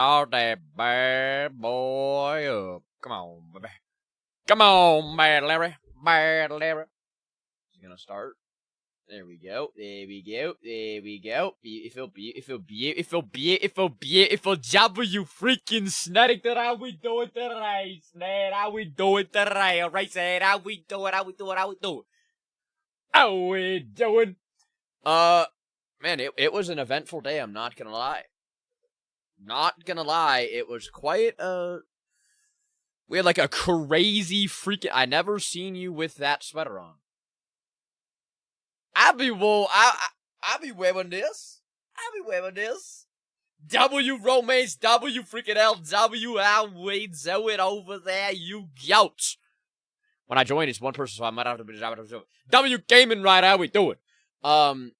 All that bad boy up. Come on, baby. Come on, bad Larry. Bad Larry. He's gonna start. There we go. There we go. There we go. Beautiful, beautiful, beautiful, beautiful, beautiful. W freaking snatting that how we do it today. Snat, how we do it today. Alright, Snat, how we do it, how we do it, how we do it. How we doing? Man, it was an eventful day, I'm not gonna lie. Not gonna lie, it was quite we had like a crazy freaking. I never seen you with that sweater on. I be wearing this. I be wearing this. W romance, W freaking LW. I wait, so it over there, you goats. When I joined, it's one person, so I might have to be W gaming right. How we doing? I'm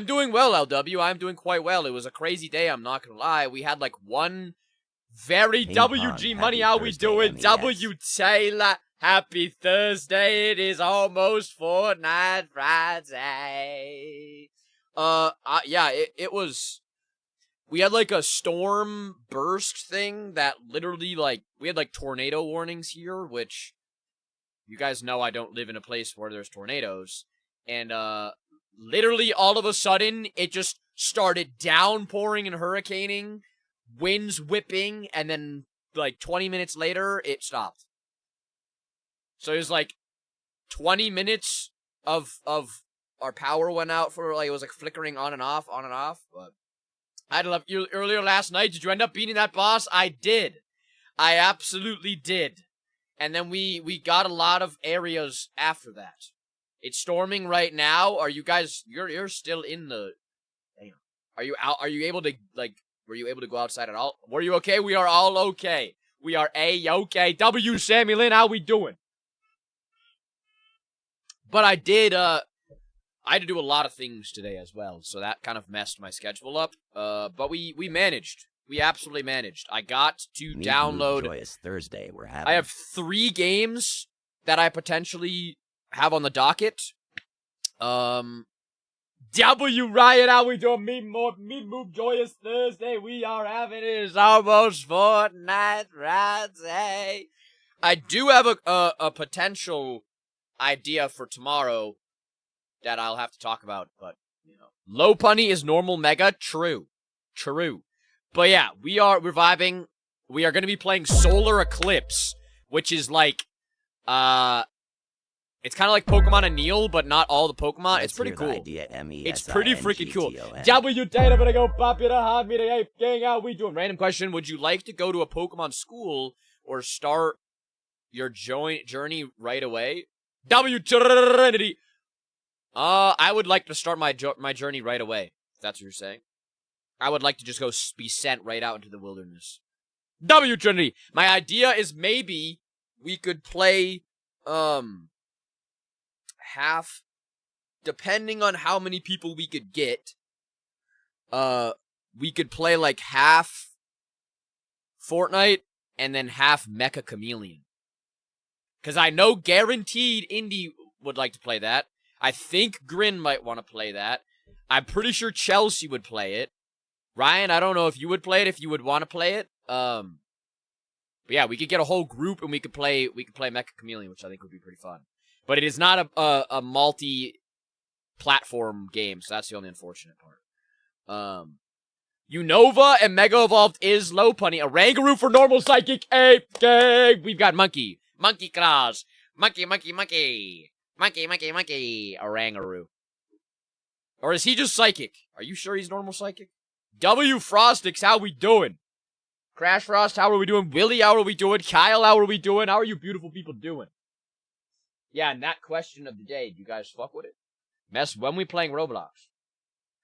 doing well, LW. I'm doing quite well. It was a crazy day, I'm not gonna lie. We had like one very WG money. How we doing? MES. W Taylor. Happy Thursday. It is almost Fortnite Friday. Yeah, it was. We had like a storm burst thing that literally like we had like tornado warnings here, which you guys know I don't live in a place where there's tornadoes, and literally all of a sudden it just started downpouring and hurricaning, winds whipping, and then like 20 minutes later it stopped. So it was like 20 minutes of our power went out for like it was like flickering on and off. But I had left you earlier last night. Did you end up beating that boss? I did. I absolutely did. And then we got a lot of areas after that. It's storming right now. Are you guys? You're still in the. Damn. Are you out? Are you able to like? Were you able to go outside at all? Were you okay? We are all okay. We are A-okay. W Sammy Lynn, how we doing? But I did, I had to do a lot of things today as well, so that kind of messed my schedule up. But we managed. We absolutely managed. I got to download. Joyous Thursday we're having. I have 3 games that I potentially have on the docket. W Riot, how we doing? Me move Joyous Thursday. We are having it. It's almost Fortnite Friday. I do have a potential idea for tomorrow that I'll have to talk about, but you know, low punny is normal mega. True. But yeah, we're vibing. We are going to be playing Solar Eclipse, which is like it's kind of like Pokemon Anneal, but not all the Pokemon. It's pretty cool. It's pretty freaking cool. W Data, gonna go popular hot meter. Hey, gang, how we doing? Random question: would you like to go to a Pokemon school or start your journey right away? W Trinity. I would like to start my journey right away. If that's what you're saying. I would like to just go be sent right out into the wilderness. W Trinity. My idea is maybe we could play half, depending on how many people we could get. We could play like half Fortnite and then half Mecha Chameleon. Because I know guaranteed Indy would like to play that. I think Grin might want to play that. I'm pretty sure Chelsea would play it. Ryan, I don't know if you would play it, if you would want to play it. But yeah, we could get a whole group and we could play Mecha Chameleon, which I think would be pretty fun. But it is not a multi-platform game, so that's the only unfortunate part. Unova and Mega Evolved is low punny. A Rangaroo for normal psychic ape gang. We've got Monkey claws. Monkey. A Rangaroo. Or is he just psychic? Are you sure he's normal psychic? W Frostix, how we doing? Crash Frost, how are we doing? Willie, how are we doing? Kyle, how are we doing? How are you beautiful people doing? Yeah, and that question of the day, do you guys fuck with it? Mess, when we playing Roblox?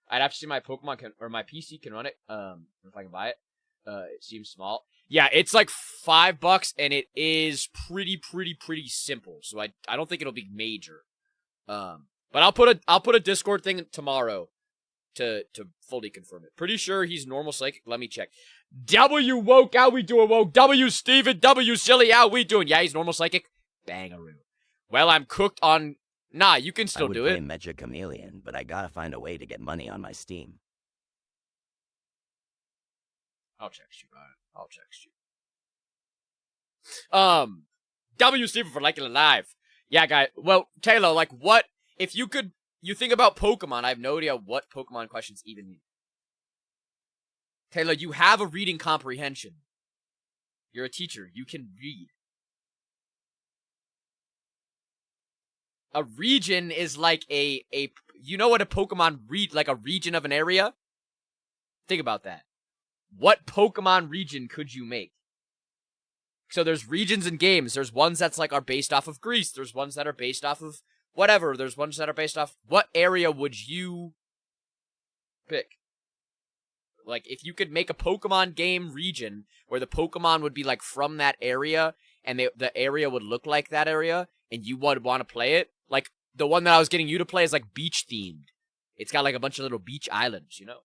I'd have to see my Pokemon or my PC can run it. If I can buy it. It seems small. Yeah, it's like $5 and it is pretty simple. So I don't think it'll be major. But I'll put a Discord thing tomorrow to fully confirm it. Pretty sure he's normal psychic. Let me check. W Woke, how we doing, Woke? W Steven, W Silly, how we doing? Yeah, he's normal psychic. Bangaroo. Well, I'm cooked on. Nah, you can still do it. I would play Mecha Chameleon, but I gotta find a way to get money on my Steam. I'll text you, Ryan. I'll text you. W. Stephen for liking it live. Yeah, guy. Well, Taylor, like, what if you could? You think about Pokemon. I have no idea what Pokemon questions even mean. Taylor, you have a reading comprehension. You're a teacher. You can read. A region is like a you know what a Pokemon like a region of an area? Think about that. What Pokemon region could you make? So there's regions in games. There's ones that's like are based off of Greece. There's ones that are based off of whatever. There's ones that are based off what area would you pick? Like if you could make a Pokemon game region where the Pokemon would be like from that area and the area would look like that area and you would want to play it, like the one that I was getting you to play is like beach themed. It's got like a bunch of little beach islands, you know?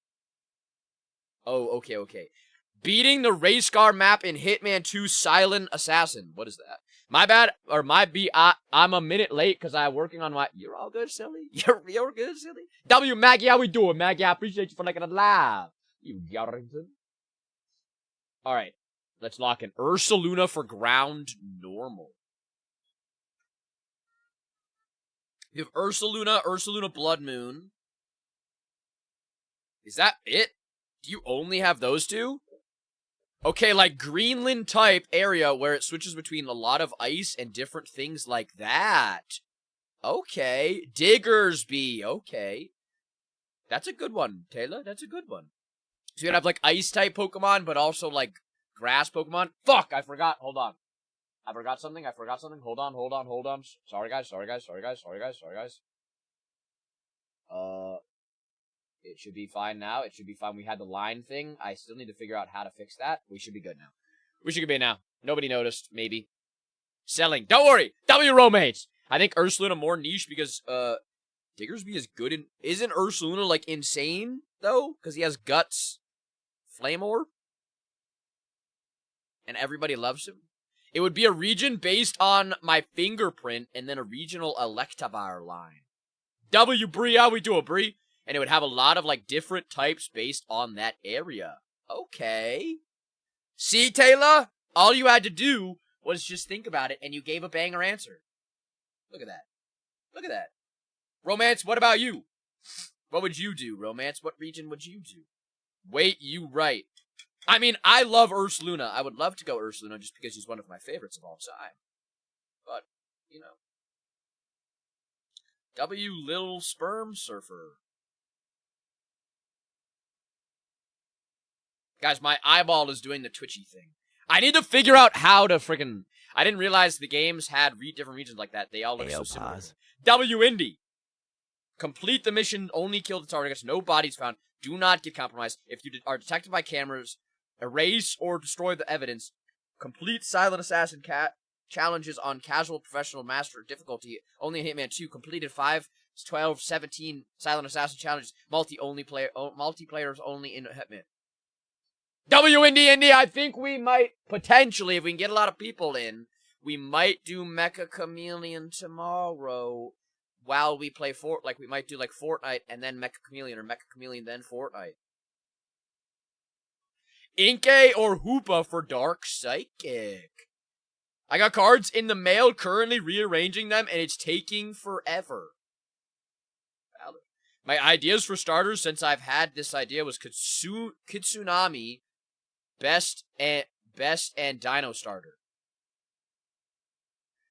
Oh, okay. Beating the race car map in Hitman 2 Silent Assassin. What is that? My bad, or I'm a minute late because I'm working on my... You're all good, silly. You're good, silly. W, Maggie, how we doing, Maggie? I appreciate you for liking it live. You Yarrington. Alright, let's lock in Ursaluna for ground normal. You have Ursaluna Blood Moon. Is that it? Do you only have those two? Okay, like Greenland type area where it switches between a lot of ice and different things like that. Okay. Diggersby. Okay. That's a good one, Taylor. That's a good one. So you'd have like ice type Pokemon, but also like grass Pokemon. Fuck, I forgot. Hold on. I forgot something. Hold on. Sorry, guys. It should be fine now. It should be fine. We had the line thing. I still need to figure out how to fix that. We should be good now. We should be good now. Nobody noticed, maybe. Selling. Don't worry. W Roommates. I think Ursaluna more niche because, Diggersby is good in... Isn't Ursaluna, like, insane, though? Because he has Guts. Flame Orb. And everybody loves him. It would be a region based on my fingerprint and then a regional Electivire line. W Bree, how we doing, Bree? And it would have a lot of, like, different types based on that area. Okay. See, Taylor? All you had to do was just think about it, and you gave a banger answer. Look at that. Look at that. Romance, what about you? What would you do, Romance? What region would you do? Wait, you right. I mean, I love Ursaluna. I would love to go Ursaluna just because he's one of my favorites of all time. But, you know. W Lil Sperm Surfer. Guys, my eyeball is doing the twitchy thing. I need to figure out how to freaking... I didn't realize the games had different regions like that. They all look so similar. W Indy. Complete the mission. Only kill the targets. No bodies found. Do not get compromised. If you are detected by cameras, erase or destroy the evidence. Complete Silent Assassin challenges on casual, professional, master difficulty. Only in Hitman 2. Completed 5, 12, 17 Silent Assassin challenges. Multiplayers only in Hitman. W Indy, I think we might, potentially, if we can get a lot of people in, we might do Mecha Chameleon tomorrow while we play we might do, like, Fortnite and then Mecha Chameleon, or Mecha Chameleon then Fortnite. Inkay or Hoopa for Dark Psychic. I got cards in the mail, currently rearranging them, and it's taking forever. Valid. My ideas for starters, since I've had this idea, was Kitsunami, Best and Dino Starter.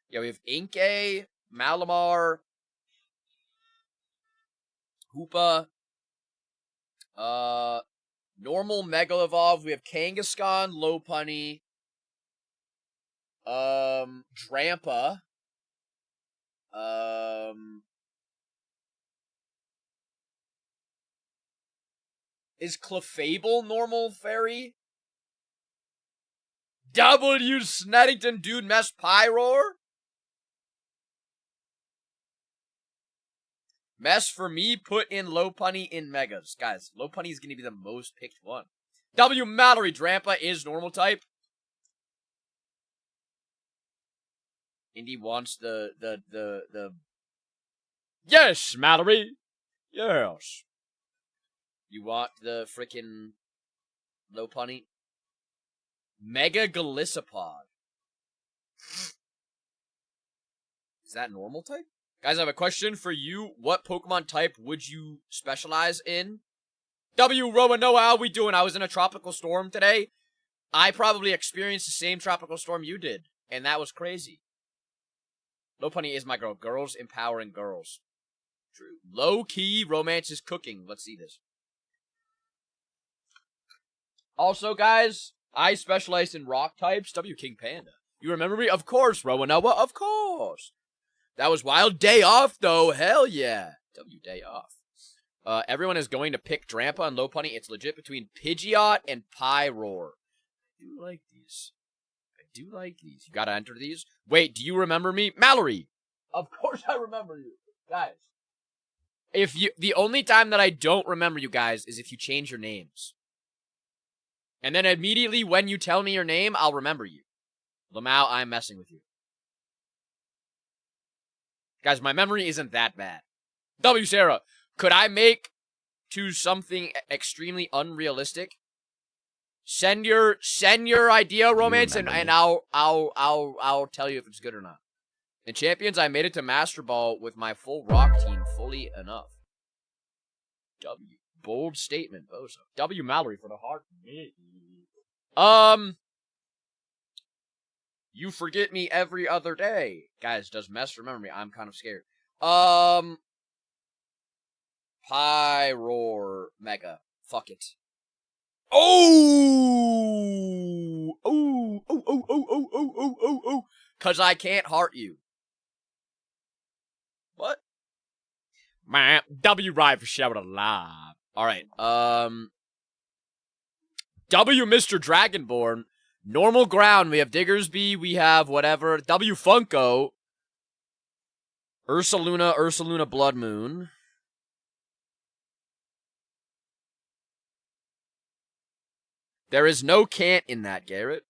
Yeah, we have Inkay, Malamar, Hoopa, normal Mega Evolve. We have Kangaskhan, Lopunny, Drampa, is Clefable normal fairy? W Snedington Dude Mess Pyroar? Mess for me, put in Lopunny in Megas. Guys, Lopunny is going to be the most picked one. W Mallory Drampa is normal type. Indy wants the... Yes, Mallory! Yes! You want the frickin' Lopunny? Mega Galissapod. Is that normal type? Guys, I have a question for you. What Pokemon type would you specialize in? W. Romanoa, how we doing? I was in a tropical storm today. I probably experienced the same tropical storm you did, and that was crazy. Lopunny is my girl. Girls empowering girls. True. Low-key romance is cooking. Let's see this. Also, guys, I specialize in rock types. W. King Panda. You remember me? Of course, Romanoa. Of course. That was wild. Day off, though. Hell yeah. W. Day off. Everyone is going to pick Drampa and Lopunny. It's legit between Pidgeot and Pyroar. I do like these. I do like these. You gotta enter these. Wait, do you remember me? Mallory! Of course I remember you. Guys. The only time that I don't remember you guys is if you change your names. And then immediately when you tell me your name, I'll remember you. Lamau, I'm messing with you. Guys, my memory isn't that bad. W. Sarah, could I make to something extremely unrealistic? Send your idea, romance, and I'll tell you if it's good or not. In Champions, I made it to Master Ball with my full rock team fully enough. W. Bold statement, Bozo. W. Mallory for the heart. You forget me every other day. Guys, does Mess remember me? I'm kind of scared. Pyroar Mega. Fuck it. Oh! Oh! Cause I can't heart you. What? W ride for shout alive. Alright, W Mr. Dragonborn. Normal ground, we have Diggersby, we have whatever. W Funko. Ursaluna Blood Moon. There is no can't in that, Garrett.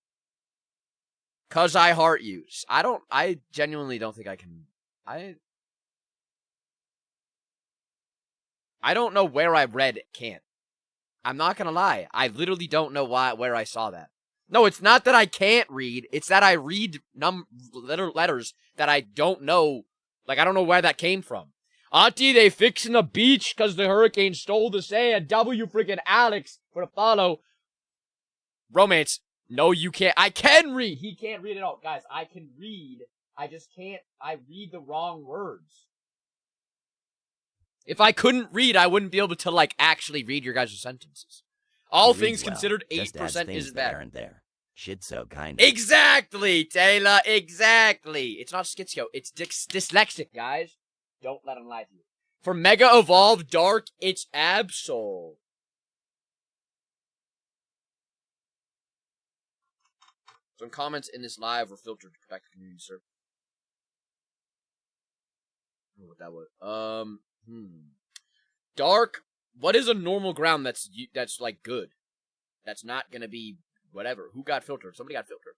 Cause I heart you. I genuinely don't think I can. I don't know where I read can't. I'm not gonna lie. I literally don't know where I saw that. No, it's not that I can't read. It's that I read letters that I don't know. Like, I don't know where that came from. Auntie, they fixing the beach because the hurricane stole the sand. W freaking Alex for the follow. Romance. No, you can't. I can read. He can't read at all. Guys, I can read. I just can't. I read the wrong words. If I couldn't read, I wouldn't be able to, like, actually read your guys' sentences. All things considered, 8% isn't bad. There. Shit so kind. Exactly, Taylor. Exactly. It's not schizo. It's dyslexic, guys. Don't let him lie to you. For Mega Evolved Dark, it's Absol. Some comments in this live were filtered to protect the community, sir. I don't know what that was. Dark. What is a normal ground that's like good? That's not gonna be whatever. Who got filtered? Somebody got filtered.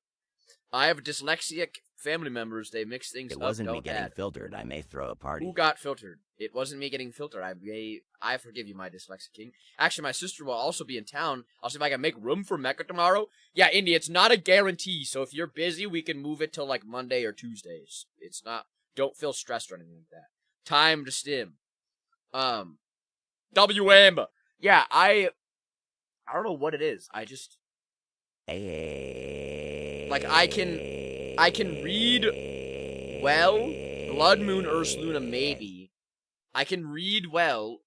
I have dyslexic family members. They mix things up. It wasn't me getting filtered. I may throw a party. Who got filtered? It wasn't me getting filtered. I forgive you, my dyslexic king. Actually, my sister will also be in town. I'll see if I can make room for Mecha tomorrow. Yeah, Indy, it's not a guarantee. So if you're busy, we can move it till like Monday or Tuesdays. It's not. Don't feel stressed or anything like that. Time to stim. W Amber. Yeah, I don't know what it is. I just like I can read well. Blood Moon, Ursaluna, maybe. I can read well.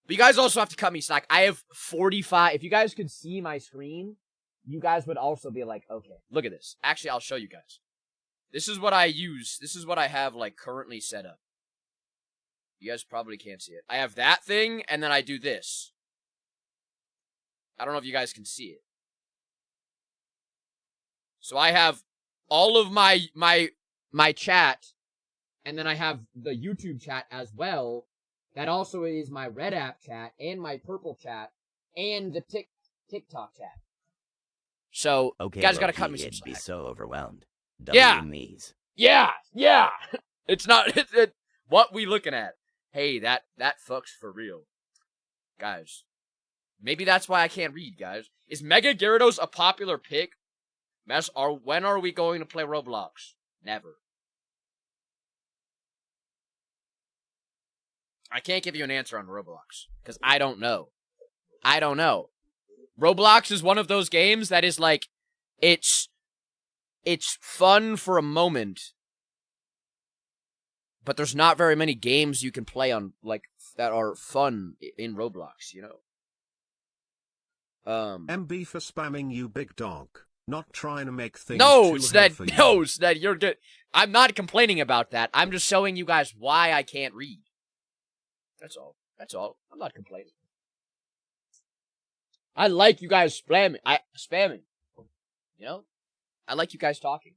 But you guys also have to cut me slack. I have 45. If you guys could see my screen, you guys would also be like, okay, look at this. Actually, I'll show you guys. This is what I use. This is what I have like currently set up. You guys probably can't see it. I have that thing, and then I do this. I don't know if you guys can see it. So I have all of my chat, and then I have the YouTube chat as well. That also is my Red App chat, and my Purple chat, and the TikTok chat. So, okay, you guys gotta cut me some slack. Be so overwhelmed. Yeah. Me's. Yeah. It's not, what we looking at? Hey, that fucks for real. Guys. Maybe that's why I can't read, guys. Is Mega Gyarados a popular pick? When are we going to play Roblox? Never. I can't give you an answer on Roblox, because I don't know. I don't know. Roblox is one of those games that is like, it's fun for a moment, but there's not very many games you can play on, like, that are fun in Roblox, you know? MB for spamming you, big dog. Not trying to make things No, too Sned, hard for you. no, Sned, you're good. I'm not complaining about that. I'm just showing you guys why I can't read. That's all. That's all. I'm not complaining. I like you guys spamming. You know? I like you guys talking.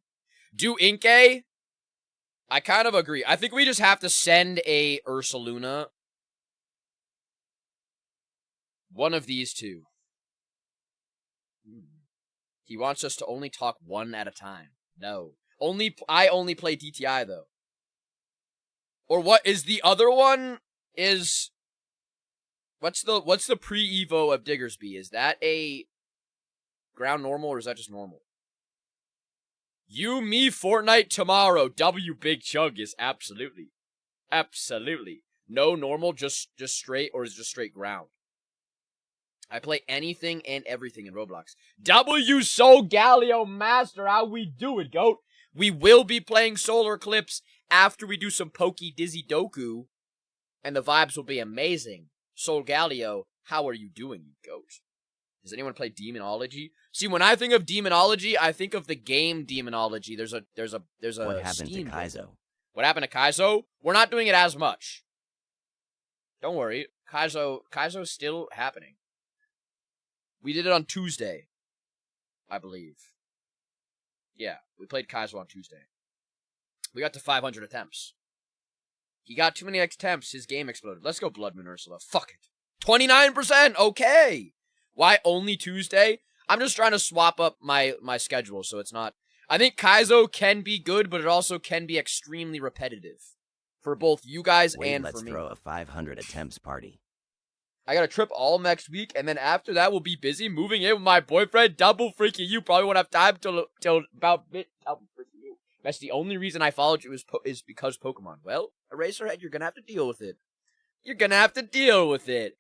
Do Inke? I kind of agree. I think we just have to send a Ursaluna. One of these two. He wants us to only talk one at a time. No. I only play DTI, though. Or what is the other one? Is... What's the pre-evo of Diggersby? Is that a ground normal, or is that just normal? You, me, Fortnite tomorrow. W Big Chug is absolutely. Absolutely. No normal, just straight, or is it just straight ground? I play anything and everything in Roblox. W Soul Galileo Master, how we do it, goat? We will be playing Solar Eclipse after we do some Pokey Dizzy Doku, and the vibes will be amazing. Soul Galileo, how are you doing, you goat? Does anyone play Demonology? See, when I think of Demonology, I think of the game Demonology. There's a What happened to Steam Kaizo? thing. What happened to Kaizo? We're not doing it as much. Don't worry, Kaizo's still happening. We did it on Tuesday, I believe. Yeah, we played Kaizo on Tuesday. We got to 500 attempts. He got too many attempts, his game exploded. Let's go Blood Moon Ursula. Fuck it. 29%, okay! Why only Tuesday? I'm just trying to swap up my schedule, so it's not... I think Kaizo can be good, but it also can be extremely repetitive. For both you guys Wait, and let's for me. throw a 500 attempts party. I got a trip all next week, and then after that, we'll be busy moving in with my boyfriend. Double freaking you. Probably won't have time till about double freaking you. That's the only reason I followed you is because Pokemon. Well, Eraserhead, you're gonna have to deal with it. You're gonna have to deal with it.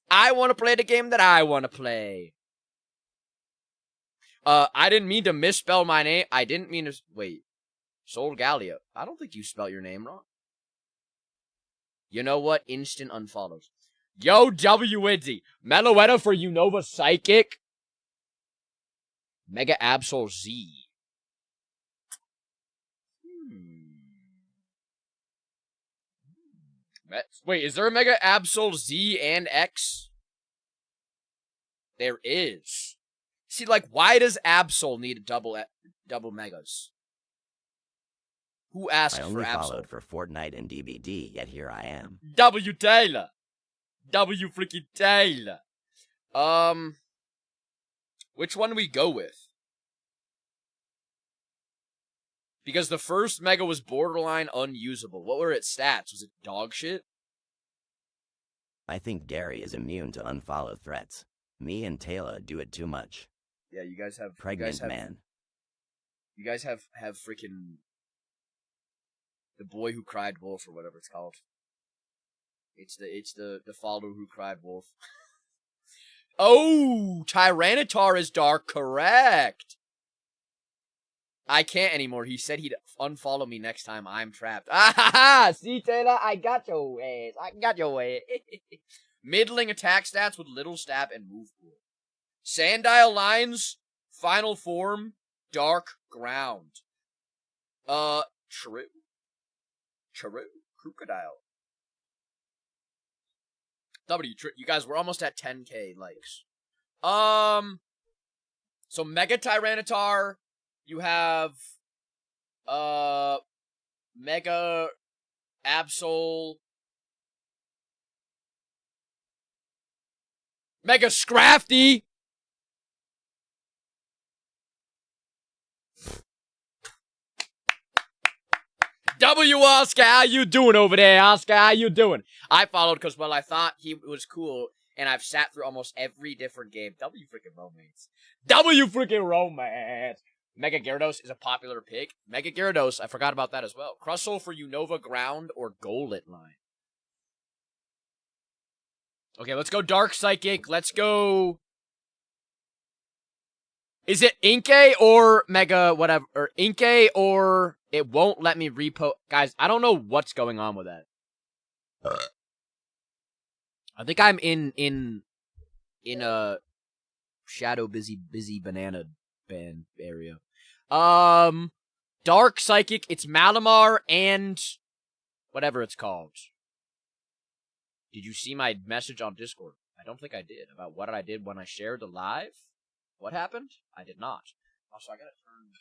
I want to play the game that I want to play. I didn't mean to misspell my name. I didn't mean to... Wait. Soul Gallia. I don't think you spelled your name wrong. You know what? Instant unfollows. Yo, W-Widzy. Meloetta for Unova Psychic. Mega Absol Z. Wait, is there a Mega Absol Z and X? There is. See, like, why does Absol need double megas? Who asked I for only Absol? followed for Fortnite and DBD, yet here I am. W Taylor. W freaking Taylor. Which one do we go with? Because the first mega was borderline unusable. What were its stats? Was it dog shit? I think Gary is immune to unfollow threats. Me and Taylor do it too much. Yeah, you guys have... Pregnant man. You guys have freaking... The Boy Who Cried Wolf, or whatever it's called. It's the follower who cried wolf. Oh! Tyranitar is dark, correct! I can't anymore. He said he'd unfollow me next time I'm trapped. Ah ha ha! See, Taylor? I got your ways. I got your way. Middling attack stats with little stab and move pool. Sandile lines, final form, dark ground. True. Crocodile. You guys, we're almost at 10k likes. So Mega Tyranitar, you have, Mega Absol, Mega Scrafty. W Oscar, how you doing over there, Oscar? How you doing? I followed because, well, I thought he was cool, and I've sat through almost every different game. W freaking romance. W freaking romance. Mega Gyarados is a popular pick. Mega Gyarados, I forgot about that as well. Crustle for Unova Ground or Golett line. Okay, let's go Dark Psychic. Let's go... Is it Inkay or Mega whatever? Or Inkay or it won't let me repo... Guys, I don't know what's going on with that. I think I'm in a shadow busy banana band area. Dark Psychic, it's Malamar and whatever it's called. Did you see my message on Discord? I don't think I did. About what I did when I shared the live? What happened? I did not. Also, I gotta turn...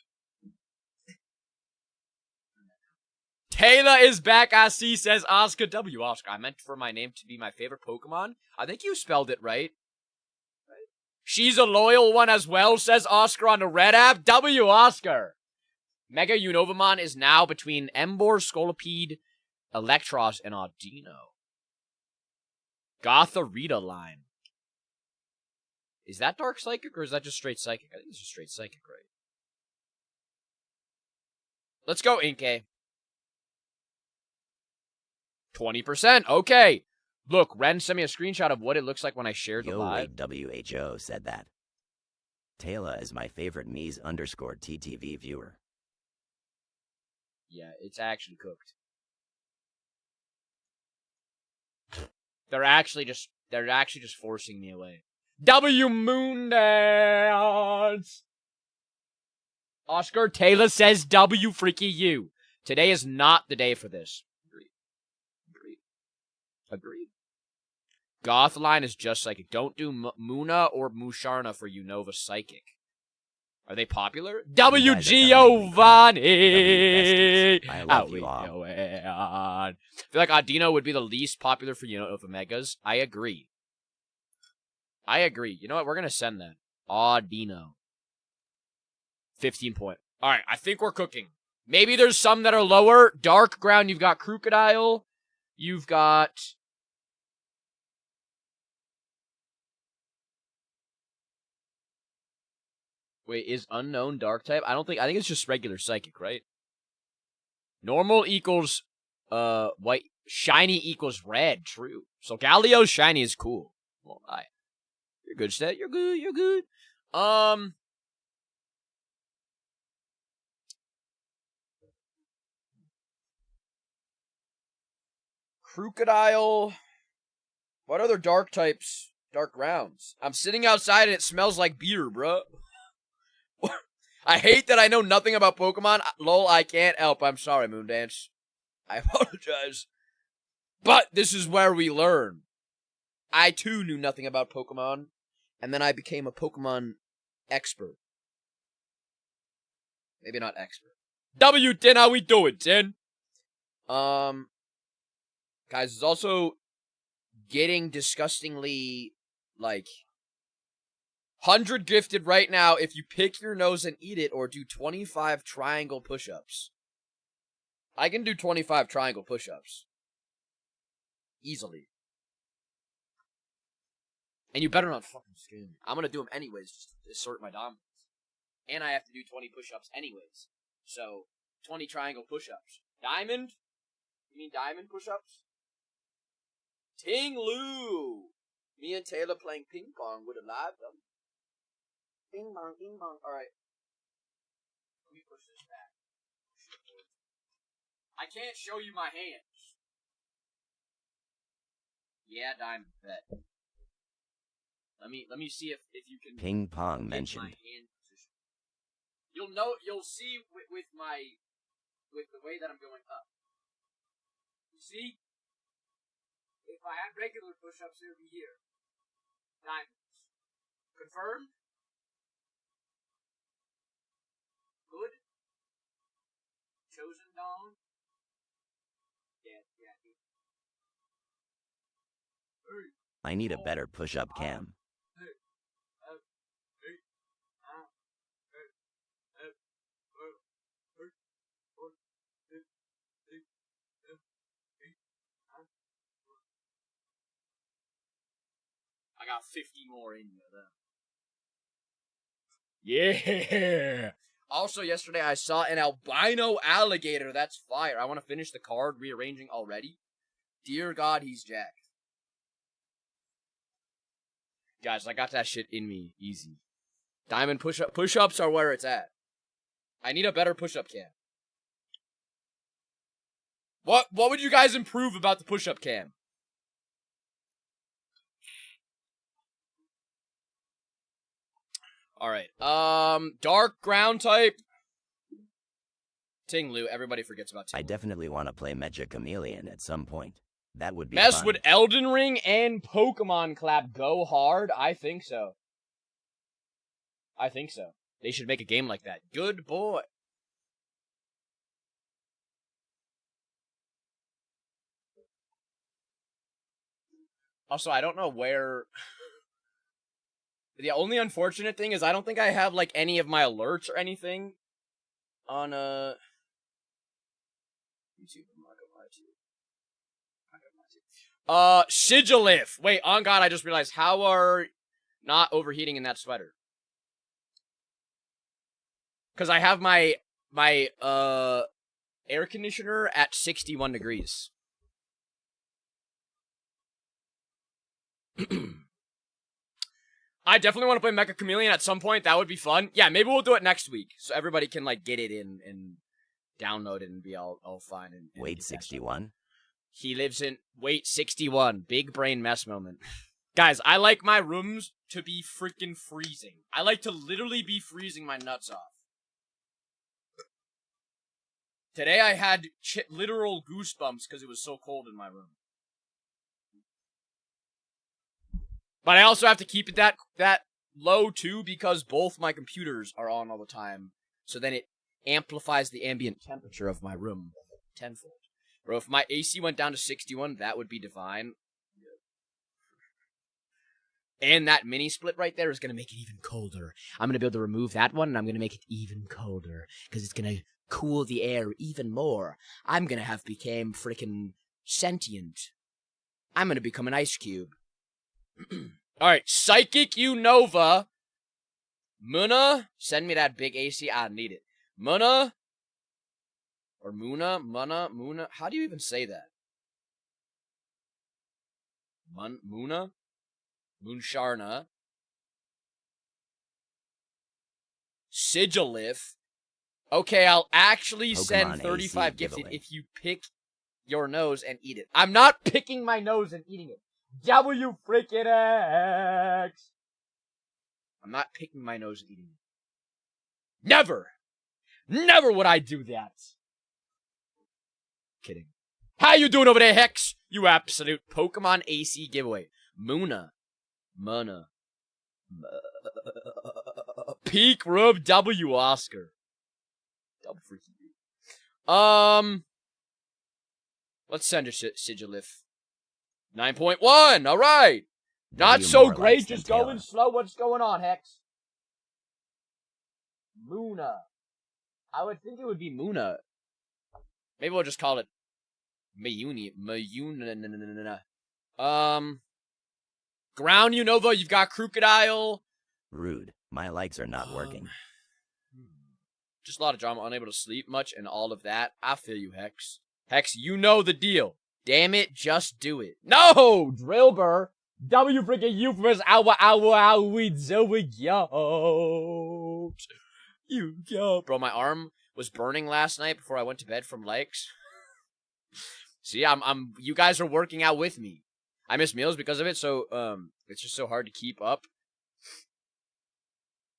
Taylor is back, I see, says Oscar W. Oscar, I meant for my name to be my favorite Pokemon. I think you spelled it right. She's a loyal one as well, says Oscar on the Red app. W. Oscar. Mega Unovamon is now between Emboar, Scolipede, Electros, and Audino. Gotharita line. Is that Dark Psychic or is that just straight Psychic? I think it's just straight Psychic, right? Let's go, Inkay. 20%. Okay. Look, Ren sent me a screenshot of what it looks like when I shared the live. WHO said that. Taylor is my favorite Mies_TTV viewer. Yeah, it's actually cooked. They're actually just forcing me away. W Moondance! Oscar Taylor says W freaky you. Today is not the day for this. Agreed. Goth line is just Psychic. Don't do Muna or Musharna for Unova Psychic. Are they popular? W Giovanni! I love you all. I feel like Audino would be the least popular for Unova Megas. I agree. You know what? We're going to send that. Audino. 15 point. Alright, I think we're cooking. Maybe there's some that are lower. Dark ground, you've got Crocodile. You've got... Wait, is unknown dark type? I think it's just regular Psychic, right? Normal equals white. Shiny equals red. True. So Galio's shiny is cool. Well, you're good, Stat. You're good. Crocodile. What other dark types? Dark grounds. I'm sitting outside and it smells like beer, bro. I hate that I know nothing about Pokemon. Lol, I can't help. I'm sorry, Moondance. I apologize. But this is where we learn. I, too, knew nothing about Pokemon. And then I became a Pokemon expert. Maybe not expert. W, Tin, how we doing, Tin? Guys, it's also getting disgustingly, 100 gifted right now if you pick your nose and eat it or do 25 triangle push-ups. I can do 25 triangle push-ups. Easily. And you better not fucking scare me. I'm gonna do them anyways, just to assert my dominance. And I have to do 20 push-ups anyways. So, 20 triangle push-ups. Diamond? You mean diamond push-ups? Ting Lu! Me and Taylor playing ping pong would have lived them. Bing bong, bing bong. Alright. Let me push this back. I can't show you my hands. Yeah, diamond bet. Let me see if you can Ping pong mentioned. My hand position. You'll see with the way that I'm going up. You see? If I had regular push-ups, it would be here. Diamonds. Confirmed? Good? Chosen Dawn? Yeah. I need a better push-up cam. I got 50 more in you, though. Yeah! Also, yesterday I saw an albino alligator. That's fire. I want to finish the card rearranging already. Dear God, he's jacked. Guys, I got that shit in me. Easy. Diamond push-ups are where it's at. I need a better push-up cam. What would you guys improve about the push-up cam? Alright. Dark ground type. Tinglu. Everybody forgets about Tinglu. I definitely want to play Mecha Chameleon at some point. That would be Mess fun. would Elden Ring and Pokemon Clap go hard? I think so. I think so. They should make a game like that. Good boy. Also, I don't know where... The only unfortunate thing is I don't think I have, like, any of my alerts or anything on, YouTube. I'm not gonna lie to you. Sigilif. Wait, on God, I just realized. How are not overheating in that sweater? Because I have my air conditioner at 61 degrees. I definitely want to play Mecha Chameleon at some point. That would be fun. Yeah, maybe we'll do it next week. So everybody can, like, get it in and download it and be all fine. And Wait, 61? He lives in... Wait, 61. Big brain mess moment. Guys, I like my rooms to be freaking freezing. I like to literally be freezing my nuts off. Today I had literal goosebumps because it was so cold in my room. But I also have to keep it that low, too, because both my computers are on all the time. So then it amplifies the ambient temperature of my room tenfold. Bro, if my AC went down to 61, that would be divine. And that mini split right there is going to make it even colder. I'm going to be able to remove that one, and I'm going to make it even colder. Because it's going to cool the air even more. I'm going to have become freaking sentient. I'm going to become an ice cube. Alright, Psychic Unova. Muna, send me that big AC. I need it. Muna. Or Muna. How do you even say that? Muna? Moonsharna. Sigilif. Okay, I'll actually send Pokemon 35 AC gifted giveaway. if you pick your nose and eat it. I'm not picking my nose and eating it. W freaking X! I'm not picking my nose and eating it. Never! Never would I do that! Kidding. How you doing over there, Hex? You absolute Pokemon AC giveaway. Muna. Peak Rub W Oscar. Double freaking. Let's send a Sigilif. 9.1, alright! Not so great, just going slow. What's going on, Hex? Muna. I would think it would be Muna. Maybe we'll just call it Mayuna. Ground Unova, you've got Crocodile. Rude. My likes are not working. Just a lot of drama, unable to sleep much, and all of that. I feel you, Hex. Hex, you know the deal. Damn it, just do it. No! Drillbur! W freaking Euphorus, you go. Bro, my arm was burning last night before I went to bed from likes. See, you guys are working out with me. I miss meals because of it, so, it's just so hard to keep up.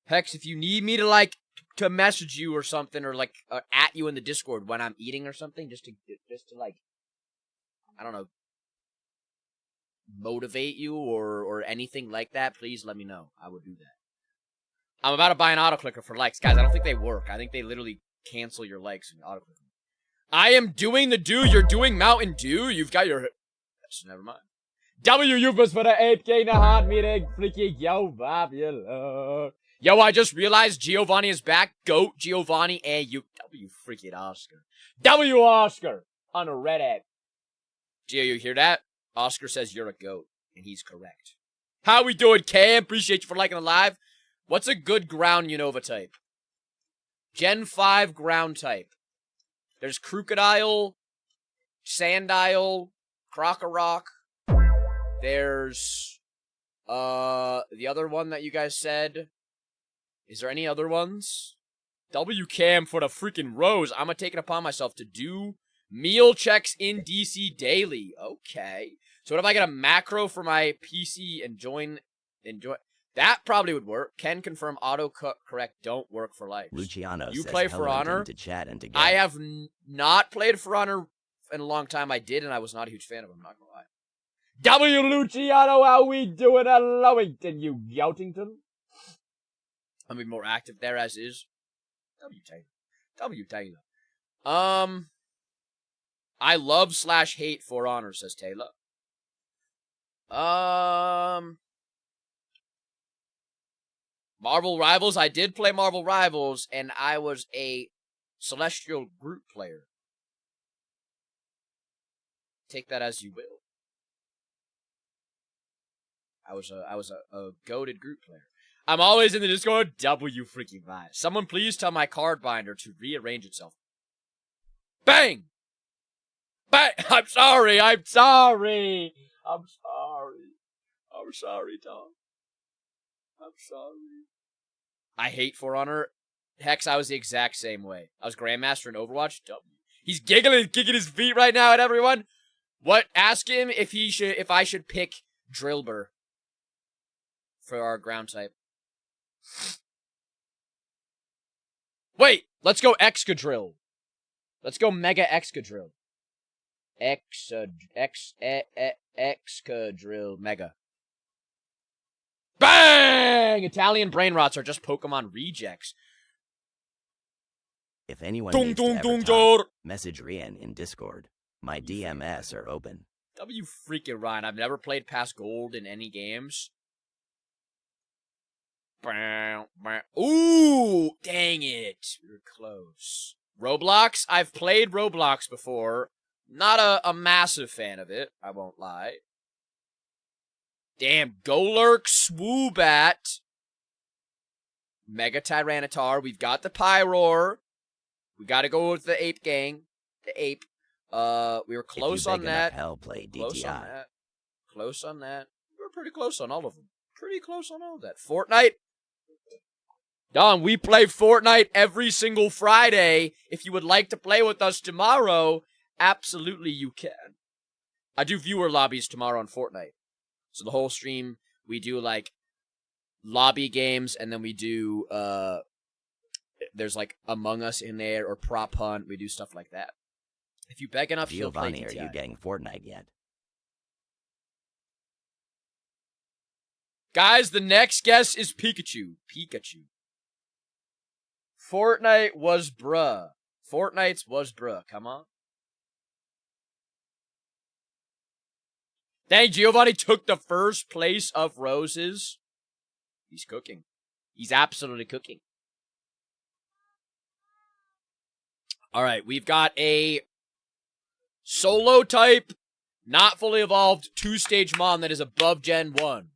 Hex, if you need me to message you or something, or, at you in the Discord when I'm eating or something, just to I don't know, motivate you or anything like that, please let me know. I would do that. I'm about to buy an autoclicker for likes. Guys, I don't think they work. I think they literally cancel your likes and autoclick them. I am doing the Dew. You're doing Mountain Dew. You've got your... Never mind. W was for the 8K na hot meeting. Freaking yo, Babylon. Yo, I just realized Giovanni is back. Goat Giovanni and you. W freaking Oscar. W Oscar on a red egg. Gio, you hear that? Oscar says you're a goat, and he's correct. How we doing, Cam? Appreciate you for liking the live. What's a good ground Unova type? Gen 5 ground type. There's Crocodile, Sandile, Crocorock. There's the other one that you guys said. Is there any other ones? WCAM for the freaking rose. I'm gonna take it upon myself to do meal checks in DC daily. Okay. So what if I get a macro for my PC and join? That probably would work. Can confirm autocorrect don't work for life. Luciano You says play For hello Honor? to chat and to I get. have not played For Honor in a long time. I did, and I was not a huge fan of him, not gonna lie. W. Luciano, how we doing at Lowington, you Youtington? I'll be more active there as is. W. Taylor. W. Taylor. I love / hate For Honor, says Taylor. Marvel Rivals. I did play Marvel Rivals, and I was a Celestial Groot player. Take that as you will. I was a goated Groot player. I'm always in the Discord. W freaking vibe. Someone please tell my card binder to rearrange itself. Bang! Bang! I'm sorry. I'm sorry. I'm sorry. I'm sorry, Tom. I'm sorry. I hate For Honor. Hex, I was the exact same way. I was Grandmaster in Overwatch. W. He's giggling, kicking his feet right now at everyone. What? Ask him if I should pick Drillbur for our ground type. Wait, let's go Excadrill. Let's go Mega Excadrill. Excadrill Mega. Bang! Italian brain rots are just Pokemon rejects. If anyone Dung, needs dung, to dung, ever talk, dung. message Rian in Discord. My DMs are open. W freaking Ryan. I've never played past gold in any games. Ooh, dang it. We were close. Roblox? I've played Roblox before. Not a massive fan of it, I won't lie. Damn, Golurk, Swoobat. Mega Tyranitar. We've got the Pyroar. We gotta go with the Ape Gang. The Ape. We were close on that. Hell play Close on DTI. that. Close on that. We were pretty close on all of them. Pretty close on all of that. Fortnite. Don, we play Fortnite every single Friday. If you would like to play with us tomorrow, absolutely you can. I do viewer lobbies tomorrow on Fortnite. So the whole stream, we do like lobby games, and then we do, there's like Among Us in there, or Prop Hunt. We do stuff like that. If you beg enough, you'll play Giovanni, are you DTI. getting Fortnite yet? Guys, the next guest is Pikachu. Pikachu. Fortnite was bruh. Fortnite's was bruh. Come on. Dang, Giovanni took the first place of roses. He's cooking. He's absolutely cooking. Alright, we've got a solo type, not fully evolved, 2-stage Mon that is above Gen 1.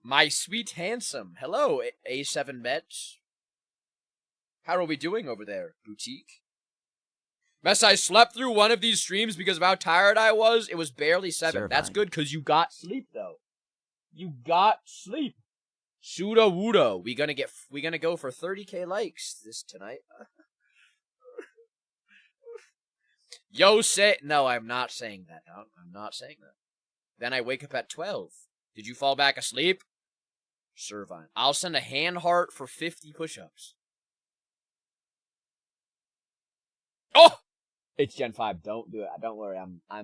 My sweet handsome. Hello, A7 Mets. How are we doing over there, Boutique? Mess, I slept through one of these streams because of how tired I was. It was barely 7. Servine. That's good, because you got sleep, though. You got sleep. Suda Wudo. We gonna go for 30k likes this tonight. Yo, say... No, I'm not saying that. No, I'm not saying that. Then I wake up at 12. Did you fall back asleep? Servine. I'll send a hand heart for 50 push-ups. Oh! It's Gen 5. Don't do it. Don't worry. I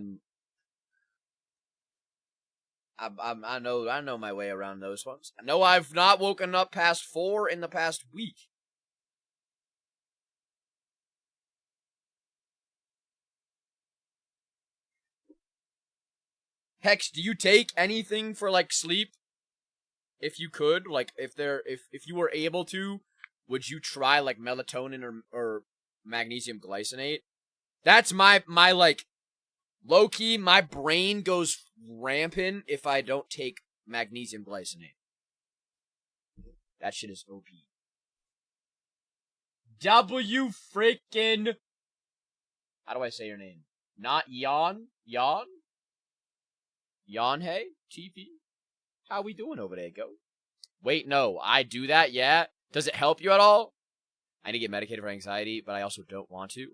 know my way around those ones. I know I've not woken up past 4 in the past week. Hex, do you take anything for like sleep? If you could, like if you were able to, would you try like melatonin or magnesium glycinate? That's my like low key, my brain goes rampant if I don't take magnesium glycinate. That shit is OP. W freaking... How do I say your name? Not Yon? Yon? Yon, hey? TV? How we doing over there, go? Wait, no. I do that, yeah? Does it help you at all? I need to get medicated for anxiety, but I also don't want to.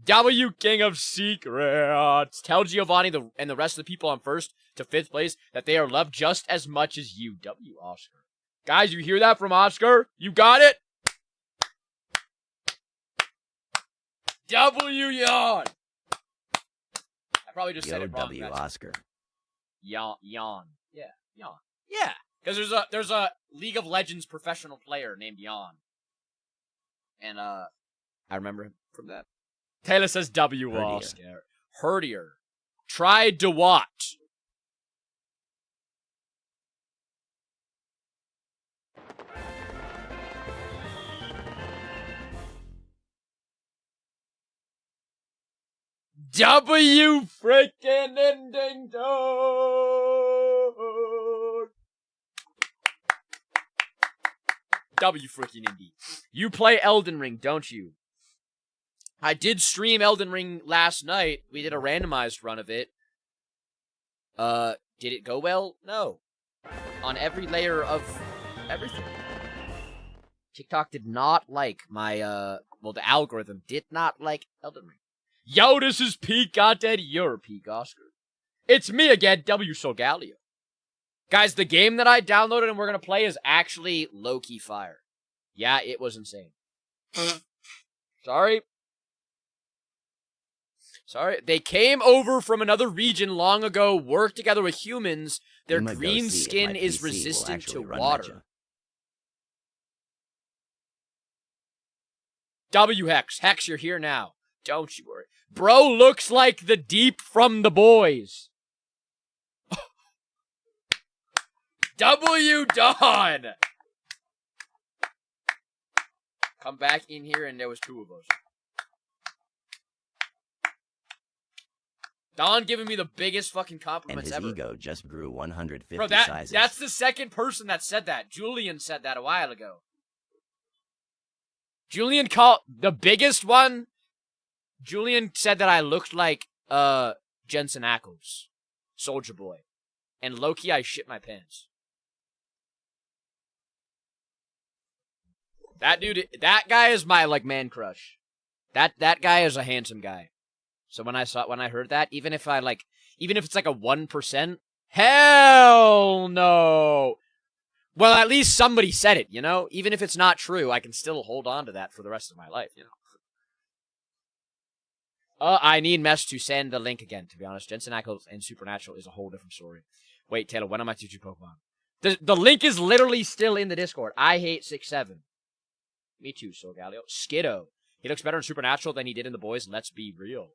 W King of Secrets. Tell Giovanni and the rest of the people on 1st to 5th place that they are loved just as much as you. W Oscar. Guys, you hear that from Oscar? You got it? W Yawn. I probably just said it wrong. W Oscar. Yawn. Yeah. Yawn. Yeah. Because there's a League of Legends professional player named Yawn. And I remember him from that. Taylor says W Oscar. Herdier. Tried to watch. W freaking ending dog. W freaking indie. You play Elden Ring, don't you? I did stream Elden Ring last night. We did a randomized run of it. Did it go well? No. On every layer of everything. TikTok did not like my, well, the algorithm did not like Elden Ring. Yo, this is Peak Content. You're Peak Oscar. It's me again, W Solgalio. Guys, the game that I downloaded and we're gonna play is actually low-key fire. Yeah, it was insane. Sorry. They came over from another region long ago, worked together with humans. Their green skin is resistant to water. W Hex. Hex, you're here now. Don't you worry. Bro looks like the Deep from The Boys. W Dawn. Come back in here and there was 2 of us. Don giving me the biggest fucking compliments ever. And his ego just grew 150 Bro, sizes. that's the second person that said that. Julian said that a while ago. Julian called the biggest one. Julian said that I looked like Jensen Ackles, Soldier Boy, and low-key I shit my pants. That dude, that guy is my like man crush. That guy is a handsome guy. So when I heard that, even if it's like a 1%, hell no. Well, at least somebody said it, you know? Even if it's not true, I can still hold on to that for the rest of my life, you know? I need Mesh to send the link again, to be honest. Jensen Ackles and Supernatural is a whole different story. Wait, Taylor, when am I teaching Pokemon? The link is literally still in the Discord. I hate 6-7. Me too, Solgalio. Skiddo. He looks better in Supernatural than he did in The Boys. Let's be real.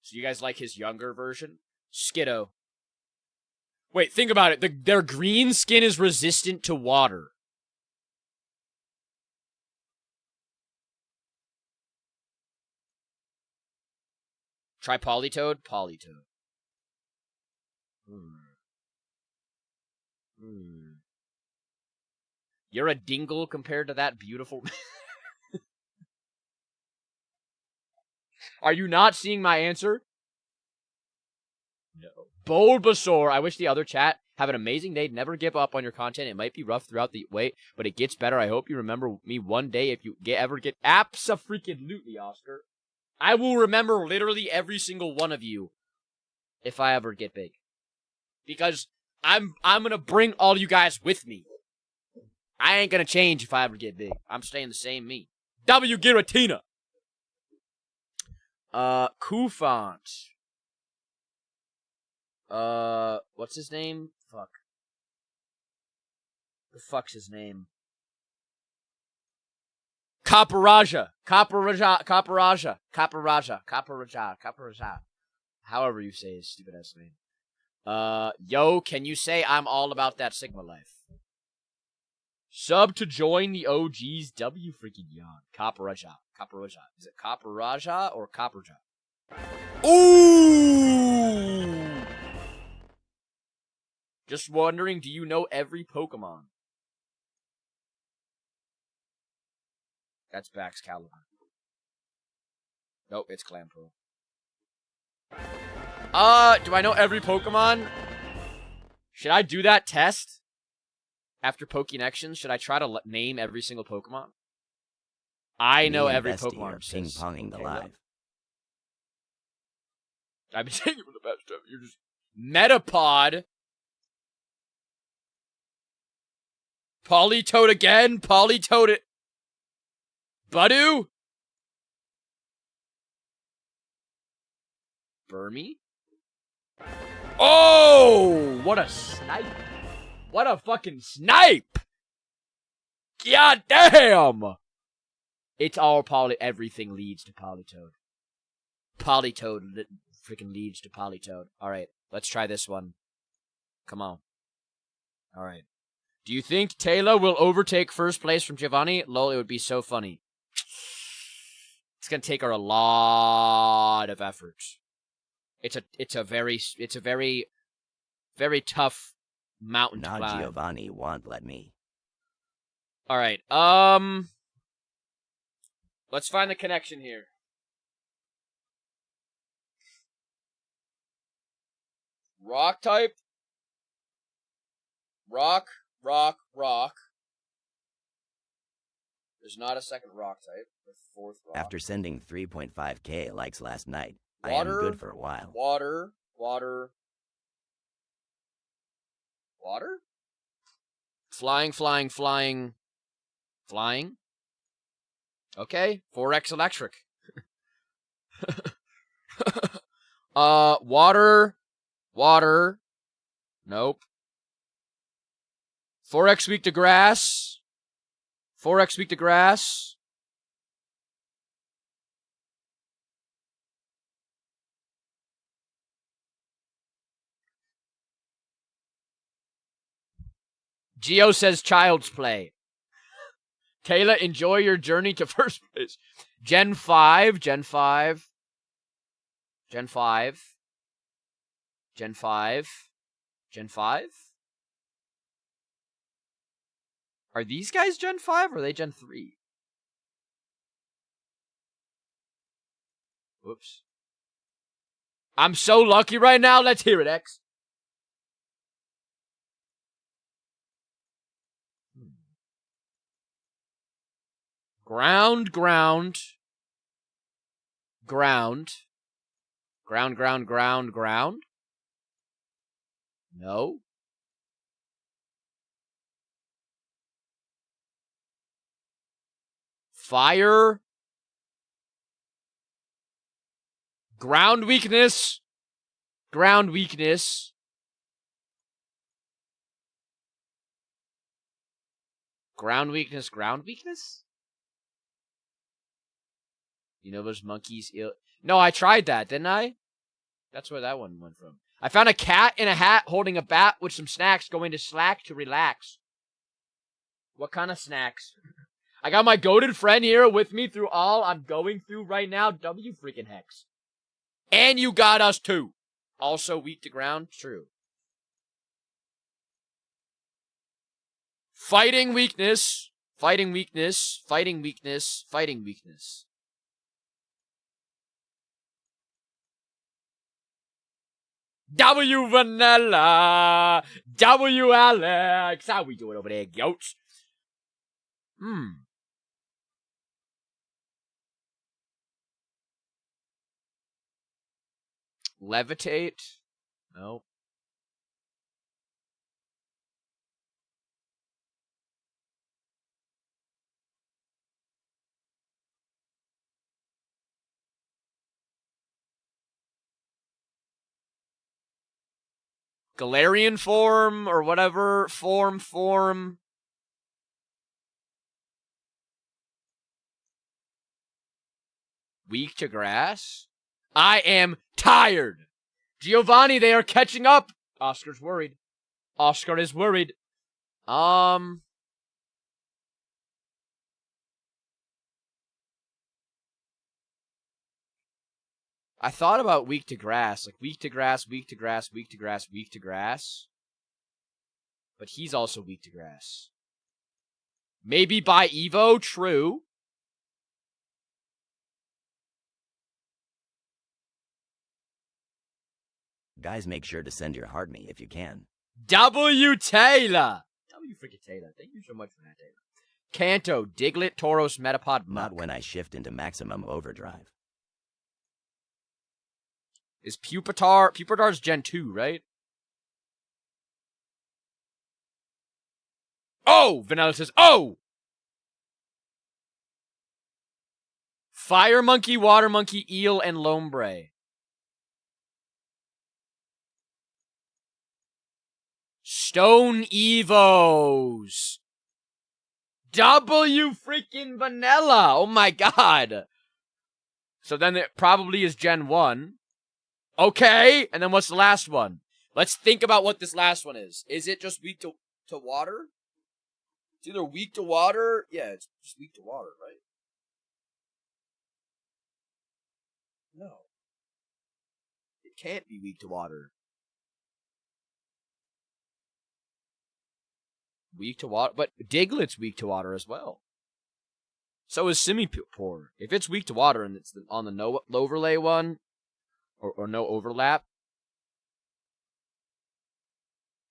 So you guys like his younger version? Skiddo. Wait, think about it. Their green skin is resistant to water. Try Politoed? Politoed. You're a dingle compared to that beautiful... Are you not seeing my answer? No. Bulbasaur. I wish the other chat have an amazing day. Never give up on your content. It might be rough throughout the way, but it gets better. I hope you remember me one day if you ever get abso-freaking-lutely, Oscar. I will remember literally every single one of you if I ever get big. Because I'm gonna bring all you guys with me. I ain't gonna change if I ever get big. I'm staying the same me. W. Giratina. Kufant. What's his name? Fuck. The fuck's his name? Kaparaja. However you say his stupid ass name. Yo, can you say I'm all about that Sigma life? Sub to join the OGs. W freaking yawn. Kaparaja. Is it Kaparaja or Kaparaja? Ooh! Just wondering, do you know every Pokemon? That's Bax Caliber. Nope, it's Clamperl. Do I know every Pokemon? Should I do that test? After Pokénections, should I try to name every single Pokemon? I know every Pokemon. Ping-ponging the live. I've been saying you're the best ever. You're just... Metapod. Politoed again. Politoed it. Budu. Burmy. Oh! What a snipe. What a fucking snipe! God damn! It's all everything leads to Politoed. Politoed freaking leads to Politoed. Alright, let's try this one. Come on. Alright. Do you think Taylor will overtake first place from Giovanni? Lol, it would be so funny. It's gonna take her a lot of effort. It's a very tough mountain to climb. Giovanni won't let me. Alright, let's find the connection here. Rock type. Rock. There's not a second rock type. The fourth rock. After sending 3.5k likes last night, Water, I am good for a while. Water? Flying. Okay, 4x electric. Water. Nope. 4x weak to grass. Geo says child's play. Taylor, enjoy your journey to first place. Gen 5. Are these guys Gen 5 or are they Gen 3? Whoops. I'm so lucky right now. Let's hear it, X. Ground. No. Fire. Ground weakness. Ground weakness. You know those monkeys ill. No, I tried that, didn't I? That's where that one went from. I found a cat in a hat holding a bat with some snacks going to Slack to relax. What kind of snacks? I got my goated friend here with me through all I'm going through right now. W freaking hex. And you got us too. Also weak to ground. True. Fighting weakness. W Vanilla. W Alex. How we doing over there, goats? Levitate? No. Galarian form or whatever. Form. Weak to grass? I am tired. Giovanni, they are catching up. Oscar's worried. Oscar is worried. I thought about weak to grass. Like weak to grass. But he's also weak to grass. Maybe by Evo, true. Guys, make sure to send your heart me if you can. W. Taylor. W. freaking Taylor. Thank you so much for that, Taylor. Kanto, Diglett, Tauros, Metapod, Muck. Not when I shift into maximum overdrive. Is Pupitar's Gen 2, right? Oh! Vanilla says, oh! Fire Monkey, Water Monkey, Eel, and Lombre. Stone Evos. W freaking Vanilla. Oh my god. So then it probably is Gen 1. Okay. And then what's the last one? Let's think about what this last one is. Is it just weak to water? It's either weak to water. Yeah, it's just weak to water, right? No. It can't be weak to water. Weak to water, but Diglett's weak to water as well. So is Simipour. If it's weak to water and it's on the no overlay one, or no overlap,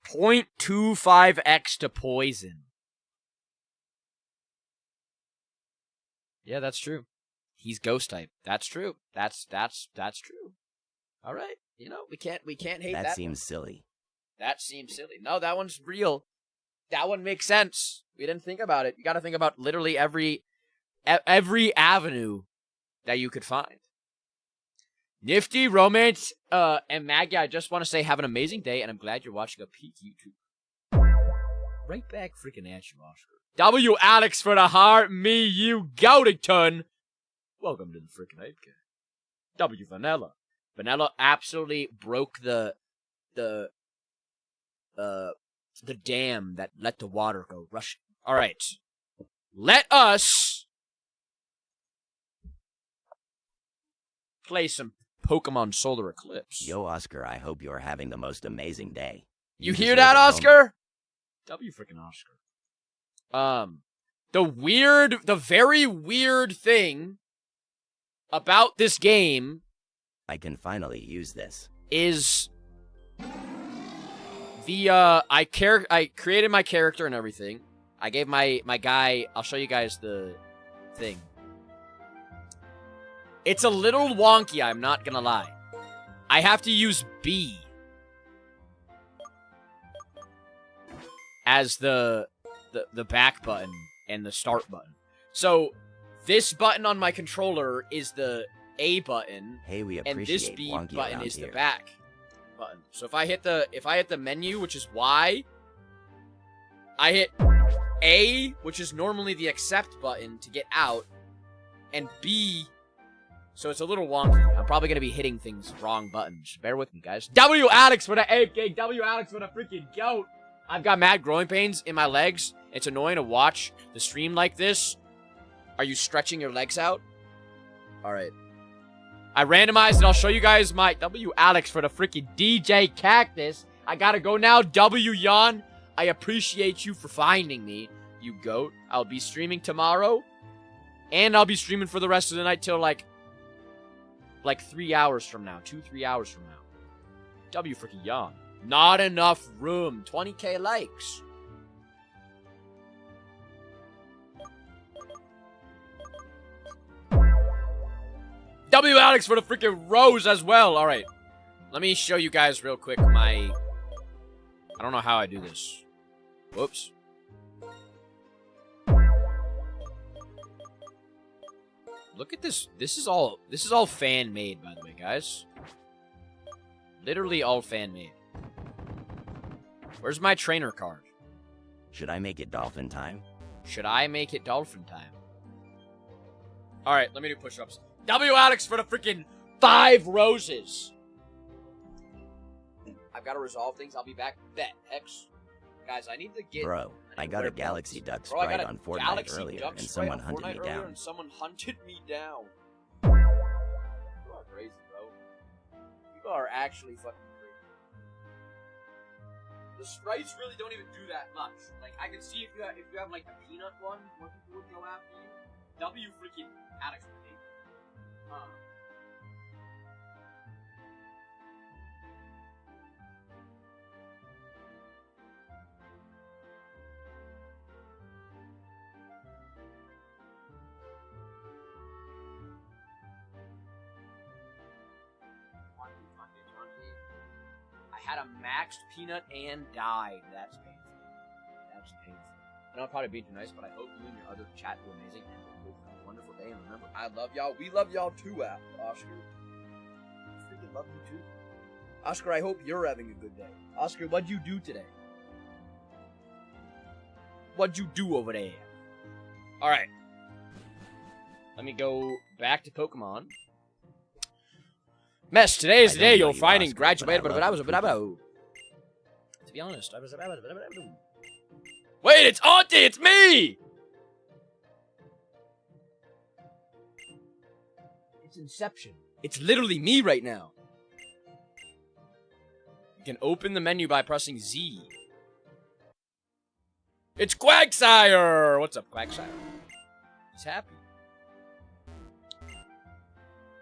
0.25x to poison. Yeah, that's true. He's ghost type. That's true. That's true. All right. You know, we can't hate that. That seems silly. That seems silly. No, that one's real. That one makes sense. We didn't think about it. You got to think about literally every avenue that you could find. Nifty, Romance, and Maggie, I just want to say have an amazing day, and I'm glad you're watching a peak YouTube. Right back freaking at you, Oscar. W. Alex for the heart, me, you, Goudington. Welcome to the freaking Ape Gang. W. Vanilla. Vanilla absolutely broke the dam that let the water go rushing. All right. Let us play some Pokemon Solar Eclipse. Yo, Oscar, I hope you're having the most amazing day. You hear that, Oscar? W freaking Oscar. The very weird thing about this game I can finally use this. Is I created my character and everything. I gave my guy, I'll show you guys the thing. It's a little wonky, I'm not gonna lie. I have to use B as the back button and the start button. So this button on my controller is the A button. Hey, we appreciate and this B wonky button around is here. the back button. So if I hit the menu, which is Y, I hit A, which is normally the accept button to get out, and B, so it's a little wonky. I'm probably gonna be hitting things wrong buttons. Bear with me, guys. W Alex for the Ape Gang. W Alex for the freaking goat. I've got mad growing pains in my legs. It's annoying to watch the stream like this. Are you stretching your legs out? All right. I randomized, and I'll show you guys my W Alex for the freaking DJ Cactus. I gotta go now. W Yawn. I appreciate you for finding me, you goat. I'll be streaming tomorrow, and I'll be streaming for the rest of the night till like 3 hours from now. 2-3 hours from now. W freaking Yawn. Not enough room. 20k likes. W Alex for the freaking rose as well. All right. Let me show you guys real quick I don't know how I do this. Whoops. Look at this. This is all fan made, by the way, guys. Literally all fan made. Where's my trainer card? Should I make it dolphin time? Should I make it dolphin time? All right, let me do push-ups. W Alex for the freaking 5 roses. I've got to resolve things. I'll be back. Bet. X. Guys, I need to get... Bro, I got a Galaxy Duck Sprite on Fortnite earlier, and someone hunted me down. And someone hunted me down. People are crazy, bro. People are actually fucking crazy. The sprites really don't even do that much. Like, I can see if you have like the peanut one, more people would go after you. W freaking Alex would hate you. had a maxed peanut and died. That's painful. That's painful. I know I'm probably being too nice, but I hope you and your other chat do amazing and have a wonderful day. And remember, I love y'all. We love y'all too, Oscar. I freaking love you too. Oscar, I hope you're having a good day. Oscar, what'd you do today? What'd you do over there? Alright. Let me go back to Pokemon. Mess, today is the day you'll find in graduated, but I was to be honest, I was Wait, it's Auntie, it's me! It's Inception. It's literally me right now. You can open the menu by pressing Z. It's Quagsire! What's up, Quagsire? He's happy.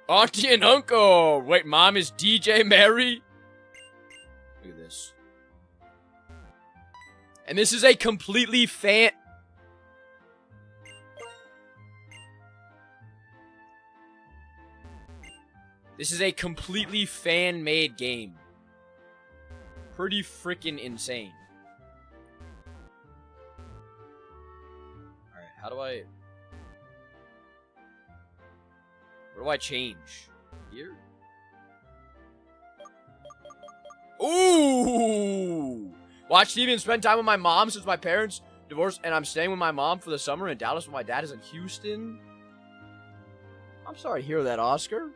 Auntie and Uncle! Wait, Mom is DJ Mary? Look at this. And this is a completely This is a completely fan-made game. Pretty freaking insane. Alright, how do I... Where do I change? Here? Ooh! Watch TV and spend time with my mom since my parents divorced and I'm staying with my mom for the summer in Dallas when my dad is in Houston. I'm sorry to hear that, Oscar.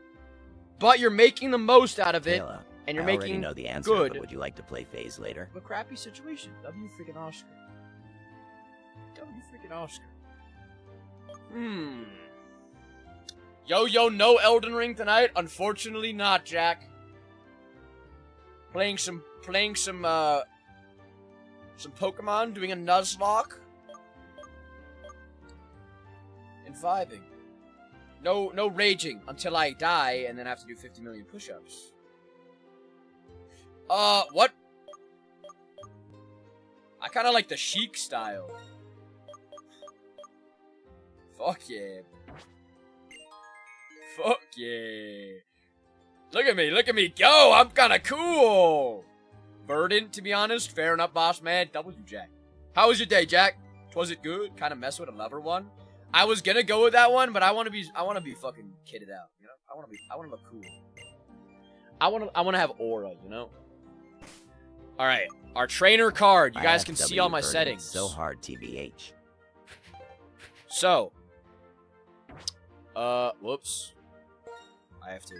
But you're making the most out of it. Kayla, and you're I making already know the answer, good. But would you like to play Phase later? A crappy situation. W freaking Oscar. W freaking Oscar. Yo, no Elden Ring tonight? Unfortunately not, Jack. Playing some Pokemon, doing a Nuzlocke. And vibing. No raging until I die and then I have to do 50 million push-ups. What? I kinda like the chic style. Fuck yeah. Fuck yeah. Look at me go! I'm kinda cool! Burden, to be honest. Fair enough, boss man. W, Jack. How was your day, Jack? Was it good? Kinda mess with a lover one? I was gonna go with that one, but I wanna be fucking kidded out, you know? I wanna look cool. I wanna have aura, you know? Alright, our trainer card. You guys can see all my settings. So hard, TBH. So. Whoops. I have to.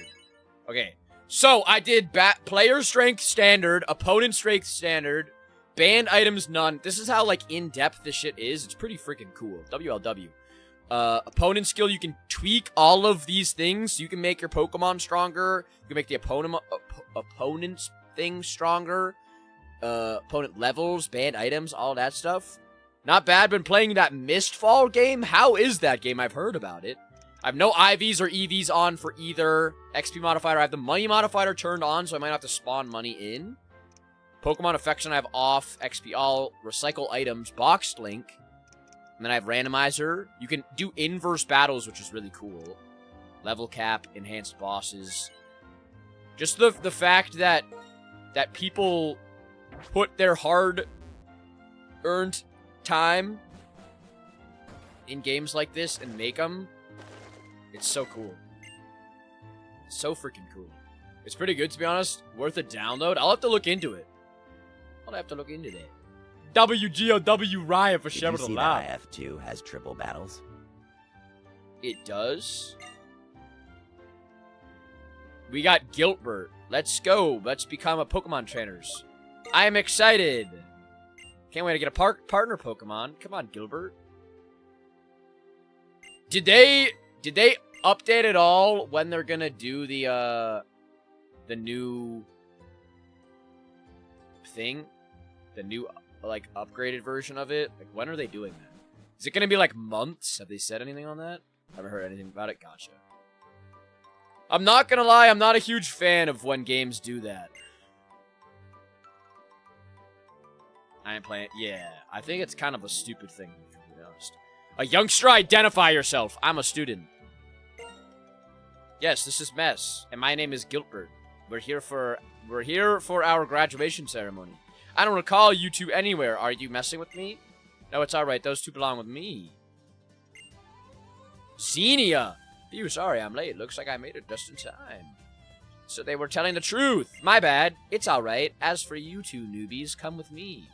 Okay. So, I did player strength standard, opponent strength standard, banned items none. This is how, like, in-depth this shit is. It's pretty freaking cool. WLW. Opponent skill, you can tweak all of these things. So you can make your Pokemon stronger. You can make the opponent's thing stronger. Opponent levels, banned items, all that stuff. Not bad. Been playing that Mistfall game. How is that game? I've heard about it. I have no IVs or EVs on for either XP modifier. I have the money modifier turned on, so I might have to spawn money in. Pokemon Affection I have off. XP all. Recycle items. Boxed Link. And then I have Randomizer. You can do inverse battles, which is really cool. Level cap. Enhanced bosses. Just the fact that people put their hard-earned time in games like this and make them. It's so cool. It's so freaking cool. It's pretty good, to be honest. Worth a download. I'll have to look into it. I'll have to look into that. WGOW Ryan for sharing the live. Did you see that IF2 has triple battles? It does. We got Gilbert. Let's go. Let's become a Pokemon trainers. I am excited. Can't wait to get a partner Pokemon. Come on, Gilbert. Did they update at all when they're gonna do the new thing? The new, like, upgraded version of it? Like, when are they doing that? Is it gonna be, like, months? Have they said anything on that? Haven't heard anything about it? Gotcha. I'm not gonna lie, I'm not a huge fan of when games do that. I ain't playing. Yeah, I think it's kind of a stupid thing, to be honest. A youngster, identify yourself. I'm a student. Yes, this is Mess, and my name is Gilbert. We're here for We're here for our graduation ceremony. I don't recall you two anywhere. Are you messing with me? No, it's alright. Those two belong with me. Xenia! Phew, sorry I'm late. Looks like I made it just in time. So they were telling the truth. My bad. It's alright. As for you two newbies, come with me.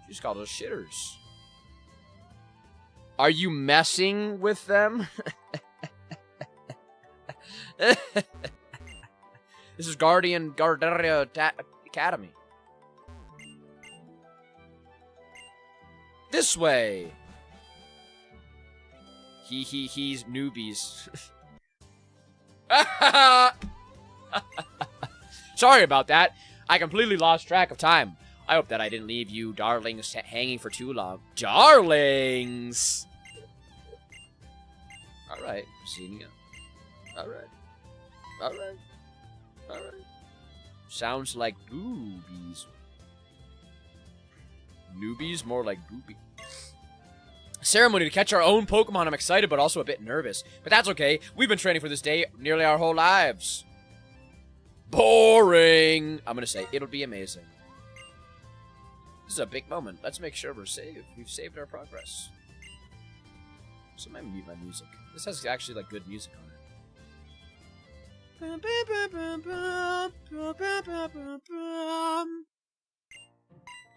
She's called us shitters. Are you messing with them? This is Garderia Academy. This way. He's newbies. Sorry about that. I completely lost track of time. I hope that I didn't leave you darlings hanging for too long. Darlings! Alright, Xenia. Alright. Alright. Alright. Sounds like boobies. Newbies? More like boobies. Ceremony to catch our own Pokemon. I'm excited, but also a bit nervous. But that's okay. We've been training for this day nearly our whole lives. Boring. I'm gonna say, it'll be amazing. This is a big moment. Let's make sure we're saved. We've saved our progress. So I might mute my music. This has actually like good music on it.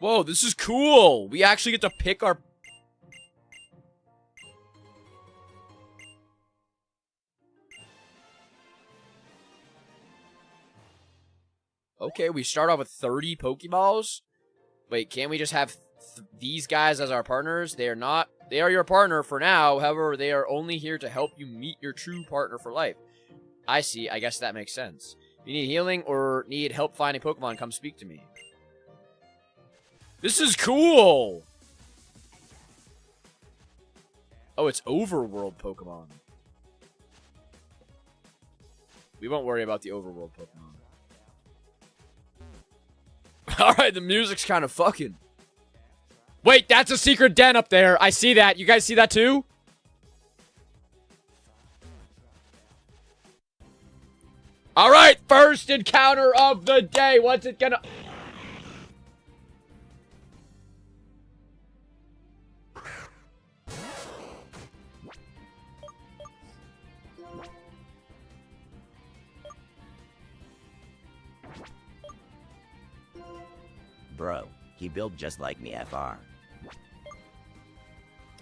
Whoa, this is cool. We actually get to pick our... Okay, we start off with 30 Pokeballs. Wait, can't we just have these guys as our partners? They are not. They are your partner for now. However, they are only here to help you meet your true partner for life. I see. I guess that makes sense. If you need healing or need help finding Pokemon, come speak to me. This is cool! Oh, it's overworld Pokemon. We won't worry about the overworld Pokemon. Alright, the music's kind of fucking. Wait, that's a secret den up there. I see that. You guys see that too? Alright, first encounter of the day. What's it gonna... Bro, he built just like me, FR.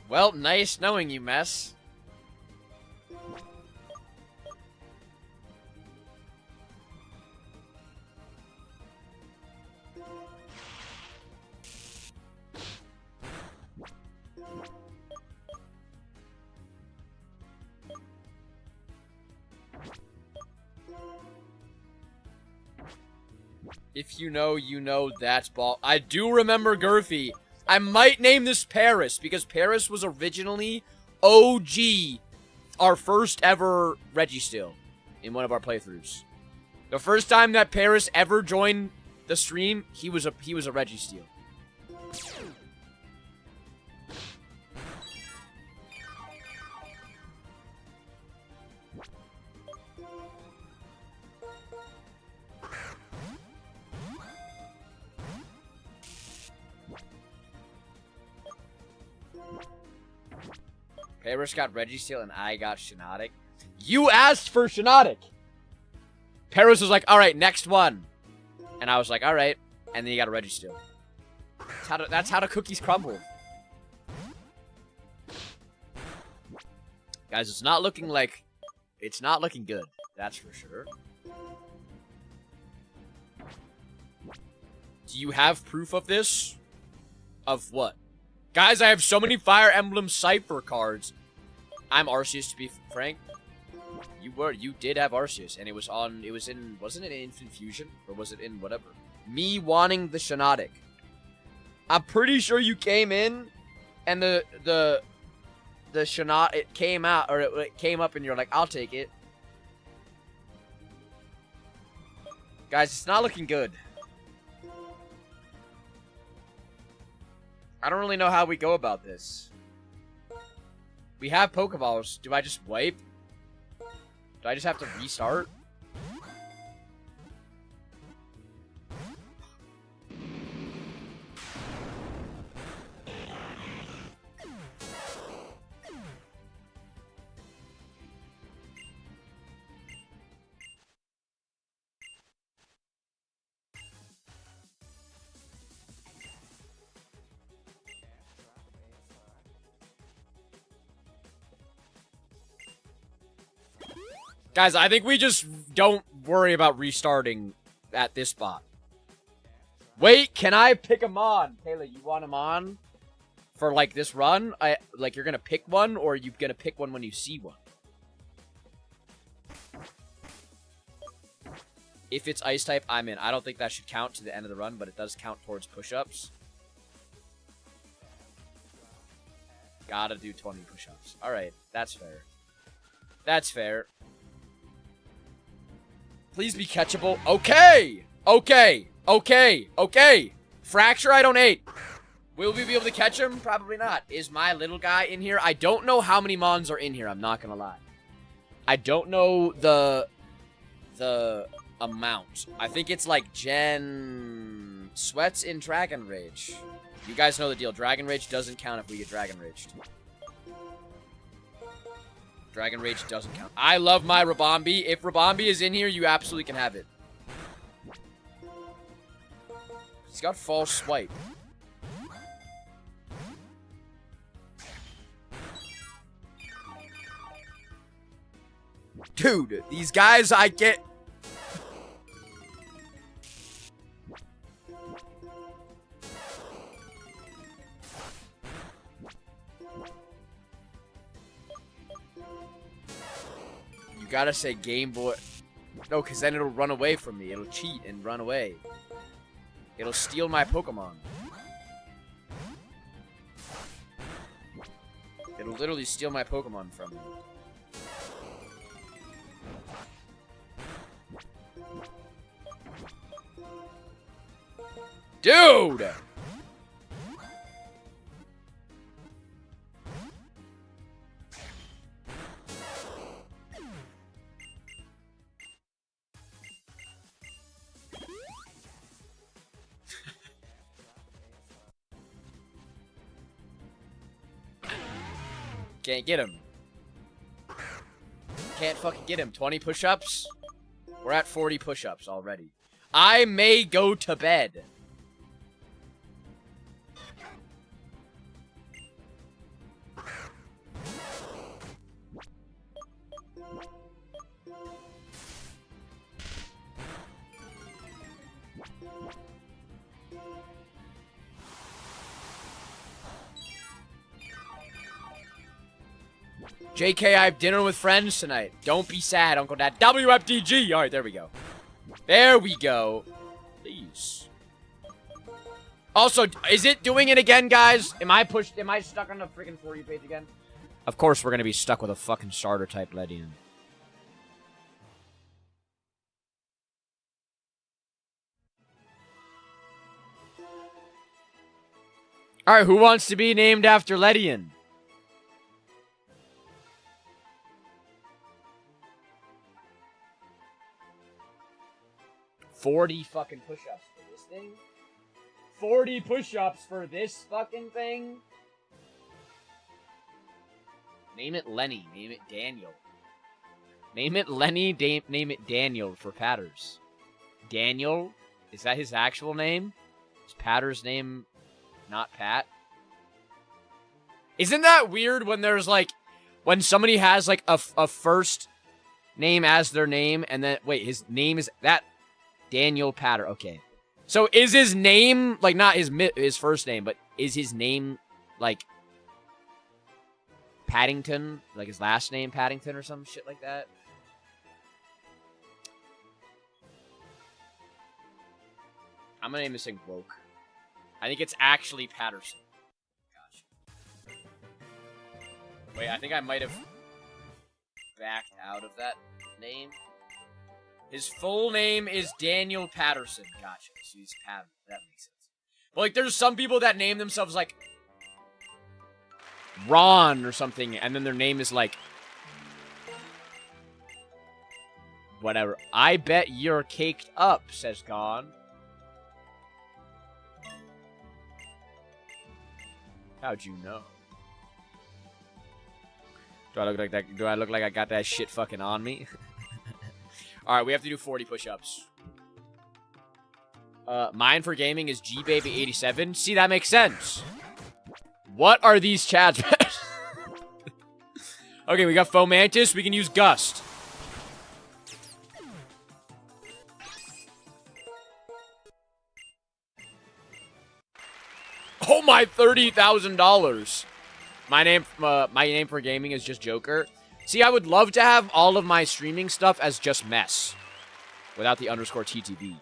Well, nice knowing you, Mess. If you know, that's ball. I do remember Gurfy. I might name this Paris, because Paris was originally OG, our first ever Registeel in one of our playthroughs. The first time that Paris ever joined the stream, he was a Registeel. Paris got Registeel and I got Shiinotic. You asked for Shiinotic! Paris was like, alright, next one. And I was like, alright. And then you got a Registeel. That's how the cookies crumble. Guys, it's not looking good. That's for sure. Do you have proof of this? Of what? Guys, I have so many Fire Emblem Cypher cards. I'm Arceus, to be frank. You did have Arceus, and wasn't it in Infant Fusion? Or was it in whatever? Me wanting the Shiinotic. I'm pretty sure you came in, and the Shiinotic, it came out, or it came up, and you're like, I'll take it. Guys, it's not looking good. I don't really know how we go about this. We have Pokeballs. Do I just wipe? Do I just have to restart? Guys, I think we just don't worry about restarting at this spot. Wait, can I pick him on? Taylor, you want him on for, like, this run? Like, you're gonna pick one, or are you gonna pick one when you see one? If it's ice type, I'm in. I don't think that should count to the end of the run, but it does count towards push-ups. Gotta do 20 push-ups. Alright, that's fair. That's fair. Please be catchable. Okay! Okay! Okay! Okay! Fracture, I don't hate. Will we be able to catch him? Probably not. Is my little guy in here? I don't know how many Mons are in here, I'm not gonna lie. I don't know the amount. I think it's like Gen Sweats in Dragon Rage. You guys know the deal. Dragon Rage doesn't count if we get Dragon Raged. Dragon Rage doesn't count. I love my Rabombi. If Rabombi is in here, you absolutely can have it. He's got false swipe. Dude, these guys I get... You gotta say Game Boy... No, because then it'll run away from me. It'll cheat and run away. It'll steal my Pokemon. It'll literally steal my Pokemon from me. Dude! Can't get him. Can't fucking get him. 20 push-ups? We're at 40 push-ups already. I may go to bed. JK, I have dinner with friends tonight. Don't be sad, Uncle Dad. WFDG! Alright, there we go. There we go. Please. Also, is it doing it again, guys? Am I stuck on the freaking For You page again? Of course we're gonna be stuck with a fucking starter type Ledian. Alright, who wants to be named after Ledian? $40 fucking push-ups for this thing? 40 push-ups for this fucking thing? Name it Lenny. Name it Daniel. Name it Lenny. Name it Daniel for Patters. Daniel? Is that his actual name? Is Patter's name not Pat? Isn't that weird when there's like... When somebody has like a first name as their name and then... Wait, his name is... That... Daniel Patter. Okay. So is his name, like, not his first name, but is his name, like, Paddington? Like, his last name Paddington or some shit like that? I'm gonna name this thing Woke. I think it's actually Patterson. Gotcha. Wait, I think I might have backed out of that name. His full name is Daniel Patterson. Gotcha. So he's Pat. That makes sense. But, like, there's some people that name themselves, like, Ron or something, and then their name is, like, whatever. I bet you're caked up, says Gon. How'd you know? Do I look like that? Do I look like I got that shit fucking on me? Alright, we have to do 40 push-ups. Mine for gaming is GBaby87. See, that makes sense. What are these chads? Okay, we got Fomantis. We can use Gust. my $30,000. My name for gaming is just Joker. See, I would love to have all of my streaming stuff as just mess, without the underscore TTV.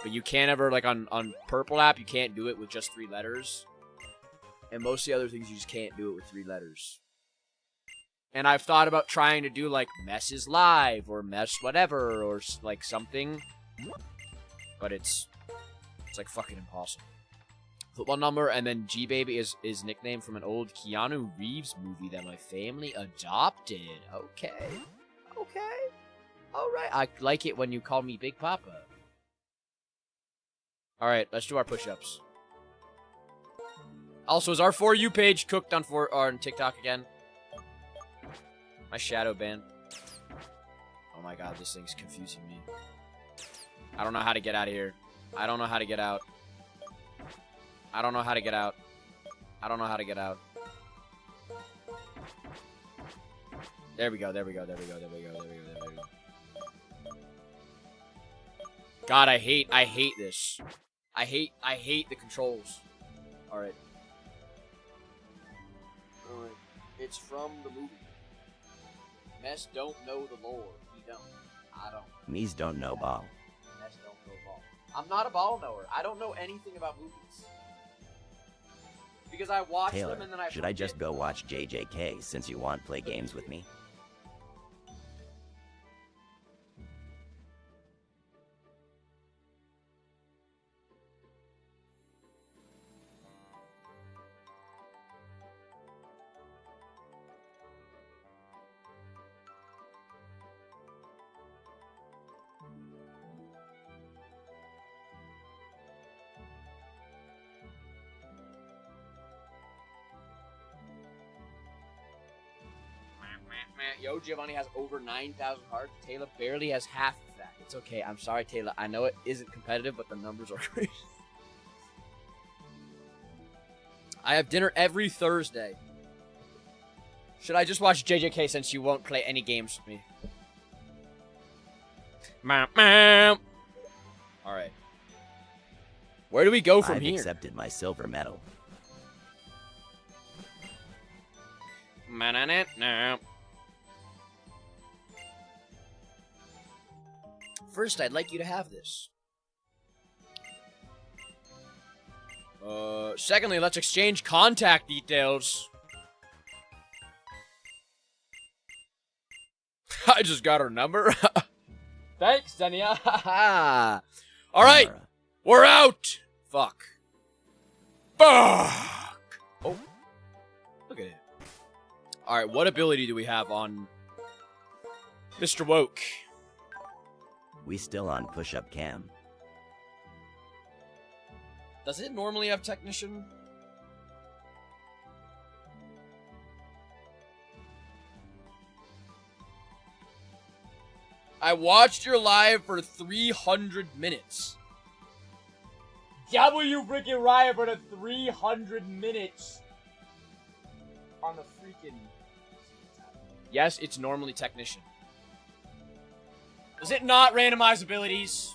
But you can't ever, like, on Purple app, you can't do it with just 3 letters. And most of the other things, you just can't do it with 3 letters. And I've thought about trying to do, like, mess is live, or mess whatever, or, like, something. But it's like, fucking impossible. Football number, and then G-Baby is nicknamed from an old Keanu Reeves movie that my family adopted. Okay. Okay. Alright. I like it when you call me Big Papa. Alright, let's do our push-ups. Also, is our For You page cooked on TikTok again? My shadow ban. Oh my god, this thing's confusing me. I don't know how to get out of here. I don't know how to get out. I don't know how to get out. I don't know how to get out. There we go, there we go, there we go, there we go, there we go, there we go. God, I hate this. I hate the controls. Alright. Alright. It's from the movie. Mess don't know the lore. He don't. I don't. Me's don't know ball. Mess don't know ball. I'm not a ball knower. I don't know anything about movies. Because I watch Taylor, them and then I should I just go watch JJK since you want play games with me? Yo, Giovanni has over 9,000 hearts. Taylor barely has half of that. It's okay. I'm sorry, Taylor. I know it isn't competitive, but the numbers are great. I have dinner every Thursday. Should I just watch JJK since you won't play any games with me? Alright. Where do we go from here? I've accepted my silver medal. First, I'd like you to have this. Secondly, let's exchange contact details. I just got her number. Thanks, Dania. Alright, we're out. Fuck. Fuck. Oh. Look at it. Alright, what ability do we have on Mr. Woke? We still on push-up cam. Does it normally have technician? I watched your live for 300 minutes. W freaking Riot for the 300 minutes. On the freaking... Yes, it's normally technician. Does it not randomize abilities?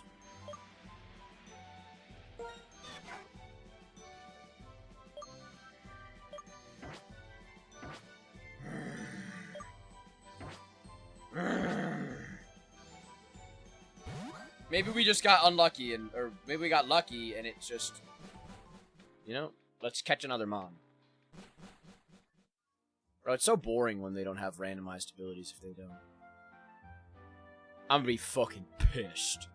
Maybe we just got unlucky, or maybe we got lucky and it's just, you know, let's catch another mon. Bro, it's so boring when they don't have randomized abilities if they don't. I'm gonna be fucking pissed.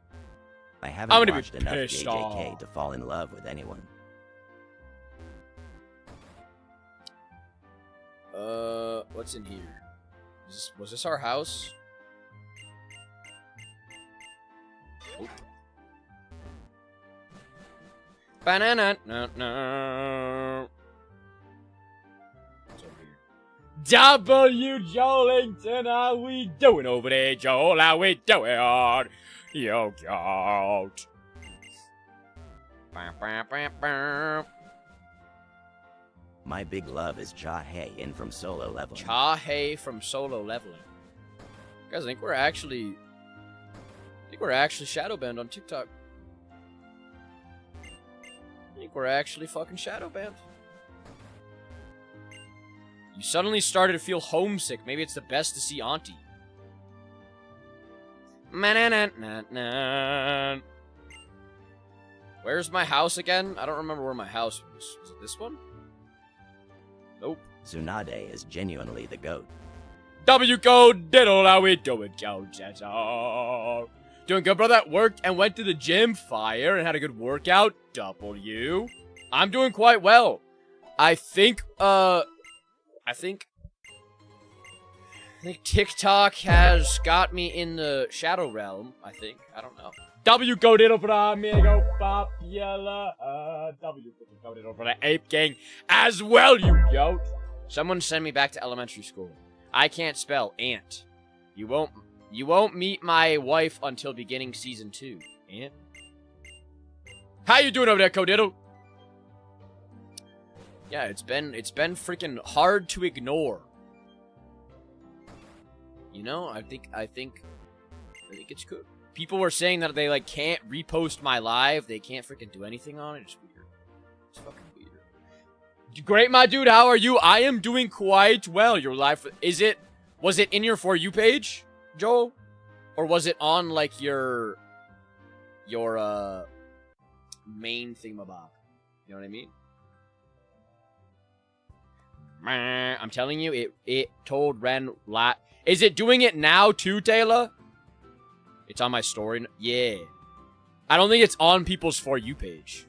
I haven't watched enough JJK to fall in love with anyone. What's in here? Was this our house? Oh. Banana, no. What's over here? W. Jolington, how we doing over there, Joel? How we doing? Yo, goat. My big love is Cha-Hei in from solo leveling. Cha-Hei from solo leveling. Guys, I think we're actually shadow banned on TikTok. I think we're actually fucking shadow banned. You suddenly started to feel homesick. Maybe it's the best to see Auntie. Where's my house again? I don't remember where my house was. Was it this one? Nope. Tsunade is genuinely the GOAT. W go diddle, how we doing, Joe? Doing good, brother. Worked and went to the gym, fire, and had a good workout. W. I'm doing quite well. I think TikTok has got me in the shadow realm, I think. I don't know. W go diddle for the amigo popular. W go diddle for the ape gang as well, you yo. Someone send me back to elementary school. I can't spell ant. You won't meet my wife until beginning season 2. Ant? How you doing over there, Codiddle? Yeah, it's been freaking hard to ignore. You know, I think it's good. People were saying that they like can't repost my live. They can't freaking do anything on it. It's weird. It's fucking weird. Great, my dude. How are you? I am doing quite well. Your live was it in your For You page, Joel? Or was it on like your main thingamabob? You know what I mean? I'm telling you, it told Ren Is it doing it now too, Taylor? It's on my story. Yeah. I don't think it's on people's For You page.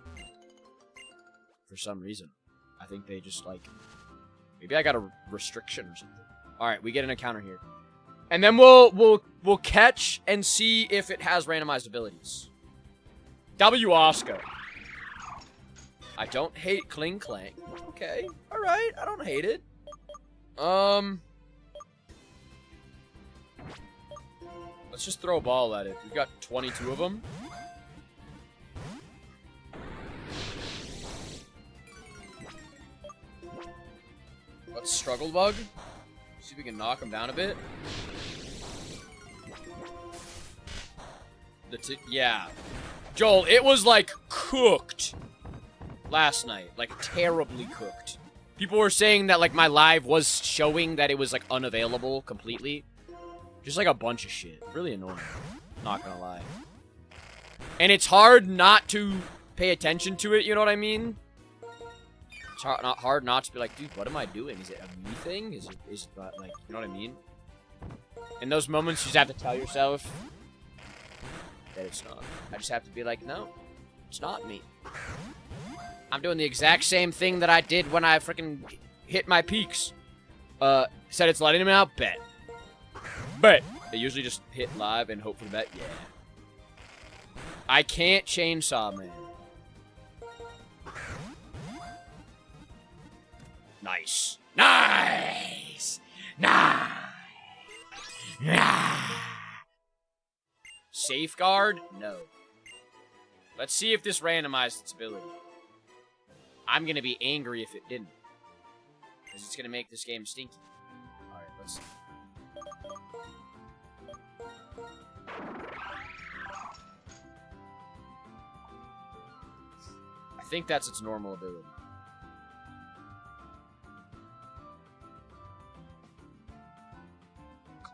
For some reason. I think they just like... Maybe I got a restriction or something. Alright, we get an encounter here. And then we'll catch and see if it has randomized abilities. W Oscar. I don't hate Kling Clang. Okay. Alright, I don't hate it. Let's just throw a ball at it. We've got 22 of them. Let's Struggle Bug. See if we can knock him down a bit. Yeah. Joel, it was like cooked last night. Like terribly cooked. People were saying that like my live was showing that it was like unavailable completely. Just like a bunch of shit. Really annoying. Not gonna lie. And it's hard not to pay attention to it, you know what I mean? It's hard not to be like, dude, what am I doing? Is it a me thing? Is it like, you know what I mean? In those moments, you just have to tell yourself that it's not. I just have to be like, no, it's not me. I'm doing the exact same thing that I did when I freaking hit my peaks. Said it's letting him out, bet. But they usually just hit live and hope for the bet. Yeah. I can't chainsaw, man. Nice. Nice. Nice. Nice. Safeguard? No. Let's see if this randomized its ability. I'm gonna be angry if it didn't. Because it's gonna make this game stinky. Alright, let's see. I think that's its normal ability.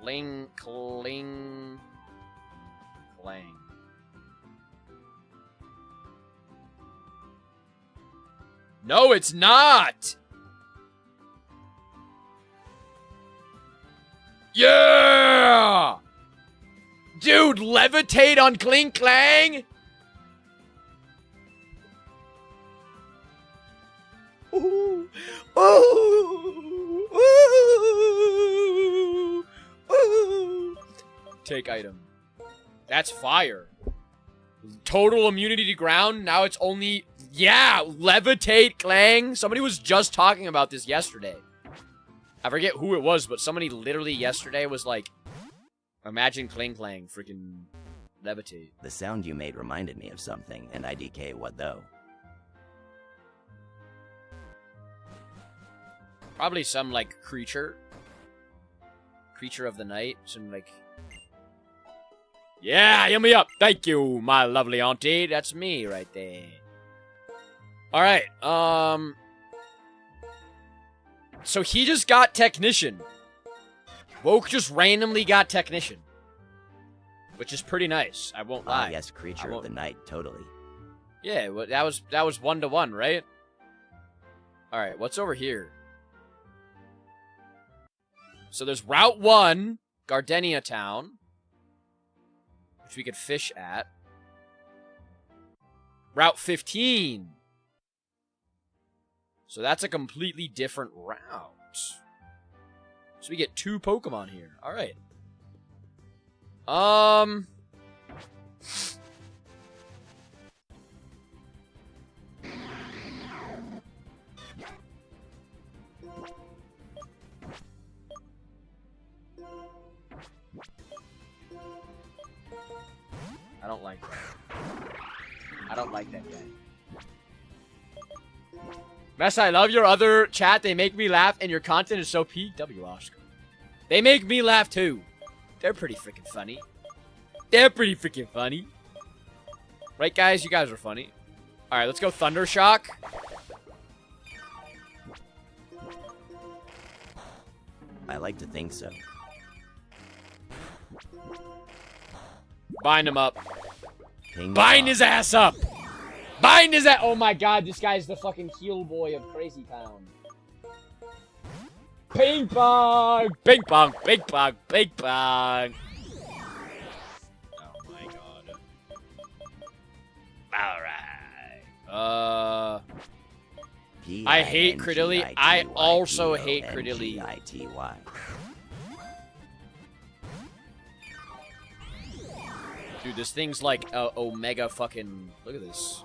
Cling, cling, clang. No, it's not! Yeah! Dude, levitate on Cling Clang? Ooh. Ooh. Ooh. Ooh. Take item. That's fire. Total immunity to ground. Now it's only... Yeah, levitate Clang. Somebody was just talking about this yesterday. I forget who it was, but somebody literally yesterday was like, imagine Cling Clang freaking levitate. The sound you made reminded me of something, and IDK what though? Probably some, like, creature. Creature of the night. Some, like... Yeah, yum me up. Thank you, my lovely auntie. That's me right there. Alright, So he just got Technician. Woke just randomly got Technician. Which is pretty nice, I won't lie. Yes, creature of the night, totally. Yeah, well, that was 1-to-1, right? Alright, what's over here? So there's Route 1, Gardenia Town, which we could fish at. Route 15. So that's a completely different route. So we get 2 Pokemon here. Alright. I don't like that. I don't like that guy. Mess, I love your other chat. They make me laugh, and your content is so peak. W Oscar. They make me laugh, too. They're pretty freaking funny. They're pretty freaking funny. Right, guys? You guys are funny. Alright, let's go Thundershock. I like to think so. Bind him up. Ping Bind pong. his ass up! Bind his ass! Oh my god, this guy's the fucking heel boy of Crazy Town. Ping pong! Ping pong! Ping pong! Ping pong! Oh my god. Alright. I hate Cridilli. I also hate Cridilli. P-I-N-G-I-T-Y. Dude, this thing's like Omega fucking... Look at this.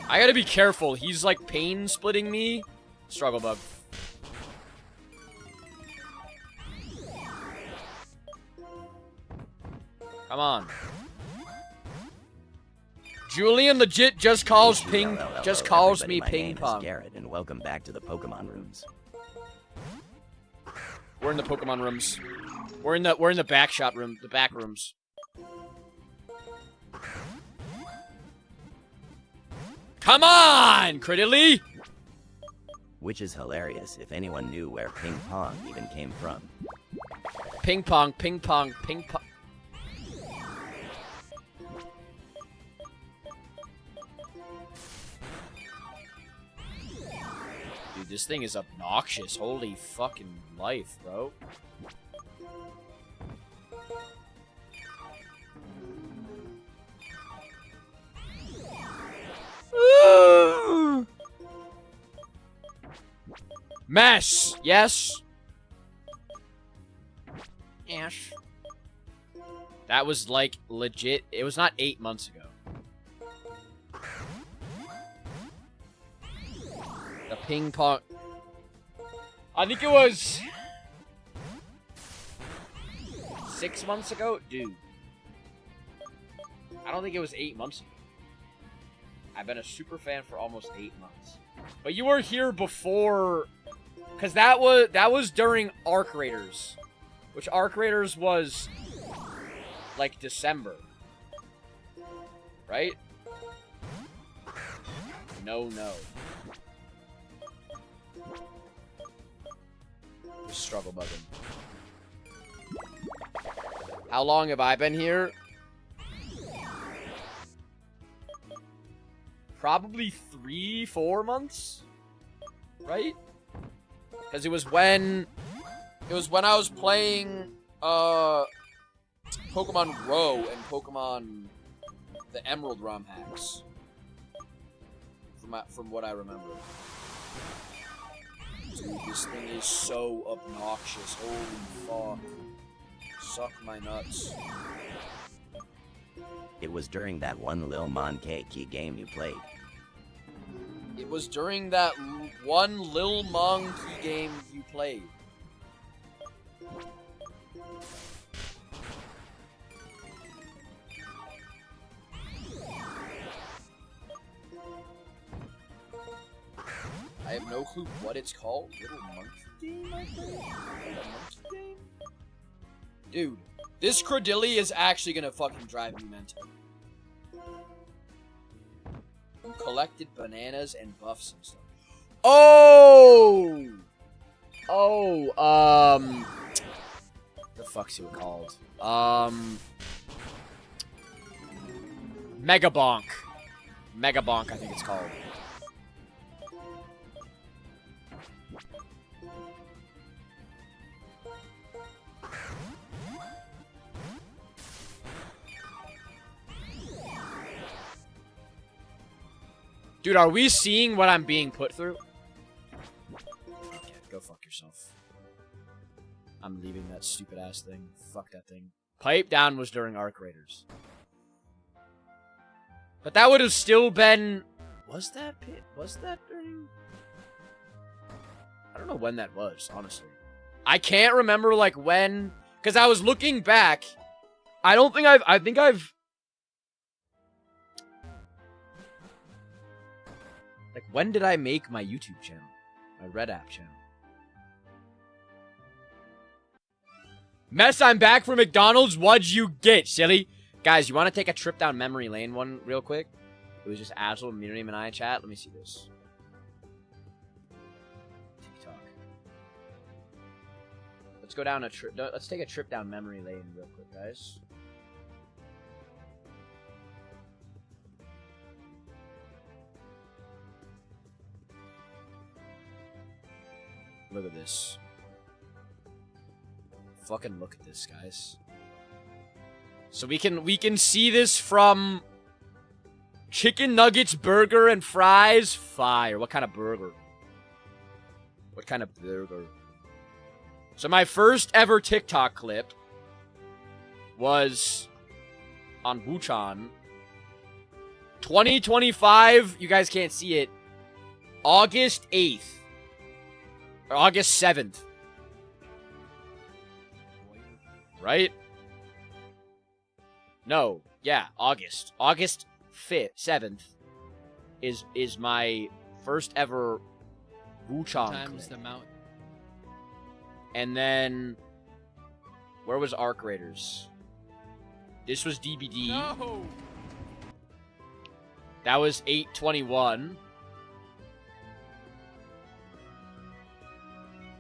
I gotta be careful. He's like pain splitting me. Struggle bug. Come on. Julian legit just calls me ping pong. Garrett, and welcome back to the Pokemon rooms. We're in the Pokemon rooms. We're in the back shot room, the back rooms. Come on, Cridilli! Which is hilarious if anyone knew where ping pong even came from. Ping pong, ping pong, ping pong. Dude, this thing is obnoxious. Holy fucking life, bro. Mesh! Yes? Yes. That was like legit. It was not 8 months ago. The ping pong. I think it was 6 months ago? Dude. I don't think it was 8 months ago. I've been a super fan for almost 8 months. But you were here before, because that was during Arc Raiders, which Arc Raiders was like December, right? No. Just struggle bugging. How long have I been here? Probably 3-4 months, right? Because it was when I was playing Pokemon Row and Pokemon the Emerald ROM hacks. From what I remember. Dude, this thing is so obnoxious. Holy fuck. Suck my nuts. It was during that one Lil Monkey key game you played. It was during that one Lil Monkey game you played. I have no clue what it's called. Little Monkey game, I think? Little Monkey game? Dude, this Cridilli is actually gonna fucking drive me mental. collected bananas and buffs and stuff. Oh! Oh, the fuck's it called? Mega Bonk. Mega Bonk, I think it's called. Dude, are we seeing what I'm being put through? Okay, go fuck yourself. I'm leaving that stupid ass thing. Fuck that thing. Pipe Down was during Arc Raiders. But that would have still been... Was that during... I don't know when that was, honestly. I can't remember, like, when... Because I was looking back. I don't think I've... I think I've... Like, when did I make my YouTube channel? My Red App channel. Mess, I'm back from McDonald's. What'd you get, silly? Guys, you want to take a trip down memory lane one real quick? It was just Azul, Miriam, and I chat. Let me see this. TikTok. Let's go down a trip. Let's take a trip down memory lane real quick, guys. Look at this. Fucking look at this, guys. So we can see this from chicken nuggets, burger, and fries. Fire. What kind of burger? What kind of burger? So my first ever TikTok clip was on Wuchan. 2025. You guys can't see it. August 8th. Or August 7th. Right? No. Yeah, August. August 5th, 7th is my first ever Wuchan Times clip. the mountain. And then where was Arc Raiders? This was DBD. No! That was 8/21.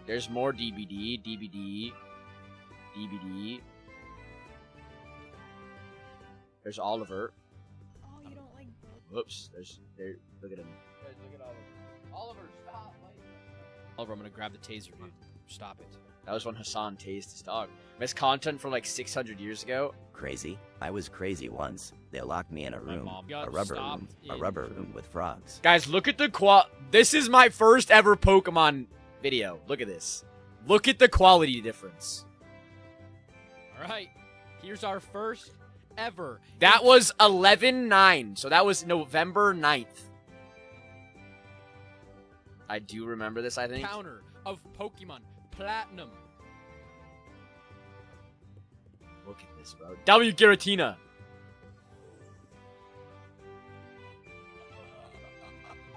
There's more DBD, DBD, DBD. There's Oliver. Oh, you don't like... Whoops. There. Look at him. Guys, look at Oliver. Oliver, stop! Oliver, I'm gonna grab the taser, dude. Stop it. That was when Hassan tased his dog. Missed content from like 600 years ago. Crazy. I was crazy once. They locked me in a My room. mom A got rubber stopped room. A in- rubber room with frogs. Guys, look at the This is my first ever Pokemon video. Look at this. Look at the quality difference. Alright. Here's our first ever. That was 11/9. So that was November 9th. I do remember this, I think. Counter of Pokemon Platinum. Look at this, bro. W Giratina.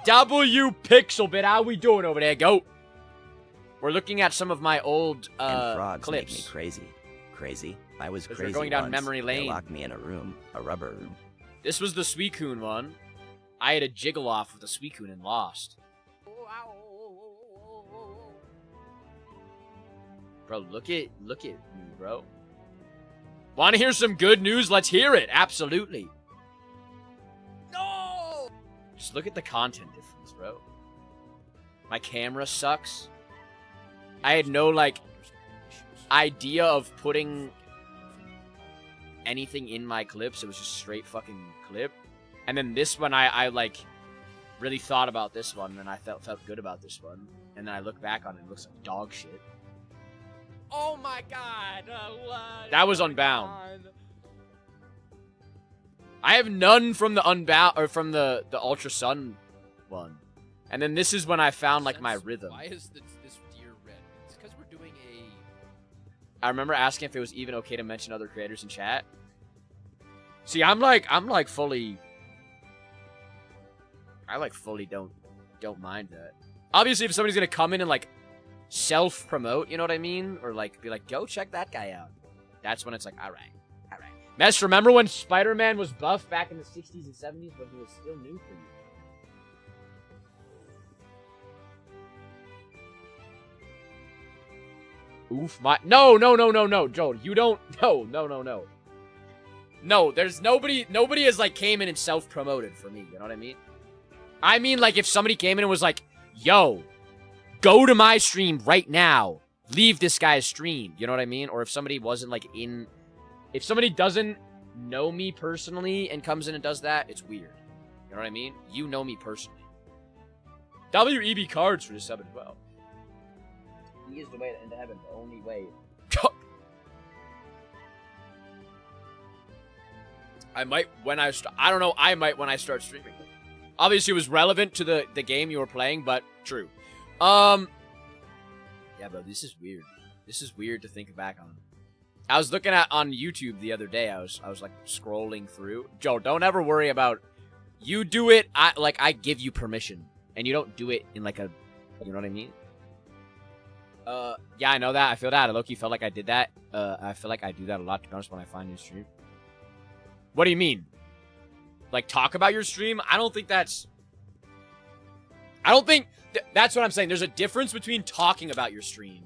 W Pixelbit. How we doing over there, goat? We're looking at some of my old And frogs clips. make me crazy. Crazy. I was 'Cause we're crazy going down once. memory lane. They locked me in a room. A rubber room. This was the Suicune one. I had a jiggle off with the Suicune and lost. Bro, look at me, bro. Want to hear some good news? Let's hear it. Absolutely. No! Just look at the content difference, bro. My camera sucks. I had no, like, idea of putting anything in my clips. It was just straight fucking clip. And then this one, I like, really thought about this one, and I felt good about this one. And then I look back on it, it looks like dog shit. Oh my god! That was Unbound. I have none from the Unbound, or from the Ultra Sun one. And then this is when I found, like, my rhythm. Why is this deer red? It's because we're doing a... I remember asking if it was even okay to mention other creators in chat. See, I'm like fully... I, like, fully don't mind that. Obviously, if somebody's gonna come in and, like, self-promote, you know what I mean? Or, like, be like, go check that guy out. That's when it's like, alright. Mess, remember when Spider-Man was buff back in the 60s and 70s, but he was still new for you? Oof, no, Joel, you don't, no. No, there's nobody has, like, came in and self-promoted for me, you know what I mean? I mean, like, if somebody came in and was like, yo, go to my stream right now, leave this guy's stream, you know what I mean? Or if somebody wasn't, like, if somebody doesn't know me personally and comes in and does that, it's weird. You know what I mean? You know me personally. WEB cards for the sub as well. He is the way into heaven, the only way. I might when I start streaming. Obviously, it was relevant to the game you were playing, but true. Yeah, bro, this is weird. This is weird to think back on. I was looking at on YouTube the other day. I was like scrolling through. Joe, don't ever worry about. You do it. I give you permission, and you don't do it in like a. You know what I mean? Yeah, I know that. I feel that. I low-key felt like I did that. I feel like I do that a lot, to be honest, when I find new stream. What do you mean? Like, talk about your stream? I don't think that's what I'm saying. There's a difference between talking about your stream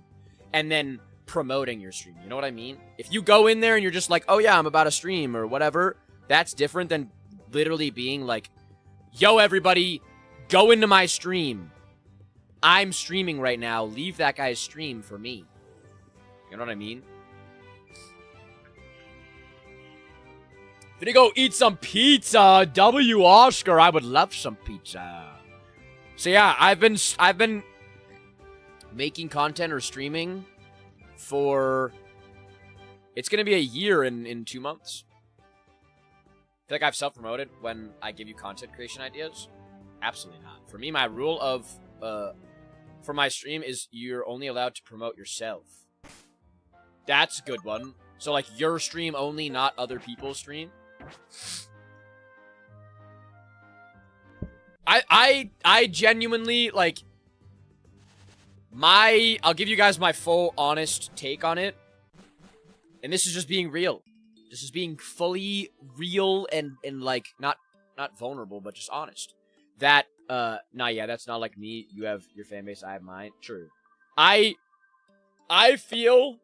and then promoting your stream. You know what I mean? If you go in there and you're just like, oh yeah, I'm about to stream or whatever, that's different than literally being like, yo, everybody, go into my stream. I'm streaming right now. Leave that guy's stream for me. You know what I mean? Gonna go eat some pizza. W Oscar, I would love some pizza. So yeah, I've been making content or streaming for, it's gonna be a year in 2 months. I feel like I've self-promoted when I give you content creation ideas. Absolutely not. For me, my rule of for my stream is you're only allowed to promote yourself. That's a good one. So like your stream only, not other people's stream. I genuinely, like, I'll give you guys my full honest take on it. And this is just being real. This is being fully real and like, not vulnerable, but just honest. That, yeah, that's not like me. You have your fan base, I have mine. True. I feel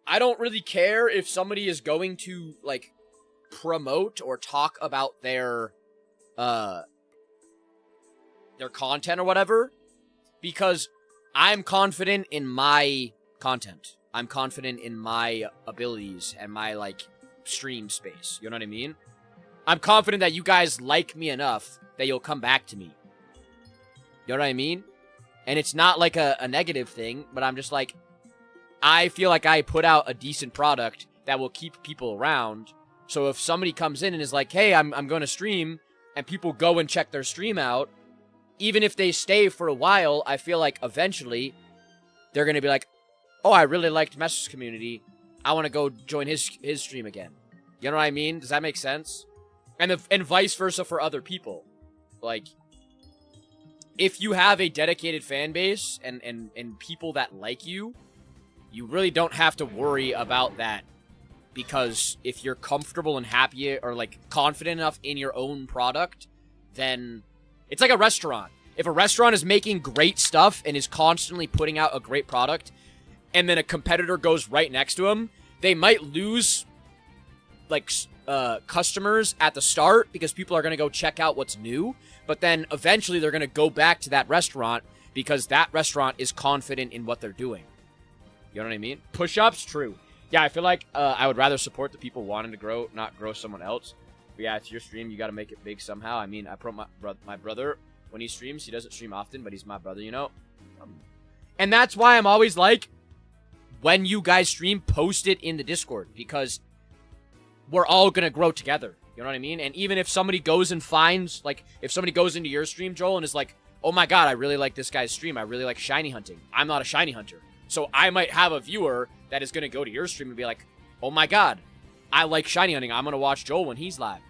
I don't really care if somebody is going to, like, promote or talk about their content or whatever, because I'm confident in my content. I'm confident in my abilities and my, like, stream space. You know what I mean? I'm confident that you guys like me enough that you'll come back to me. You know what I mean? And it's not like a negative thing, but I'm just like, I feel like I put out a decent product that will keep people around. So if somebody comes in and is like, hey, I'm going to stream, and people go and check their stream out, even if they stay for a while, I feel like eventually they're going to be like, oh, I really liked Mess's community. I want to go join his stream again. You know what I mean? Does that make sense? And vice versa for other people. Like, if you have a dedicated fan base and people that like you, you really don't have to worry about that. Because if you're comfortable and happy or, like, confident enough in your own product, then it's like a restaurant. If a restaurant is making great stuff and is constantly putting out a great product, and then a competitor goes right next to them, they might lose, like, customers at the start because people are going to go check out what's new. But then eventually they're going to go back to that restaurant because that restaurant is confident in what they're doing. You know what I mean? Push-ups? True. Yeah, I feel like I would rather support the people wanting to grow, not grow someone else. But yeah, it's your stream. You got to make it big somehow. I mean, I promote my brother when he streams. He doesn't stream often, but he's my brother, you know? And that's why I'm always like, when you guys stream, post it in the Discord. Because we're all going to grow together. You know what I mean? And even if somebody goes and finds, like, if somebody goes into your stream, Joel, and is like, oh my god, I really like this guy's stream. I really like shiny hunting. I'm not a shiny hunter. So I might have a viewer that is going to go to your stream and be like, oh my god, I like shiny hunting. I'm going to watch Joel when he's live.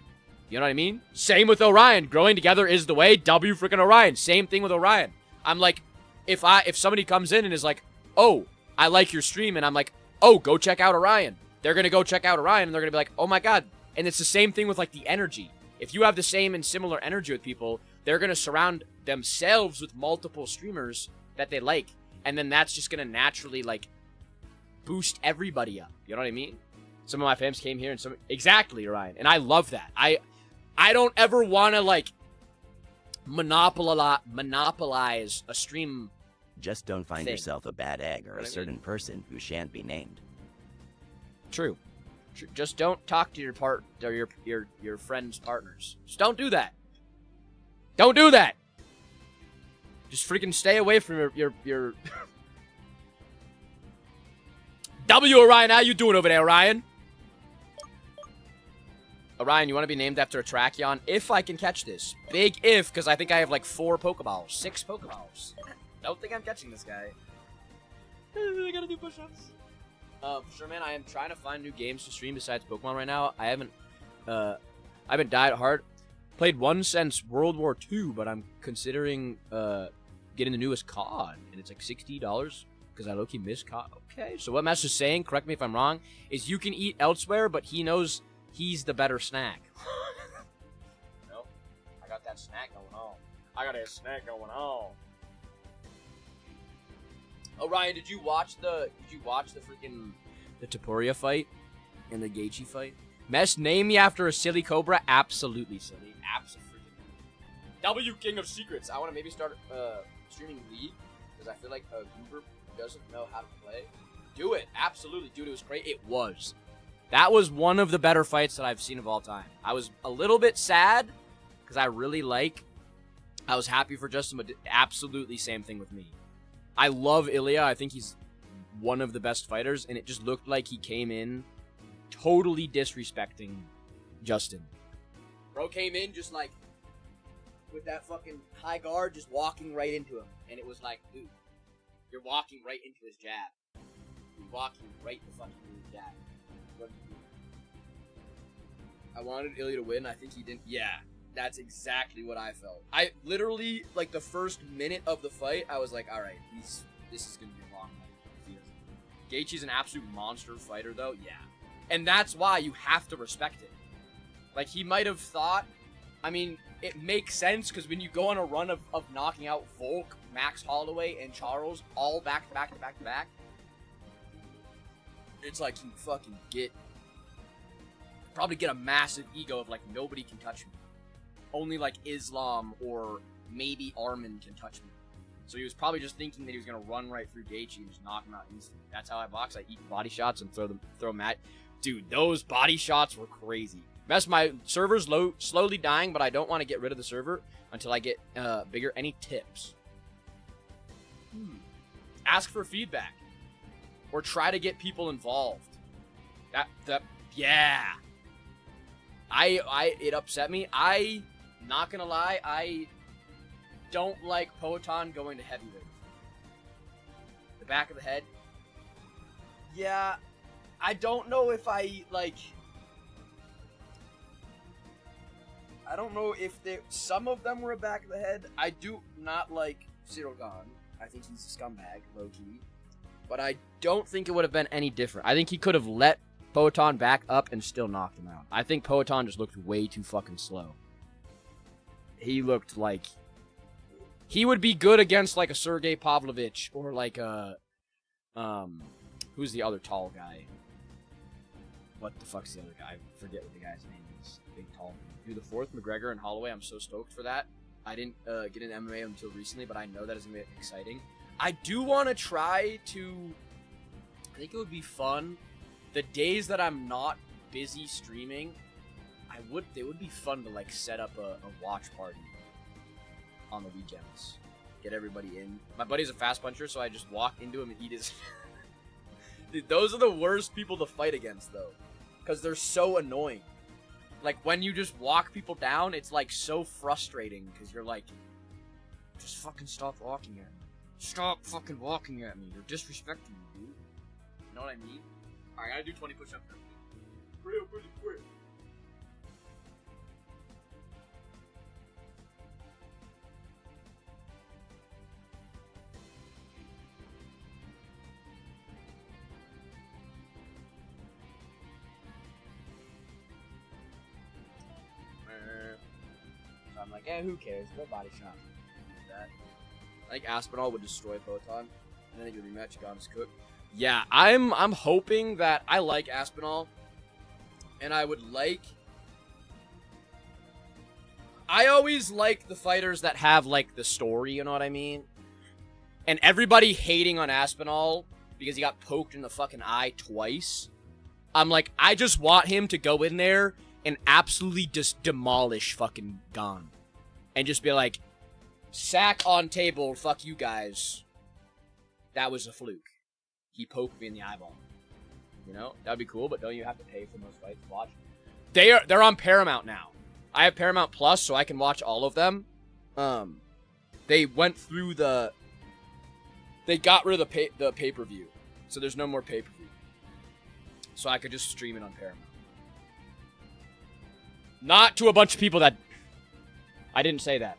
You know what I mean? Same with Orion. Growing together is the way. W freaking Orion. Same thing with Orion. I'm like, if somebody comes in and is like, oh, I like your stream, and I'm like, oh, go check out Orion. They're going to go check out Orion, and they're going to be like, oh my god. And it's the same thing with, like, the energy. If you have the same and similar energy with people, they're going to surround themselves with multiple streamers that they like. And then that's just going to naturally, like, boost everybody up. You know what I mean? Some of my fans came here and some exactly, Ryan. And I love that. I don't ever want to like monopolize a stream. Just don't find thing. yourself a bad egg or What I a mean? certain person who shan't be named. True. Just don't talk to your your friends' partners. Just don't do that. Don't do that. Just freaking stay away from your W, Orion. How you doing over there, Orion? Orion, you want to be named after a Tracheon? If I can catch this. Big if, because I think I have like 4 Pokeballs. 6 Pokeballs. Don't think I'm catching this guy. I gotta do push-ups. For sure, man, I am trying to find new games to stream besides Pokemon right now. I haven't died hard. Played one since World War II, but I'm considering getting the newest COD, and it's like $60 because I low-key miss COD. Okay, so what Master's saying, correct me if I'm wrong, is you can eat elsewhere, but he knows he's the better snack. Nope, I got that snack going on. I got a snack going on. Oh, Ryan, did you watch the freaking the Tapuria fight and the Gaethje fight? Mesh, name me after a silly cobra. Absolutely silly. Absolutely. W King of Secrets. I want to maybe start streaming League because I feel like a goober doesn't know how to play. Do it. Absolutely, dude. It was great. It was. That was one of the better fights that I've seen of all time. I was a little bit sad because I was happy for Justin, but absolutely same thing with me. I love Ilya. I think he's one of the best fighters, and it just looked like he came in totally disrespecting Justin. Bro came in just like with that fucking high guard, just walking right into him, and it was like, dude, you're walking right into his jab. You're walking right the fucking into his jab. What did you do? I wanted Ilya to win. I think he didn't. Yeah. That's exactly what I felt. I literally, like, the first minute of the fight, I was like, all right, this is going to be a long night. Gaethje's an absolute monster fighter, though. Yeah. And that's why you have to respect it. Like, he might have thought, I mean, it makes sense, because when you go on a run of knocking out Volk, Max Holloway, and Charles, all back to back to back to back, it's like you fucking probably get a massive ego of, like, nobody can touch me. Only like Islam or maybe Armin can touch me. So he was probably just thinking that he was gonna run right through Gaethje and just knock him out instantly. That's how I box. I eat body shots and throw them at. Dude, those body shots were crazy. My server's slowly dying, but I don't want to get rid of the server until I get bigger. Any tips? Ask for feedback, or try to get people involved. Yeah. It upset me. Not gonna lie, I don't like Poetan going to heavyweight. The back of the head. Yeah, I don't know if I don't know if some of them were a back of the head. I do not like Cyril Gahn. I think he's a scumbag, low-key. But I don't think it would have been any different. I think he could have let Poetan back up and still knocked him out. I think Poetan just looked way too fucking slow. He looked like he would be good against like a Sergey Pavlovich or like a who's the other tall guy? What the fuck's the other guy? I forget what the guy's name is. Big tall. Do the 4th, McGregor and Holloway. I'm so stoked for that. I didn't get into MMA until recently, but I know that is gonna be exciting. I do want to try to. I think it would be fun. The days that I'm not busy streaming, they would be fun to like set up a watch party on the weekends. Get everybody in. My buddy's a fast puncher, so I just walk into him and eat his. Dude, those are the worst people to fight against, though, because they're so annoying. Like when you just walk people down, it's like so frustrating because you're like, just fucking stop walking at me. Stop fucking walking at me. You're disrespecting me, dude. You know what I mean? Alright, I gotta do 20 push-ups now. Real pretty quick. So I'm like, who cares? Go body shot. That. I think Aspinall would destroy Photon. And then he could rematch Gana's Cook. Yeah, I'm hoping that I like Aspinall, and I would like. I always like the fighters that have like the story, you know what I mean? And everybody hating on Aspinall because he got poked in the fucking eye twice. I'm like, I just want him to go in there and absolutely just demolish fucking Gon. And just be like, sack on table, fuck you guys. That was a fluke. He poked me in the eyeball. You know? That'd be cool, but don't you have to pay for those fights to watch? They're on Paramount now. I have Paramount Plus, so I can watch all of them. They went through the... They got rid of the pay-per-view. So there's no more pay-per-view. So I could just stream it on Paramount. Not to a bunch of people that... I didn't say that.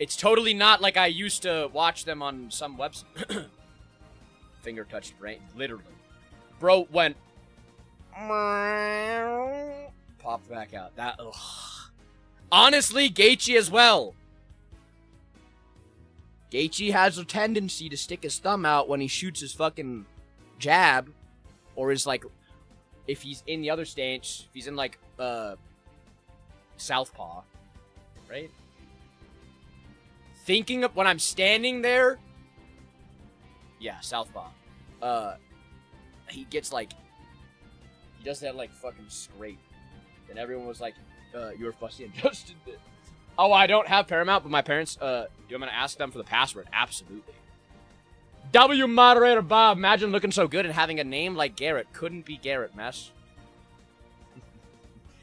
It's totally not like I used to watch them on some website. Finger touched brain. Literally. Bro went... Popped back out. That... Ugh. Honestly, Gaethje as well. Gaethje has a tendency to stick his thumb out when he shoots his fucking jab. Or is like... If he's in the other stance, if he's in like, southpaw. Right? Thinking of when I'm standing there... Yeah, southpaw. He gets like... He does that like fucking scrape. And everyone was like, you're fussy and Justin did. Oh, I don't have Paramount, but my parents, do I'm gonna ask them for the password. Absolutely. W moderator Bob, imagine looking so good and having a name like Garrett. Couldn't be Garrett, mess.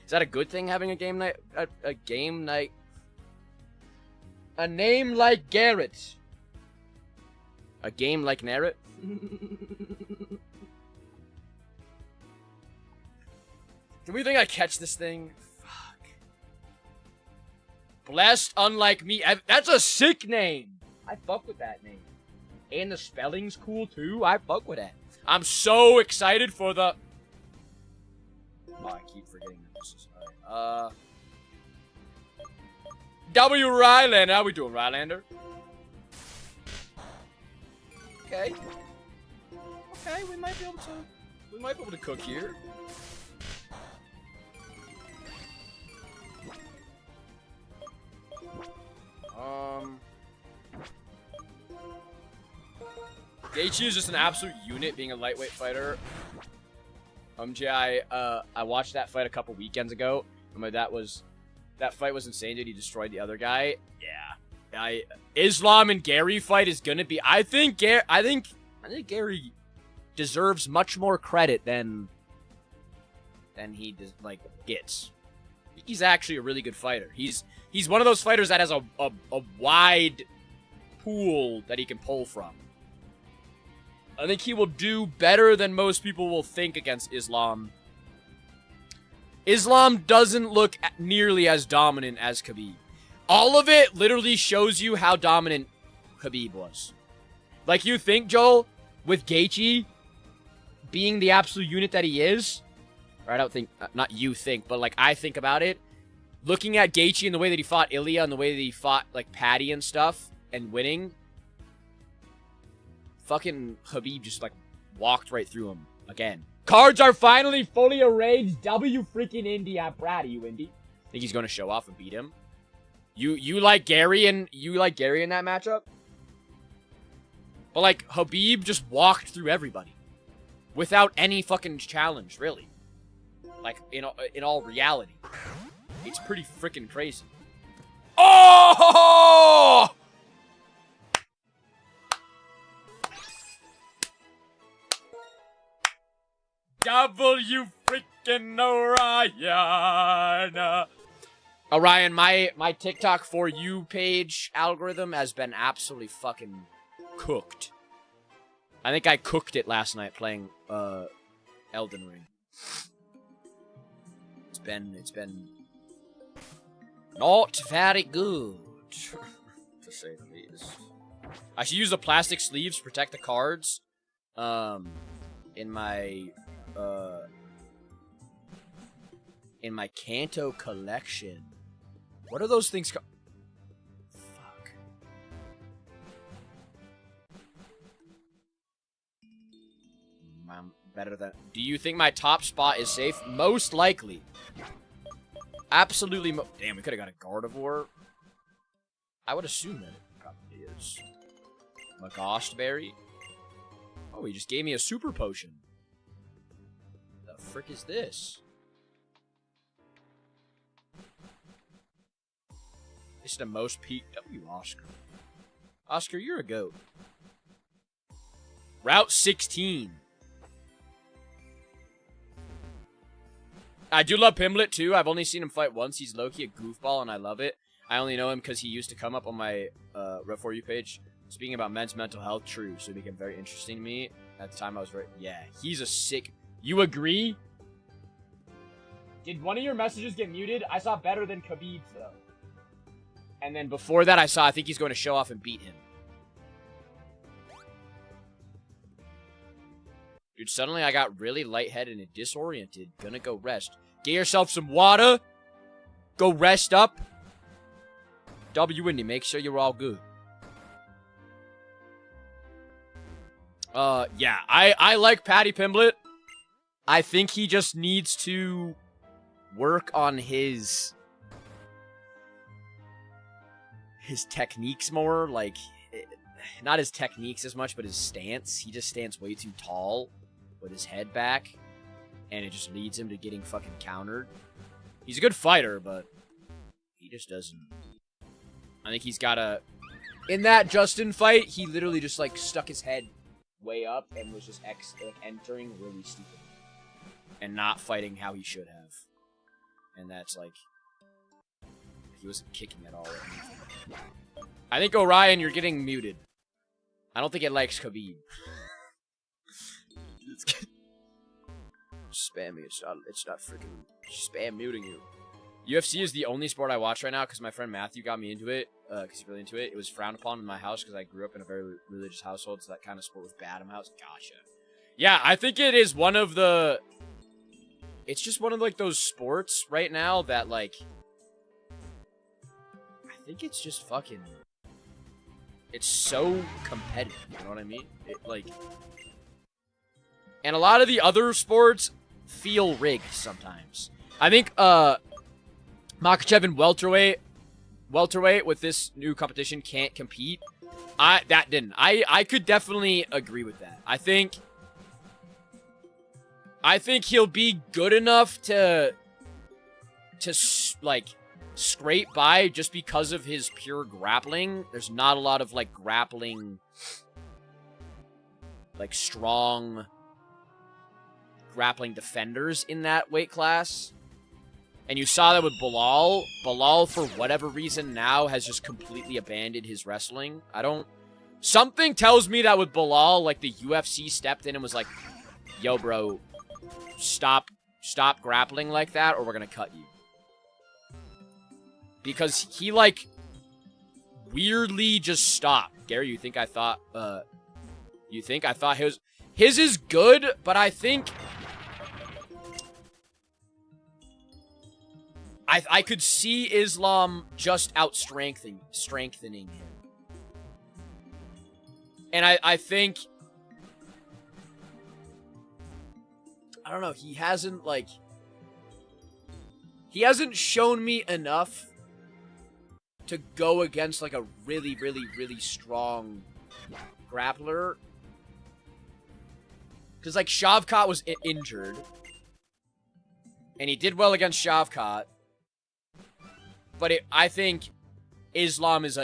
Is that a good thing, having a game night? A game night? A name like Garrett. A game like Narrett? Do we think I catch this thing? Fuck. Blessed, unlike me. That's a sick name. I fuck with that name. And the spelling's cool, too. I fuck with that. I'm so excited for the... Oh, I keep forgetting that this is... Alright, W. Rylander. How we doing, Rylander? Okay. Okay, we might be able to... We might be able to cook here. Gaethje is just an absolute unit, being a lightweight fighter. I watched that fight a couple weekends ago. That fight was insane, dude. He destroyed the other guy. Yeah. Islam and Gary fight is gonna be... I think Gary deserves much more credit than he gets. He's actually a really good fighter. He's one of those fighters that has a wide pool that he can pull from. I think he will do better than most people will think against Islam. Islam doesn't look nearly as dominant as Khabib. All of it literally shows you how dominant Khabib was. Like, you think, Joel, with Gaethje being the absolute unit that he is, or I don't think, not you think, but like I think about it, looking at Gaethje and the way that he fought Ilya and the way that he fought like Patty and stuff and winning, fucking Khabib just like walked right through him again. Cards are finally fully arranged. W freaking Indy. I'm proud of you, Indy. Think he's gonna show off and beat him? You like Gary in that matchup? But like Khabib just walked through everybody without any fucking challenge, really. Like in all reality, it's pretty freaking crazy. Oh! W freaking Orion. Orion, my TikTok For You page algorithm has been absolutely fucking cooked. I think I cooked it last night playing Elden Ring. It's been not very good, to say the least. I should use the plastic sleeves to protect the cards. In my Kanto collection. What are those things called? Fuck. better than... Do you think my top spot is safe? Most likely. Absolutely. Damn, we could have got a Gardevoir. I would assume that it probably is. Magostberry. Oh, he just gave me a super potion. The frick is this? It's the most peak W, Oscar. Oscar, you're a goat. Route 16. I do love Pimlet, too. I've only seen him fight once. He's low-key a goofball, and I love it. I only know him because he used to come up on my Ref4U page. Speaking about men's mental health, true. So it became very interesting to me. At the time, I was very... Yeah, he's a sick... You agree? Did one of your messages get muted? I saw better than Khabib's, though. And then before that, I think he's going to show off and beat him. Dude, suddenly I got really lightheaded and disoriented. Gonna go rest. Get yourself some water. Go rest up. W Windy, make sure you're all good. Yeah, I like Patty Pimblett. I think he just needs to work on his techniques more, like, not his techniques as much, but his stance. He just stands way too tall with his head back, and it just leads him to getting fucking countered. He's a good fighter, but he just doesn't. I think he's got a... In that Justin fight, he literally just, like, stuck his head way up and was just entering really stupid. And not fighting how he should have. And that's, like... He wasn't kicking at all. I think, Orion, you're getting muted. I don't think it likes Khabib. Spam me. It's not freaking spam muting you. UFC is the only sport I watch right now because my friend Matthew got me into it. Because he's really into it. It was frowned upon in my house because I grew up in a very religious household, so that kind of sport was bad in my house. Gotcha. Yeah, I think it is one of the... It's just one of, like, those sports right now that, like... I think it's just fucking... It's so competitive, you know what I mean? It, like... And a lot of the other sports feel rigged sometimes. I think, Makhachev in welterweight with this new competition can't compete. I could definitely agree with that. I think he'll be good enough to like scrape by just because of his pure grappling. There's not a lot of like grappling, like strong grappling defenders in that weight class. And you saw that with Bilal. Bilal, for whatever reason, now has just completely abandoned his wrestling. Something tells me that with Bilal, like, the UFC stepped in and was like, yo, bro, stop grappling like that or we're gonna cut you. Because he, like, weirdly just stopped. Gary, you think I thought his is good, but I think... I could see Islam just out-strengthening him. And I think... I don't know, he hasn't shown me enough to go against, like, a really, really, really strong grappler. Because, like, Shavkat was injured. And he did well against Shavkat. But I think Islam is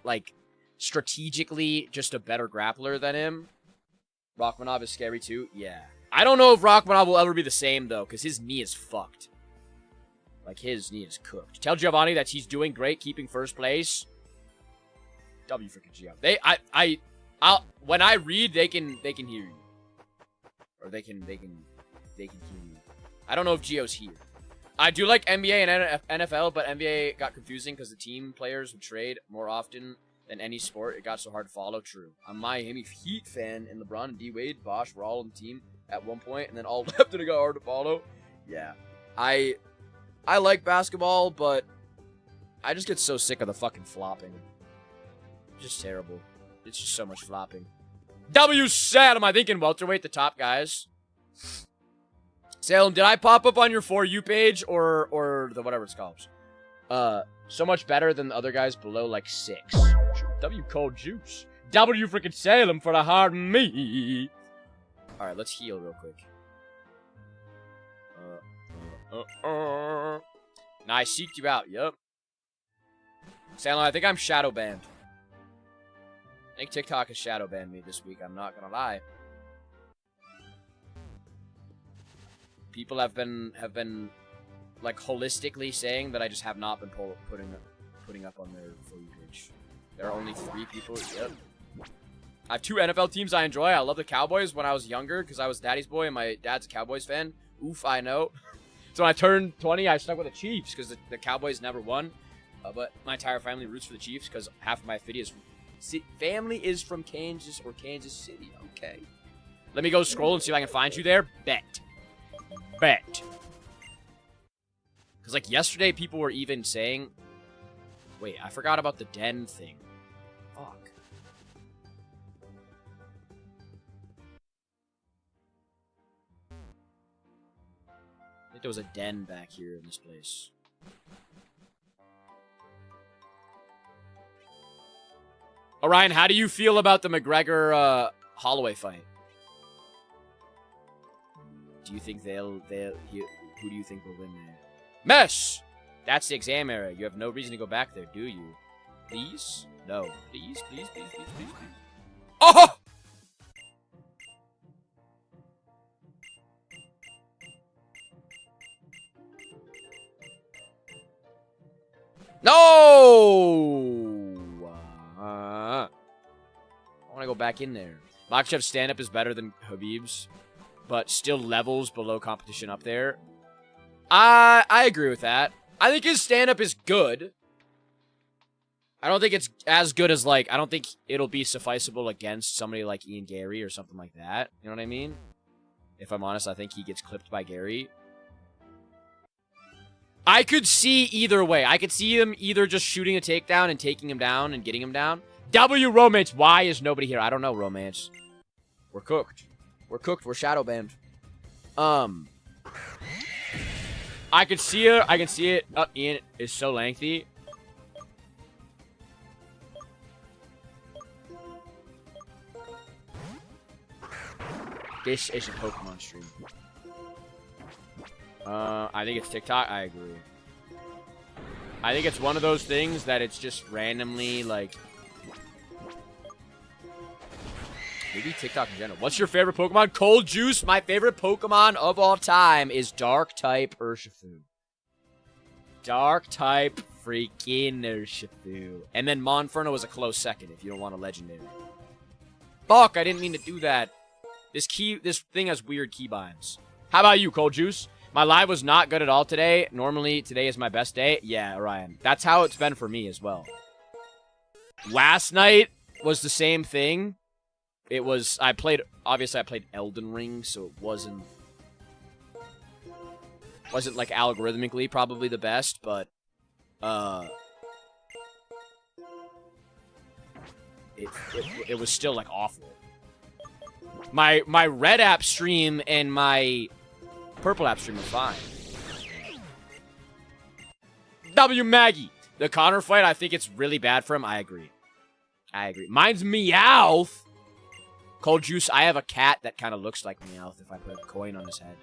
like strategically just a better grappler than him. Rachmanov is scary too. Yeah. I don't know if Rachmanov will ever be the same though, because his knee is fucked. Like his knee is cooked. Tell Giovanni that he's doing great, keeping first place. W freaking Gio. When I read, they can hear you, or they can hear you. I don't know if Gio's here. I do like NBA and NFL, but NBA got confusing because the team players would trade more often than any sport. It got so hard to follow. True. I'm a Miami Heat fan, and LeBron and D-Wade, Bosh were all on the team at one point, and then all left, and it got hard to follow. Yeah. I like basketball, but I just get so sick of the fucking flopping. It's just terrible. It's just so much flopping. W Salem, I think in welterweight, the top guys. Salem, did I pop up on your For You page or the whatever it's called? So much better than the other guys below, like 6. W Cold Juice. W freaking Salem for the hard me. All right, let's heal real quick. Nah, I seeked you out. Yup. Salem, I think I'm shadow banned. I think TikTok has shadow banned me this week. I'm not gonna lie. People have been like holistically saying that I just have not been putting up on their For You page. There are only 3 people. Yep. I have 2 NFL teams I enjoy. I love the Cowboys when I was younger because I was daddy's boy and my dad's a Cowboys fan. Oof, I know. So when I turned 20, I stuck with the Chiefs because the Cowboys never won. But my entire family roots for the Chiefs because half of my family is from Kansas or Kansas City. Okay. Let me go scroll and see if I can find you there. Bet. Because, like, yesterday people were even saying... Wait, I forgot about the den thing. Fuck. I think there was a den back here in this place. Orion, how do you feel about the McGregor Holloway fight? Do you think who do you think will win there? Mesh! That's the exam area. You have no reason to go back there, do you? Please? No. Please. Oh! No! I want to go back in there. Makhachev's stand-up is better than Khabib's, but still levels below competition up there. I agree with that. I think his stand-up is good. I don't think it's as good as, like, I don't think it'll be sufficeable against somebody like Ian Gary or something like that. You know what I mean? If I'm honest, I think he gets clipped by Gary. I could see either way. I could see him either just shooting a takedown and taking him down and getting him down. W Romance, why is nobody here? I don't know, Romance. We're cooked. We're cooked. We're shadow banned. I could see it. I can see it. Ian is so lengthy. This is a Pokemon stream. I think it's TikTok. I agree. I think it's one of those things that it's just randomly, like... Maybe TikTok in general. What's your favorite Pokemon? Cold Juice. My favorite Pokemon of all time is Dark-type Urshifu. Dark-type freaking Urshifu. And then Monferno was a close second if you don't want a legendary. Fuck, I didn't mean to do that. This thing has weird keybinds. How about you, Cold Juice? My live was not good at all today. Normally, today is my best day. Yeah, Ryan. That's how it's been for me as well. Last night was the same thing. It was, obviously I played Elden Ring, so it wasn't like algorithmically probably the best, but, it was still, like, awful. My red app stream and my purple app stream are fine. W Maggie. The Connor fight, I think it's really bad for him. I agree. Mine's Meowth. Cold Juice, I have a cat that kind of looks like Meowth if I put a coin on his head.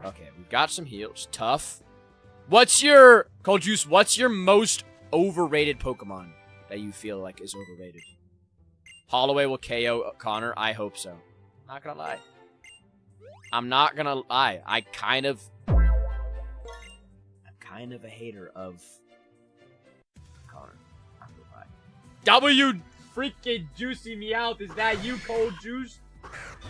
Okay, we've got some heals. Tough. Cold Juice, what's your most overrated Pokemon that you feel like is overrated? Holloway will KO Connor? I hope so. Not gonna lie. I'm not gonna lie. I'm kind of a hater of Connor. I'm gonna lie. W freaking Juicy Meowth, is that you, Cold Juice?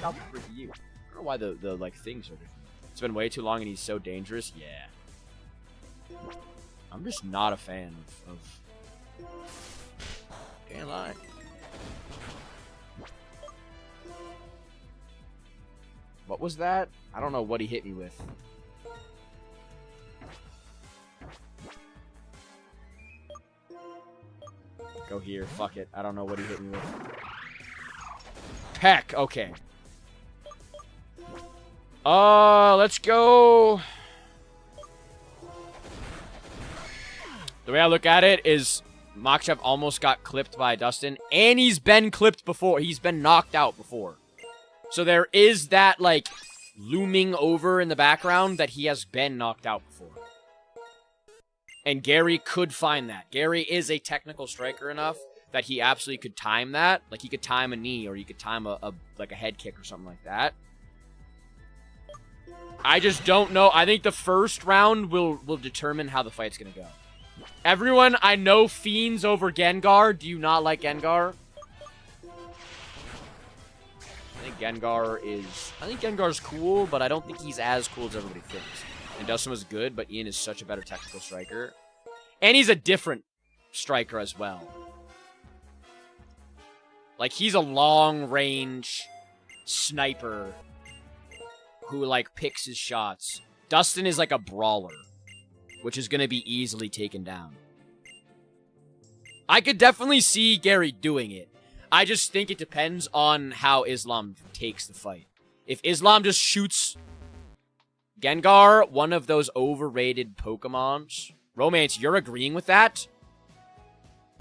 Not freaking you. I don't know why the like things are different. It's been way too long and he's so dangerous. Yeah. I'm just not a fan of can't lie. What was that? I don't know what he hit me with. Go here. Fuck it. I don't know what he hit me with. Peck. Okay. Let's go. The way I look at it is Makhachev almost got clipped by Dustin, and he's been clipped before. He's been knocked out before. So there is that, like, looming over in the background that he has been knocked out before. And Gary could find that. Gary is a technical striker enough that he absolutely could time that. Like, he could time a knee, or he could time a head kick or something like that. I just don't know. I think the first round will determine how the fight's going to go. Everyone, I know fiends over Gengar. Do you not like Gengar? I think Gengar's cool, but I don't think he's as cool as everybody thinks. And Dustin was good, but Ian is such a better technical striker. And he's a different striker as well. Like, he's a long-range sniper who, like, picks his shots. Dustin is like a brawler, which is going to be easily taken down. I could definitely see Gary doing it. I just think it depends on how Islam takes the fight. If Islam just shoots Gengar, one of those overrated Pokemons. Romance, you're agreeing with that?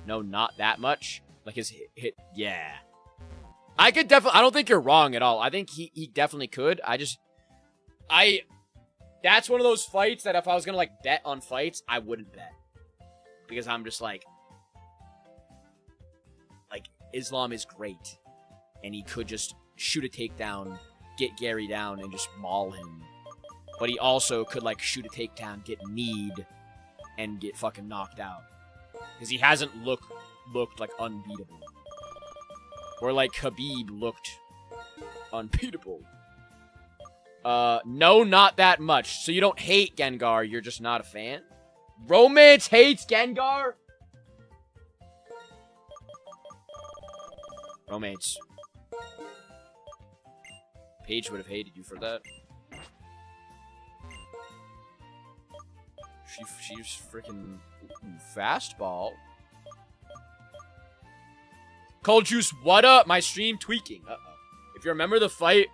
No, not that much. Like his hit, yeah. I could definitely, I don't think you're wrong at all. I think he definitely could. That's one of those fights that if I was going to, like, bet on fights, I wouldn't bet. Because I'm just like, Islam is great. And he could just shoot a takedown, get Gary down, and just maul him. But he also could, like, shoot a takedown, get kneed, and get fucking knocked out. Because he hasn't looked, like, unbeatable. Or, like, Khabib looked unbeatable. No, not that much. So you don't hate Gengar, you're just not a fan? Romance hates Gengar? Romance. Paige would have hated you for that. She's freaking fastball. Cold Juice, what up? My stream tweaking. Uh-oh. If you remember the fight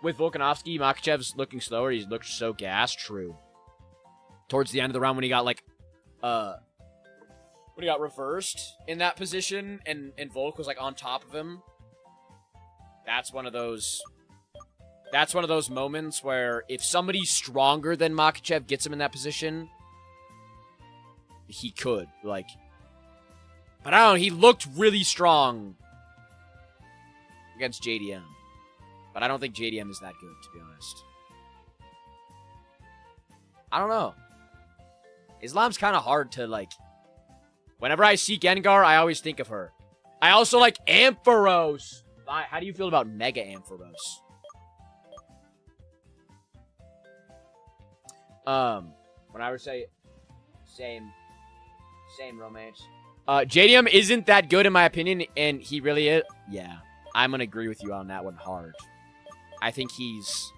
with Volkanovski, Makhachev's looking slower. He looked so gassed. True. Towards the end of the round when he got, like, when he got reversed in that position and Volk was, like, on top of him. That's one of those moments where if somebody stronger than Makhachev gets him in that position, he could, like. But I don't know, he looked really strong against JDM. But I don't think JDM is that good, to be honest. I don't know. Islam's kind of hard to, like. Whenever I see Gengar, I always think of her. I also like Ampharos. How do you feel about Mega Ampharos? When I would say same Romance. JDM isn't that good in my opinion, and he really is. Yeah, I'm gonna agree with you on that one hard. I think he's...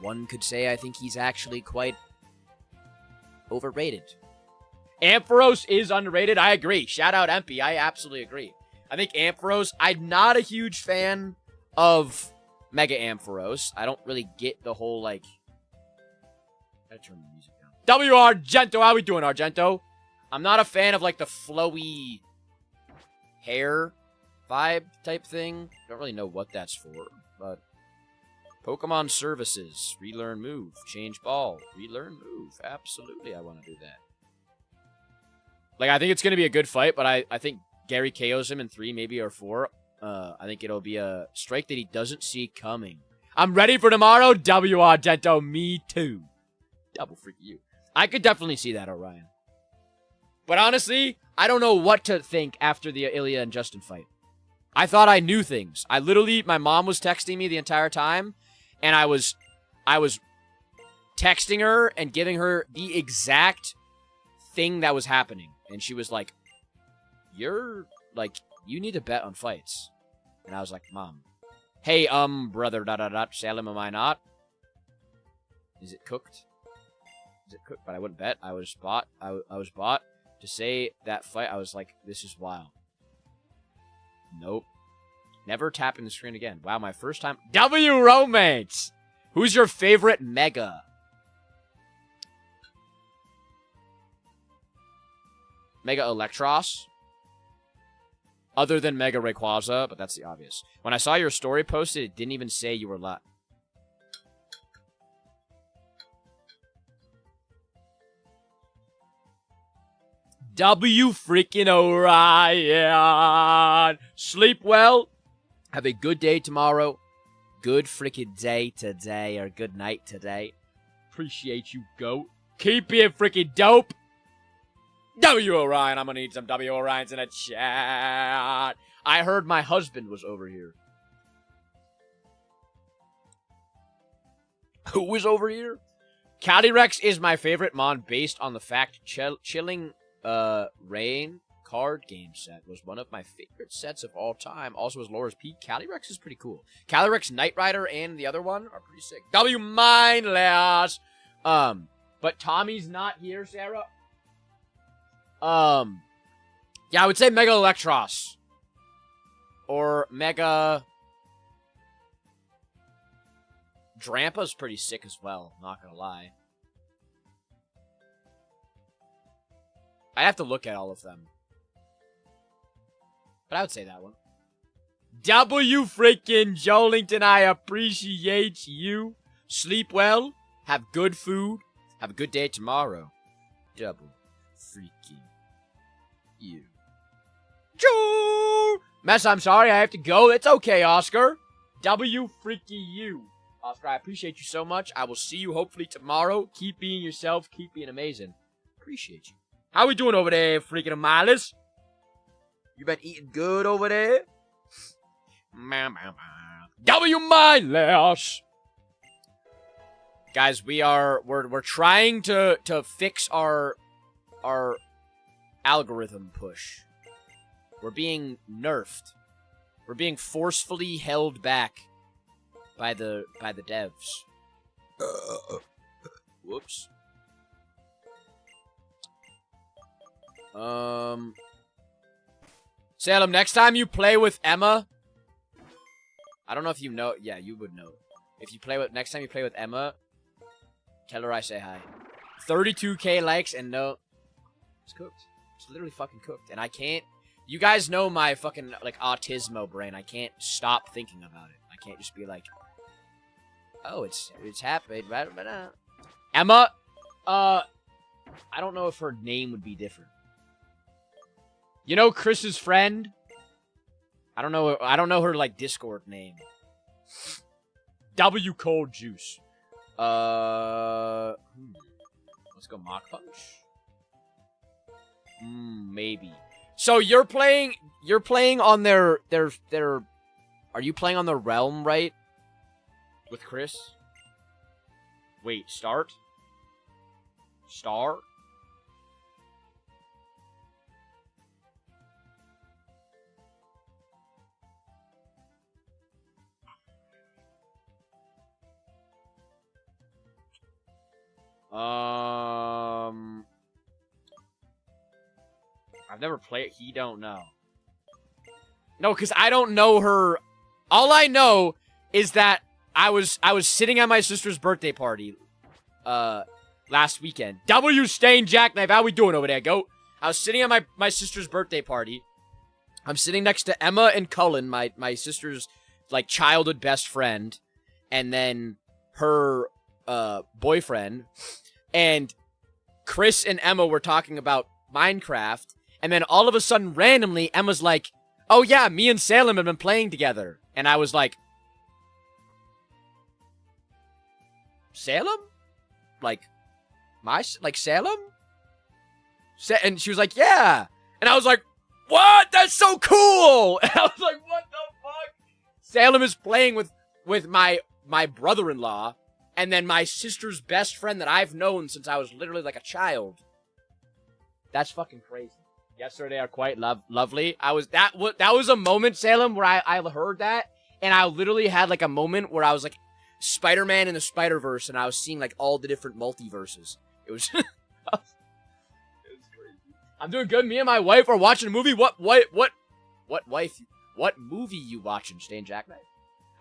One could say I think he's actually quite overrated. Ampharos is underrated. I agree. Shout out Empy. I absolutely agree. I think Ampharos... I'm not a huge fan of Mega Ampharos. I don't really get the whole, like... Gotta turn the music down. W Argento. How we doing, Argento? I'm not a fan of, like, the flowy hair vibe type thing. Don't really know what that's for, but... Pokemon services. Relearn move. Change ball. Relearn move. Absolutely, I want to do that. Like, I think it's going to be a good fight, but I think Gary KOs him in 3, maybe, or 4. I think it'll be a strike that he doesn't see coming. I'm ready for tomorrow. W Argento. Me too. Double freak you. I could definitely see that, Orion. But honestly, I don't know what to think after the Ilya and Justin fight. I thought I knew things. I literally, my mom was texting me the entire time, and I was texting her and giving her the exact thing that was happening. And she was like, you need to bet on fights. And I was like, Mom, hey, brother, Salim, am I not? Is it cooked? Is it cooked? But I wouldn't bet. I was bought. I was bought. To say that fight, I was like, this is wild. Nope. Never tapping the screen again. Wow, my first time. W Romance! Who's your favorite Mega? Mega Electros? Other than Mega Rayquaza, but that's the obvious. When I saw your story posted, it didn't even say you were live. W freaking Orion. Sleep well. Have a good day tomorrow. Good freaking day today, or good night today. Appreciate you, goat. Keep being freaking dope. W Orion. I'm gonna need some W Orions in a chat. I heard my husband was over here. Who was over here? Calyrex is my favorite mon based on the fact Chilling Rain card game set was one of my favorite sets of all time. Also was Laura's Peak. Calyrex is pretty cool. Calyrex, Knight Rider, and the other one are pretty sick. W Mindless. But Tommy's not here, Sarah. Yeah, I would say Mega Electros. Or Mega Drampa's pretty sick as well, not gonna lie. I have to look at all of them. But I would say that one. W freaking Jolington, I appreciate you. Sleep well. Have good food. Have a good day tomorrow. W freaking you. Joe! Mess, I'm sorry, I have to go. It's okay, Oscar. W freaking you. Oscar, I appreciate you so much. I will see you hopefully tomorrow. Keep being yourself. Keep being amazing. Appreciate you. How we doing over there, freaking Amalis? You been eating good over there? W Mindless. Guys, we're trying to fix our algorithm push. We're being nerfed. We're being forcefully held back by the devs. Whoops. Salem, next time you play with Emma, I don't know if you know. Yeah, you would know. If you play with next time you play with Emma, tell her I say hi. 32K likes and no, it's cooked. It's literally fucking cooked, and I can't. You guys know my fucking like autismo brain. I can't stop thinking about it. I can't just be like, oh, it's happened. Emma, I don't know if her name would be different. You know Chris's friend? I don't know her like Discord name. W Cold Juice. Let's go Mach Punch. Maybe. So you're playing on their are you playing on the Realm, right? With Chris? Wait, start? Star? I've never played. He don't know. No, because I don't know her. All I know is that I was sitting at my sister's birthday party last weekend. W Stain Jackknife, how we doing over there, goat? I was sitting at my sister's birthday party. I'm sitting next to Emma and Cullen, my sister's like childhood best friend, and then her boyfriend, and Chris and Emma were talking about Minecraft, and then all of a sudden, randomly, Emma's like, oh yeah, me and Salem have been playing together. And I was like, Salem? Like Salem? And she was like, yeah. And I was like, what? That's so cool! And I was like, what the fuck? Salem is playing with my brother-in-law, and then my sister's best friend that I've known since I was literally like a child. That's fucking crazy. Yesterday are quite lovely. That was a moment, Salem, where I heard that, and I literally had like a moment where I was like Spider-Man in the Spider-Verse, and I was seeing like all the different multiverses. It was, it was crazy. I'm doing good. Me and my wife are watching a movie. What wife? What movie you watching, Stain Jackknife?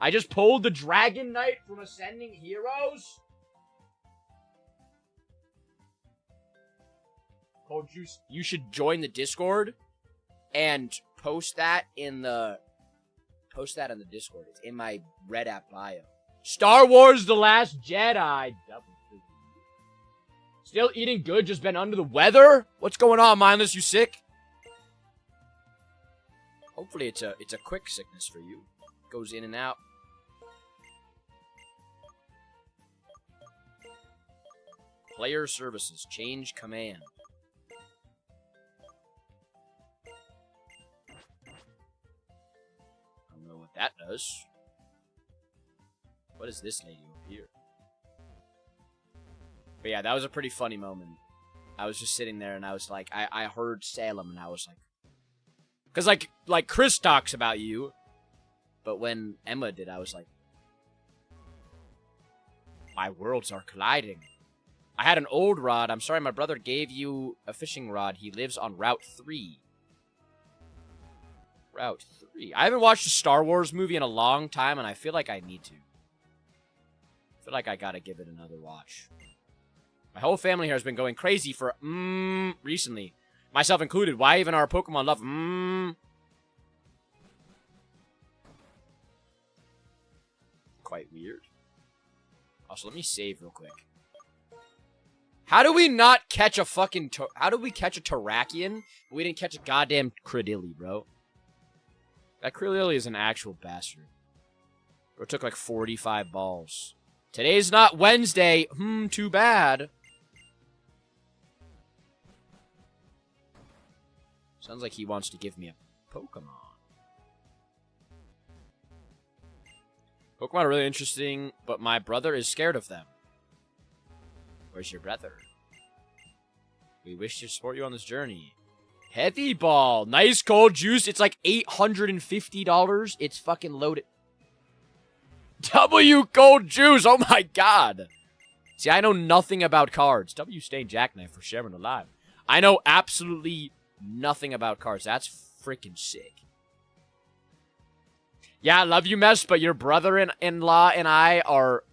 I just pulled the Dragon Knight from Ascending Heroes. Cold Juice, you should join the Discord and post that in the Discord. It's in my Red App bio. Star Wars: The Last Jedi. Still eating good, just been under the weather? What's going on, Mindless? You sick? Hopefully it's a quick sickness for you. Goes in and out. Player services. Change command. I don't know what that does. What is this lady over here? But yeah, that was a pretty funny moment. I was just sitting there and I was like, I heard Salem and I was like, because like Chris talks about you, but when Emma did, I was like, my worlds are colliding. I had an old rod. I'm sorry, my brother gave you a fishing rod. He lives on Route 3. Route 3. I haven't watched a Star Wars movie in a long time, and I feel like I need to. I feel like I gotta give it another watch. My whole family here has been going crazy for, recently. Myself included. Why even our Pokemon love, Quite weird. Also, let me save real quick. How do we not catch a fucking... How did we catch a Terrakion, but we didn't catch a goddamn Credilli, bro? That Credilli is an actual bastard. Bro, it took like 45 balls. Today's not Wednesday. Too bad. Sounds like he wants to give me a Pokemon. Pokemon are really interesting, but my brother is scared of them. Where's your brother? We wish to support you on this journey. Heavy Ball. Nice cold juice. It's like $850. It's fucking loaded. W cold juice. Oh my god. See, I know nothing about cards. W Stain Jackknife for sharing the live. I know absolutely nothing about cards. That's freaking sick. Yeah, I love you, Mess, but your brother-in-law and I are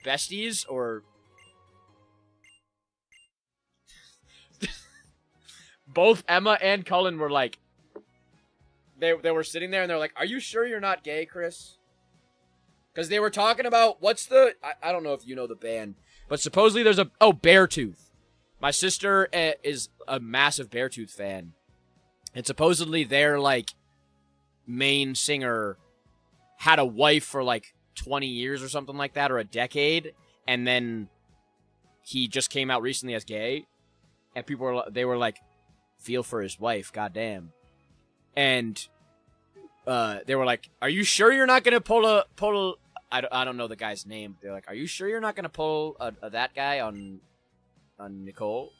besties, or... Both Emma and Cullen were like... They were sitting there and they're like, are you sure you're not gay, Chris? Because they were talking about, what's the... I don't know if you know the band, but supposedly there's a... Oh, Beartooth. My sister is a massive Beartooth fan. And supposedly their, like, main singer had a wife for, like, 20 years or something like that, or a decade. And then he just came out recently as gay. And they were like, feel for his wife, goddamn. And they were like, are you sure you're not going to pull a... I don't know the guy's name. They're like, are you sure you're not going to pull that guy on Nicole?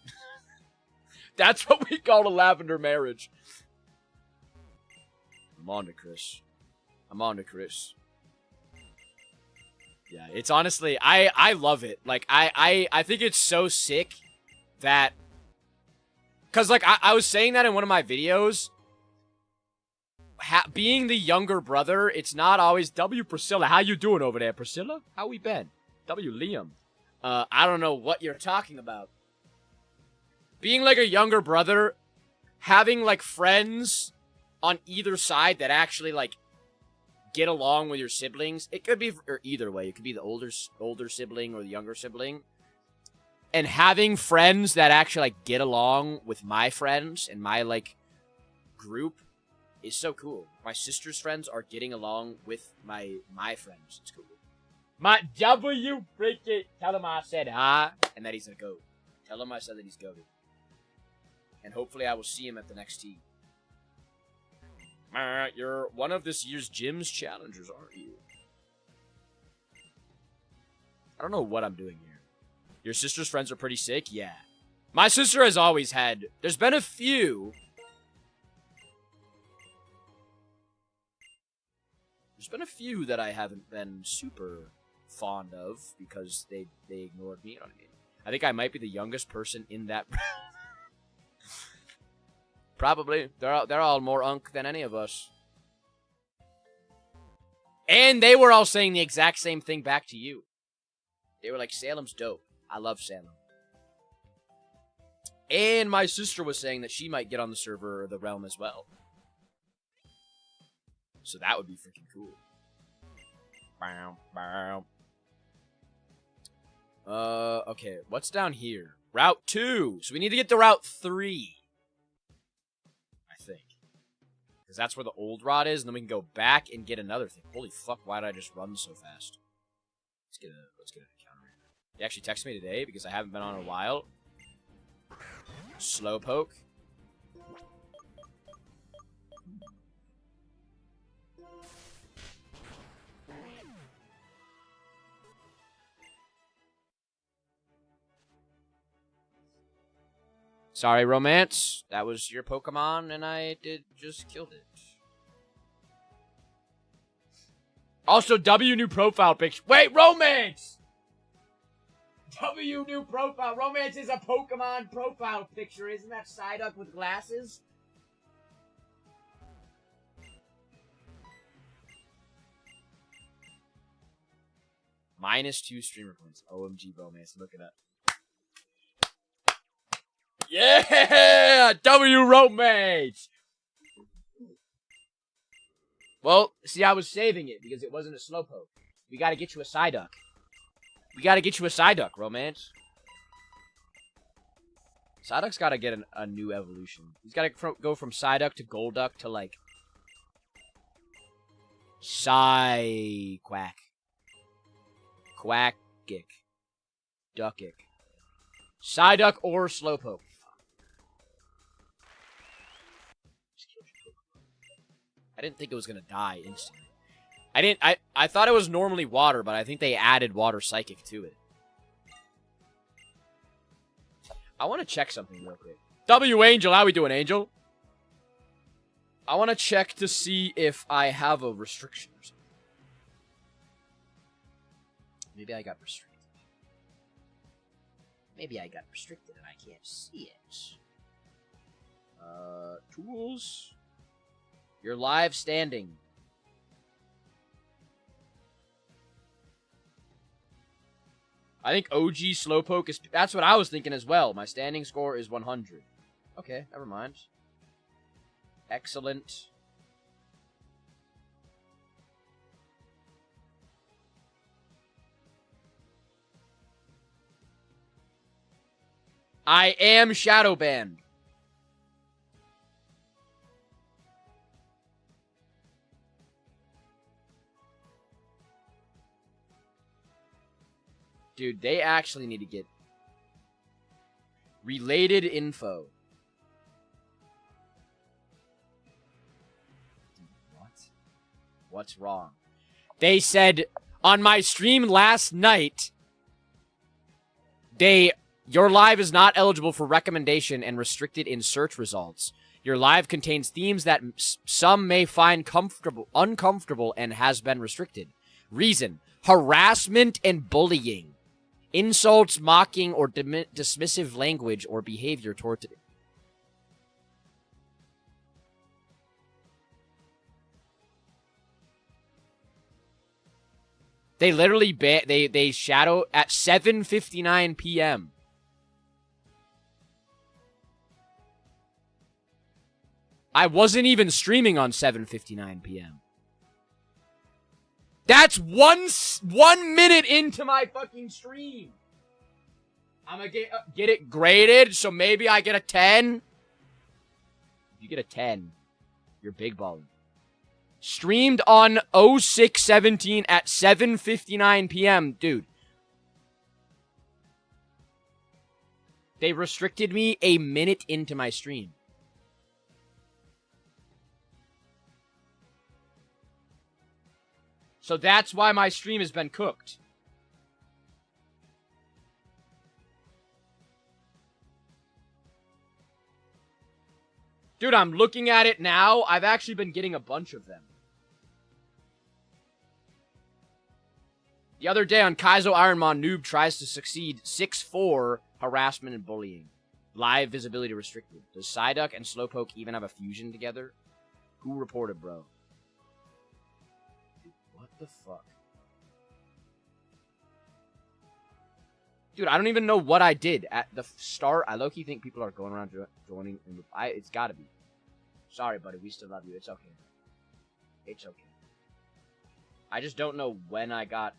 That's what we call a lavender marriage. I'm on to Chris. Yeah, it's honestly, I love it. Like, I think it's so sick that... Because, like, I was saying that in one of my videos. Being the younger brother, it's not always... W Priscilla, how you doing over there, Priscilla? How we been? W Liam. I don't know what you're talking about. Being, like, a younger brother, having, like, friends on either side that actually, like, get along with your siblings. It could be either way. It could be the older sibling or the younger sibling. And having friends that actually, like, get along with my friends and my, like, group is so cool. My sister's friends are getting along with my friends. It's cool. My W freaking... Tell him I said hi, and that he's a goat. Tell him I said that he's goated. And hopefully I will see him at the next team. You're one of this year's gym's challengers, aren't you? I don't know what I'm doing here. Your sister's friends are pretty sick? Yeah. My sister has always had... There's been a few... There's been a few that I haven't been super fond of because they ignored me. You know what I mean? I think I might be the youngest person in that... Probably. They're all more unk than any of us. And they were all saying the exact same thing back to you. They were like, Salem's dope. I love Salem. And my sister was saying that she might get on the server or the realm as well. So that would be freaking cool. Bow, bow. Okay, what's down here? Route 2. So we need to get to Route 3. I think. Because that's where the old rod is, and then we can go back and get another thing. Holy fuck, why did I just run so fast? Let's get an encounter here. He actually texted me today because I haven't been on in a while. Slowpoke. Sorry, Romance. That was your Pokemon, and I just killed it. Also, W new profile picture. Wait, Romance! W new profile. Romance is a Pokemon profile picture. Isn't that Psyduck with glasses? -2 streamer points. OMG, Romance. Look at that. Yeah! W Romance! Well, see, I was saving it because it wasn't a Slowpoke. We gotta get you a Psyduck. We gotta get you a Psyduck, Romance. Psyduck's gotta get a new evolution. He's gotta go from Psyduck to Golduck to, like, Psyquack. Quackick. Duckick. Psyduck or Slowpoke. I didn't think it was gonna die instantly. I thought it was normally water, but I think they added water psychic to it. I want to check something real quick. W Angel, how we doing, Angel? I want to check to see if I have a restriction or something. Maybe I got restricted. Maybe I got restricted and I can't see it. Tools. Your live standing. I think OG Slowpoke is... That's what I was thinking as well. My standing score is 100. Okay, never mind. Excellent. I am shadow banned. Dude, they actually need to get related info. Dude, what? What's wrong? They said on my stream last night, your live is not eligible for recommendation and restricted in search results. Your live contains themes that some may find uncomfortable and has been restricted. Reason: harassment and bullying. Insults, mocking, or dismissive language or behavior toward it. They literally they shadow at 7:59 p.m. I wasn't even streaming on 7:59 p.m. That's one minute into my fucking stream. I'm gonna get it graded, so maybe I get a 10. If you get a 10, you're big balling. Streamed on 06/17 at 7:59 p.m. Dude. They restricted me a minute into my stream. So that's why my stream has been cooked. Dude, I'm looking at it now. I've actually been getting a bunch of them. The other day on Kaizo Ironmon, Noob tries to succeed 6-4 harassment and bullying. Live visibility restricted. Does Psyduck and Slowpoke even have a fusion together? Who reported, bro? Dude, what the fuck? Dude, I don't even know what I did at the start. I low-key think people are going around joining. And it's gotta be. Sorry, buddy. We still love you. It's okay. It's okay. I just don't know when I got...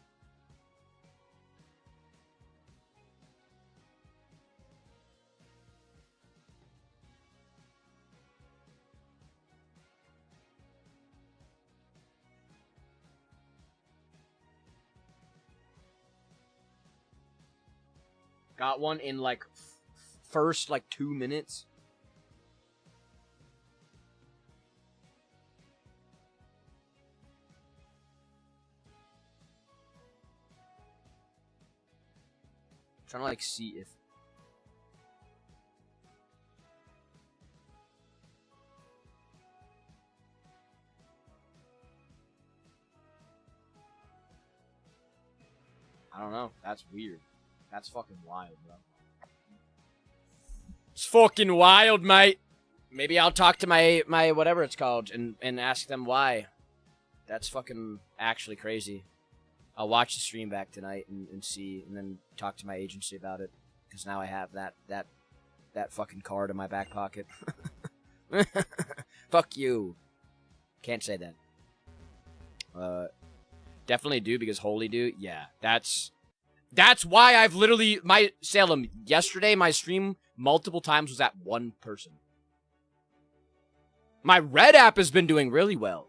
Got one in, like, first, like, 2 minutes. Trying to, like, see if... I don't know. That's weird. That's fucking wild, bro. It's fucking wild, mate. Maybe I'll talk to my whatever it's called and ask them why. That's fucking actually crazy. I'll watch the stream back tonight and see, and then talk to my agency about it. Because now I have that fucking card in my back pocket. Fuck you. Can't say that. Definitely do, because Holy do. Yeah, that's why I've literally... Salem, yesterday, my stream multiple times was at one person. My Red app has been doing really well.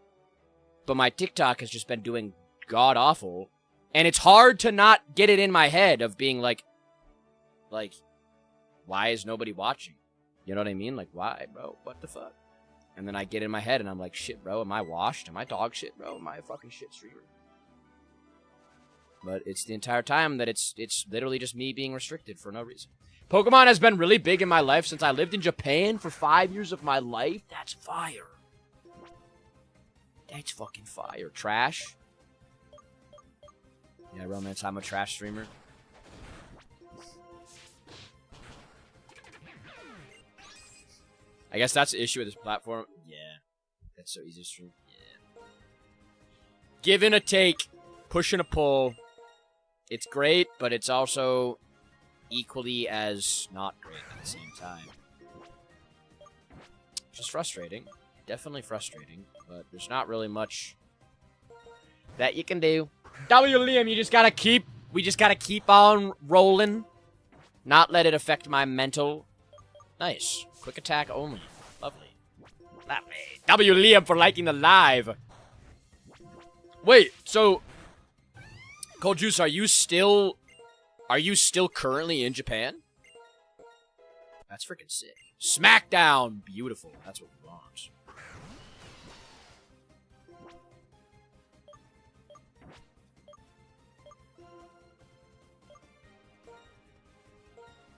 But my TikTok has just been doing god-awful. And it's hard to not get it in my head of being like, why is nobody watching? You know what I mean? Like, why, bro? What the fuck? And then I get in my head and I'm like, shit, bro, am I washed? Am I dog shit, bro? Am I a fucking shit streamer? But it's the entire time that it's literally just me being restricted for no reason. Pokemon has been really big in my life since I lived in Japan for 5 years of my life. That's fire. That's fucking fire. Trash. Yeah, Romance, I'm a trash streamer. I guess that's the issue with this platform. Yeah. That's so easy to stream. Yeah. Give and a take. Push and a pull. It's great, but it's also equally as not great at the same time. Just frustrating. Definitely frustrating, but there's not really much that you can do. W. Liam, we just gotta keep on rolling. Not let it affect my mental. Nice. Quick attack only. Lovely. Lovely. W. Liam for liking the live. Wait, so... Cold Juice, are you still currently in Japan? That's freaking sick. Smackdown! Beautiful. That's what we want.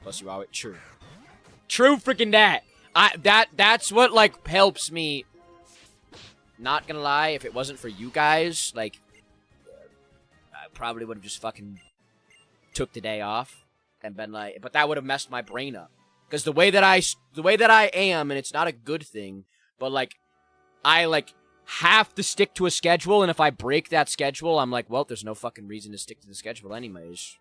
Plus you always... True. True freaking that! That's what, like, helps me. Not gonna lie, if it wasn't for you guys, like... I probably would have just fucking took the day off and been like... But that would have messed my brain up. Because the way that I am, and it's not a good thing, but, like, I, like, have to stick to a schedule, and if I break that schedule, I'm like, well, there's no fucking reason to stick to the schedule anyways.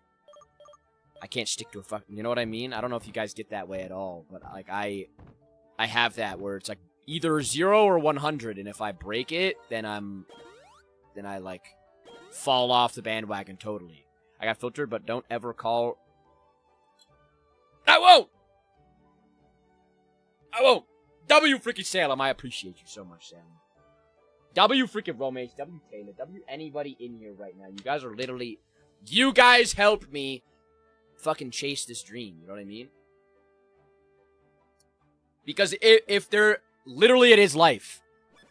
I can't stick to a fucking... You know what I mean? I don't know if you guys get that way at all, but, like, I have that where it's, like, either 0 or 100, and if I break it, then I, like, fall off the bandwagon totally. I got filtered, but don't ever call... I won't! I won't! W freaking Salem, I appreciate you so much, Salem. W freaking Romance, W Taylor, W anybody in here right now. You guys are literally... You guys helped me fucking chase this dream, you know what I mean? Because if there... Literally, it is life.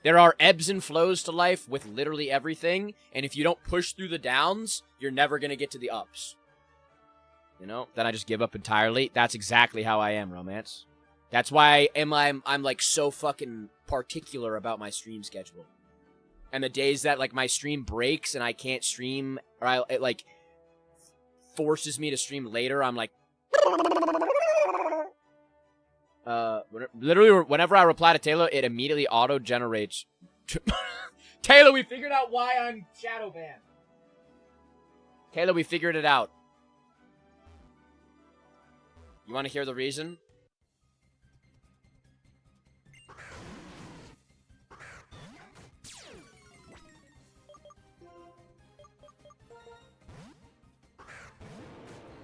There are ebbs and flows to life with literally everything, and if you don't push through the downs, you're never gonna get to the ups. You know? Then I just give up entirely. That's exactly how I am, Romance. That's why I'm like so fucking particular about my stream schedule. And the days that like my stream breaks and I can't stream, or it like forces me to stream later, I'm like, Literally, whenever I reply to Taylor, it immediately auto-generates. Taylor, we figured out why I'm shadow banned. Taylor, we figured it out. You want to hear the reason?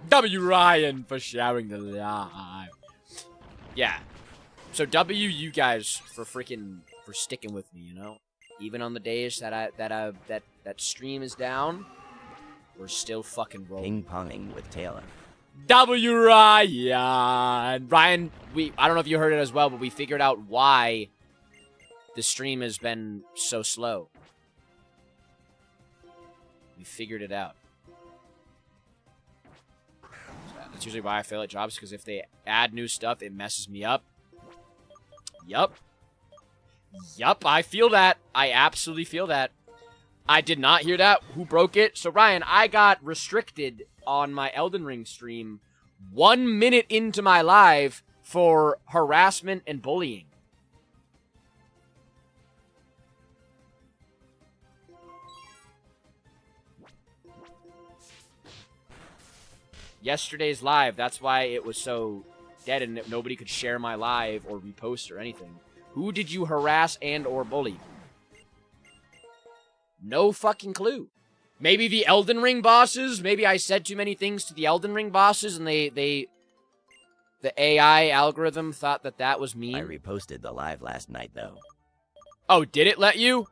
W Ryan for sharing the live. Yeah. So W you guys for sticking with me, you know? Even on the days that stream is down, we're still fucking rolling. Ping-ponging with Taylor. W Ryan. Ryan, I don't know if you heard it as well, but we figured out why the stream has been so slow. We figured it out. That's usually why I fail at jobs, because if they add new stuff, it messes me up. Yup. Yup, I feel that. I absolutely feel that. I did not hear that. Who broke it? So, Ryan, I got restricted on my Elden Ring stream 1 minute into my live for harassment and bullying. Yesterday's live, that's why it was so dead and nobody could share my live or repost or anything. Who did you harass and or bully? No fucking clue. Maybe the Elden Ring bosses? Maybe I said too many things to the Elden Ring bosses and the AI algorithm thought that was mean? I reposted the live last night, though. Oh, did it let you?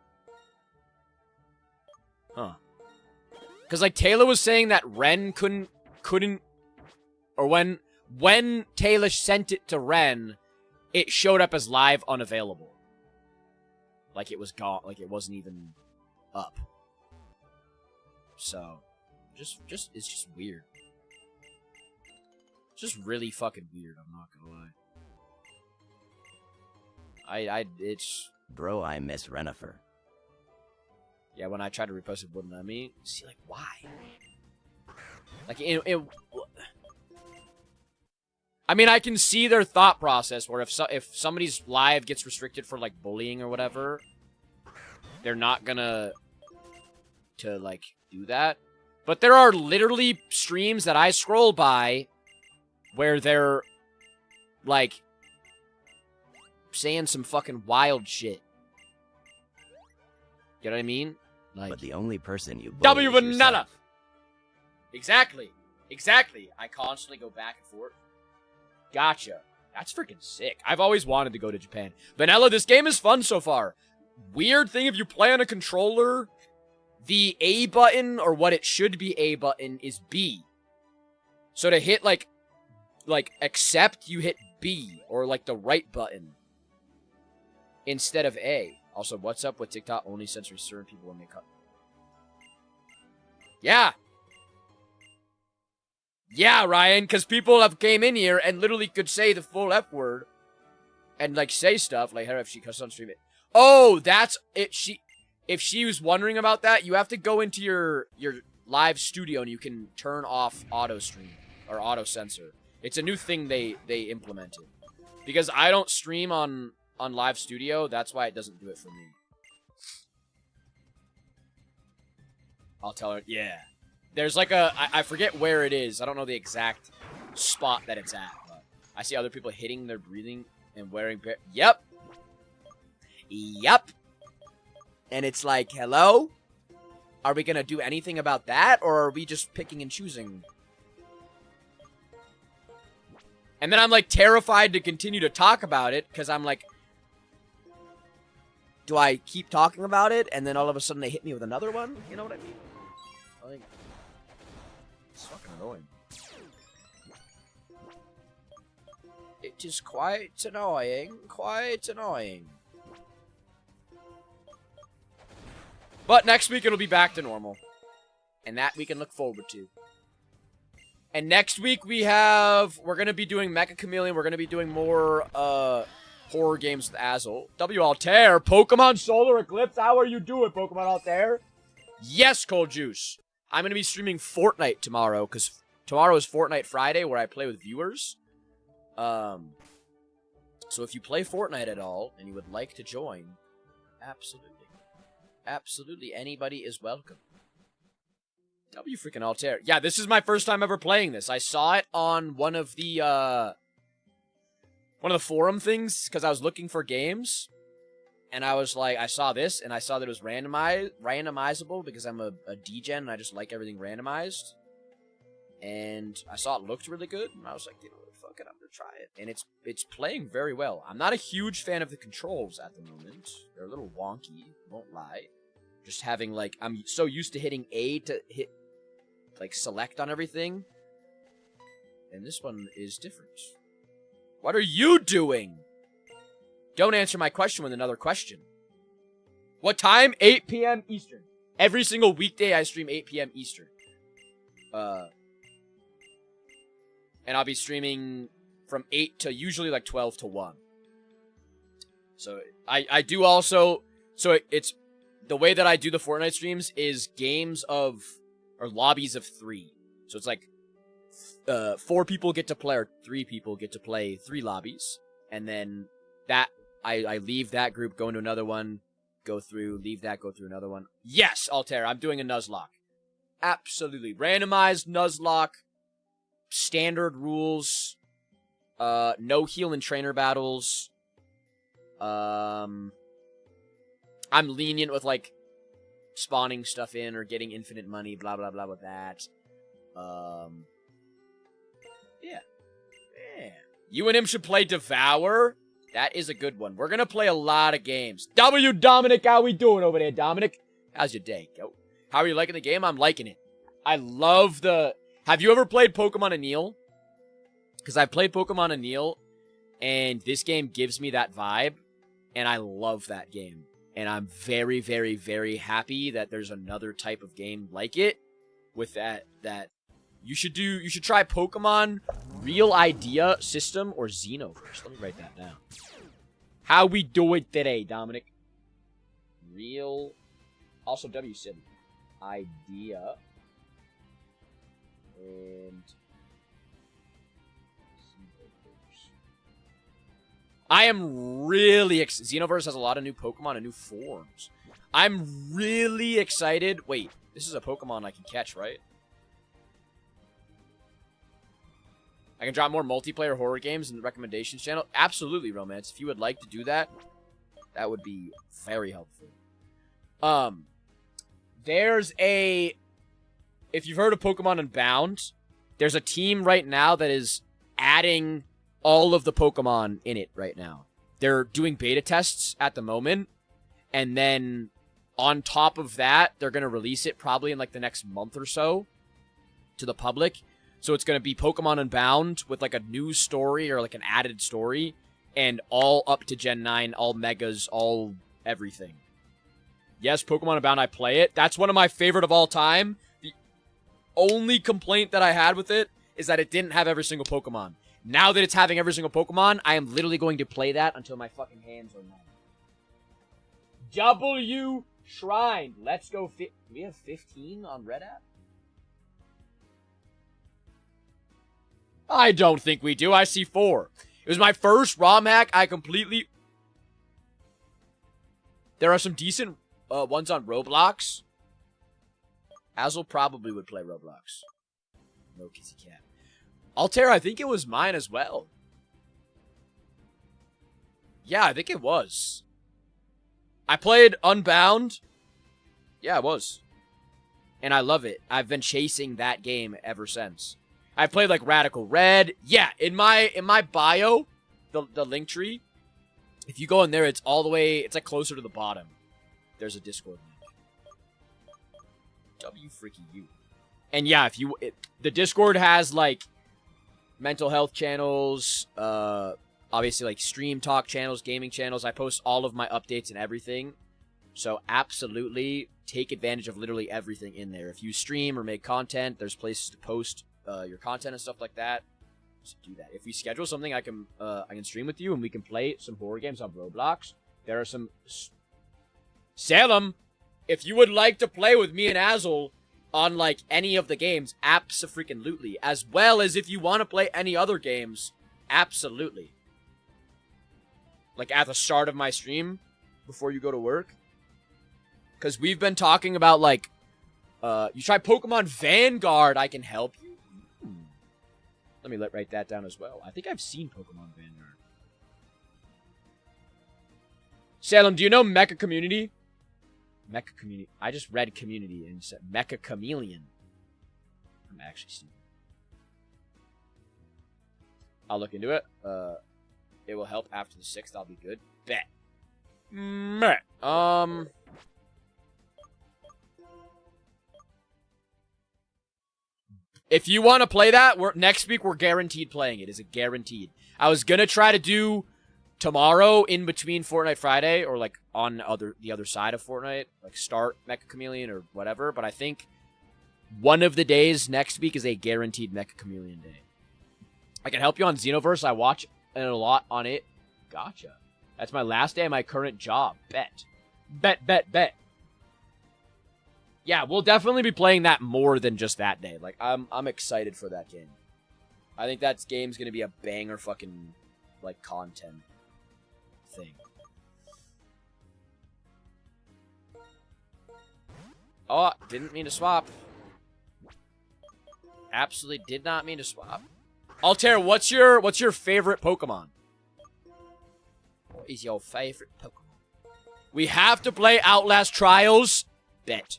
Huh. Because, like, Taylor was saying that Ren couldn't, or when Taylor sent it to Ren, it showed up as live unavailable. Like it was gone, like it wasn't even up. So, it's just weird. It's just really fucking weird, I'm not gonna lie. It's... Bro, I miss Renifer. Yeah, when I tried to repost it, wouldn't let me. See, like, why? Like, I mean, I can see their thought process, where if somebody's live gets restricted for, like, bullying or whatever, they're not gonna like, do that. But there are literally streams that I scroll by where they're, like, saying some fucking wild shit. You know what I mean? Like, But the only person you bully W is Vanilla! yourself. Exactly. Exactly. I constantly go back and forth. Gotcha. That's freaking sick. I've always wanted to go to Japan. Vanilla, this game is fun so far. Weird thing, if you play on a controller, the A button, or what it should be A button, is B. So to hit, like accept, you hit B, or, like, the right button, instead of A. Also, what's up with TikTok only censors certain people when they cut? Yeah. Yeah, Ryan, because people have came in here and literally could say the full F word and, like, say stuff like, if she cuts on stream it. Oh, that's it. If she was wondering about that, you have to go into your live studio and you can turn off auto stream or auto censor. It's a new thing they implemented. Because I don't stream on live studio, that's why it doesn't do it for me. I'll tell her, yeah. There's like I forget where it is. I don't know the exact spot that it's at, but I see other people hitting their breathing and wearing Yep. Yep. And it's like, hello? Are we gonna do anything about that, or are we just picking and choosing? And then I'm, like, terrified to continue to talk about it, because I'm like, do I keep talking about it, and then all of a sudden they hit me with another one? You know what I mean? Like, it's fucking annoying. It is quite annoying, quite annoying. But next week it'll be back to normal. And that we can look forward to. And next week we're going to be doing Mecha Chameleon. We're going to be doing more horror games with Azul. W. Altair, Pokemon Solar Eclipse. How are you doing, Pokemon Altair? Yes, Cold Juice. I'm going to be streaming Fortnite tomorrow, because tomorrow is Fortnite Friday, where I play with viewers. So if you play Fortnite at all and you would like to join, absolutely anybody is welcome. W freaking Altair. Yeah, this is my first time ever playing this. I saw it on one of the forum things because I was looking for games, and I was like, I saw this and I saw that it was randomizable because I'm a degen and I just like everything randomized. And I saw it looked really good, and I was like, you know what, fuck it, I'm gonna try it. And it's playing very well. I'm not a huge fan of the controls at the moment. They're a little wonky, won't lie. Just having, like, I'm so used to hitting A to hit, like, select on everything. And this one is different. What are you doing? Don't answer my question with another question. What time? 8 p.m. Eastern. Every single weekday I stream 8 p.m. Eastern. And I'll be streaming from 8 to usually like 12 to 1. So I do also, so it's, the way that I do the Fortnite streams is games of, or lobbies of 3. So it's like 4 people get to play, or 3 people get to play 3 lobbies. And then that, I leave that group, go into another one, go through, leave that, go through another one. Yes, Altair, I'm doing a Nuzlocke. Absolutely. Randomized Nuzlocke. Standard rules, no heal and trainer battles. I'm lenient with, like, spawning stuff in or getting infinite money, blah, blah, blah with that. Yeah. You and him should play Devour. That is a good one. We're gonna play a lot of games. W Dominic, how we doing over there, Dominic? How's your day? How are you liking the game? I'm liking it. I love the... Have you ever played Pokemon Anneal? Because I've played Pokemon Anneal, and this game gives me that vibe, and I love that game. And I'm very, very, very happy that there's another type of game like it, with that you should try Pokemon Real Idea System or Xenoverse. Let me write that down. How we doing today, Dominic? Real, also W City Idea. And Xenoverse. I am really Xenoverse has a lot of new Pokemon and new forms. I'm really excited. Wait, this is a Pokemon I can catch, right? I can drop more multiplayer horror games in the recommendations channel. Absolutely, Romance. If you would like to do that, that would be very helpful. There's a... If you've heard of Pokemon Unbound, there's a team right now that is adding all of the Pokemon in it right now. They're doing beta tests at the moment, and then on top of that, they're going to release it probably in like the next month or so to the public. So it's going to be Pokemon Unbound with like a new story or like an added story, and all up to Gen 9, all Megas, all everything. Yes, Pokemon Unbound, I play it. That's one of my favorite of all time. Only complaint that I had with it is that it didn't have every single Pokemon. Now that it's having every single Pokemon, I am literally going to play that until my fucking hands are numb. W Shrine. Let's go. Do we have 15 on Red App? I don't think we do. I see 4. It was my first ROM hack. I completely... There are some decent ones on Roblox. Azel probably would play Roblox. No kissy cat. Altair, I think it was mine as well. Yeah, I think it was. I played Unbound. Yeah, it was. And I love it. I've been chasing that game ever since. I played like Radical Red. Yeah, in my bio, the link tree, if you go in there, it's all the way, it's like closer to the bottom. There's a Discord link. W freaking you. And yeah, if you the Discord has like mental health channels, obviously like stream talk channels, gaming channels. I post all of my updates and everything. So absolutely take advantage of literally everything in there. If you stream or make content, there's places to post your content and stuff like that. Just do that. If we schedule something, I can stream with you and we can play some horror games on Roblox. There are some Salem. If you would like to play with me and Azel on, like, any of the games, abso-freaking-lutely. As well as if you want to play any other games, absolutely. Like, at the start of my stream, before you go to work. Because we've been talking about, like, you try Pokemon Vanguard, I can help you. Let me write that down as well. I think I've seen Pokemon Vanguard. Salem, do you know Mecha Community? Mecha Community. I just read Community and said Mecha Chameleon. I'm actually stupid. I'll look into it. It will help after the 6th. I'll be good. Bet. Meh. If you want to play that, next week we're guaranteed playing it. Is it guaranteed? I was gonna try to do tomorrow in between Fortnite Friday, or like on the other side of Fortnite, like start Mecha Chameleon or whatever. But I think one of the days next week is a guaranteed Mecha Chameleon day. I can help you on Xenoverse. I watch it a lot on it. Gotcha. That's my last day of my current job. Bet. Bet. Yeah, we'll definitely be playing that more than just that day. Like, I'm excited for that game. I think that game's gonna be a banger fucking, like, content thing. Oh, didn't mean to swap. Absolutely did not mean to swap. Altair, what's your favorite Pokemon? What is your favorite Pokemon? We have to play Outlast Trials. Bet.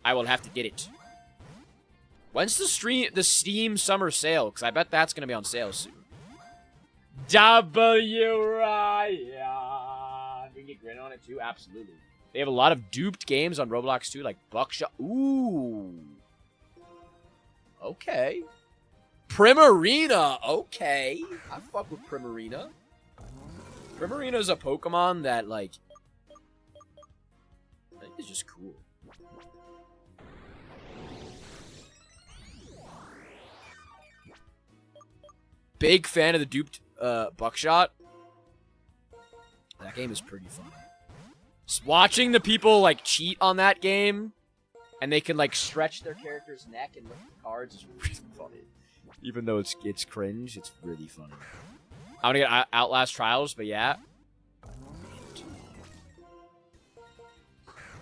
I will have to get it. When's the Steam Summer Sale? Because I bet that's going to be on sale soon. Ryan. Can you grin on it too? Absolutely. They have a lot of duped games on Roblox too, like Buckshot. Ooh. Okay. Primarina. Okay. I fuck with Primarina. Primarina's a Pokemon that, like, I think is just cool. Big fan of the duped Buckshot. That game is pretty fun. Just watching the people, like, cheat on that game, and they can, like, stretch their character's neck and look at the cards is really funny. Even though it's cringe, it's really funny. I'm gonna get Outlast Trials, but yeah.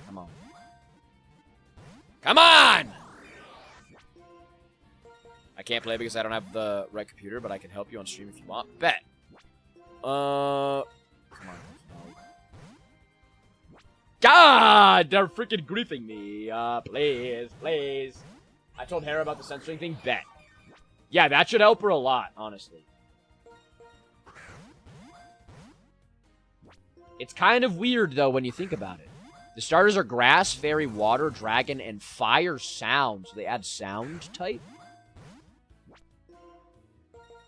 Come on. Come on! I can't play because I don't have the right computer, but I can help you on stream if you want. Bet. Come on. God, they're freaking griefing me. Please. I told Hera about the censoring thing. Bet. Yeah, that should help her a lot, honestly. It's kind of weird, though, when you think about it. The starters are grass, fairy, water, dragon, and fire sound. So they add sound type.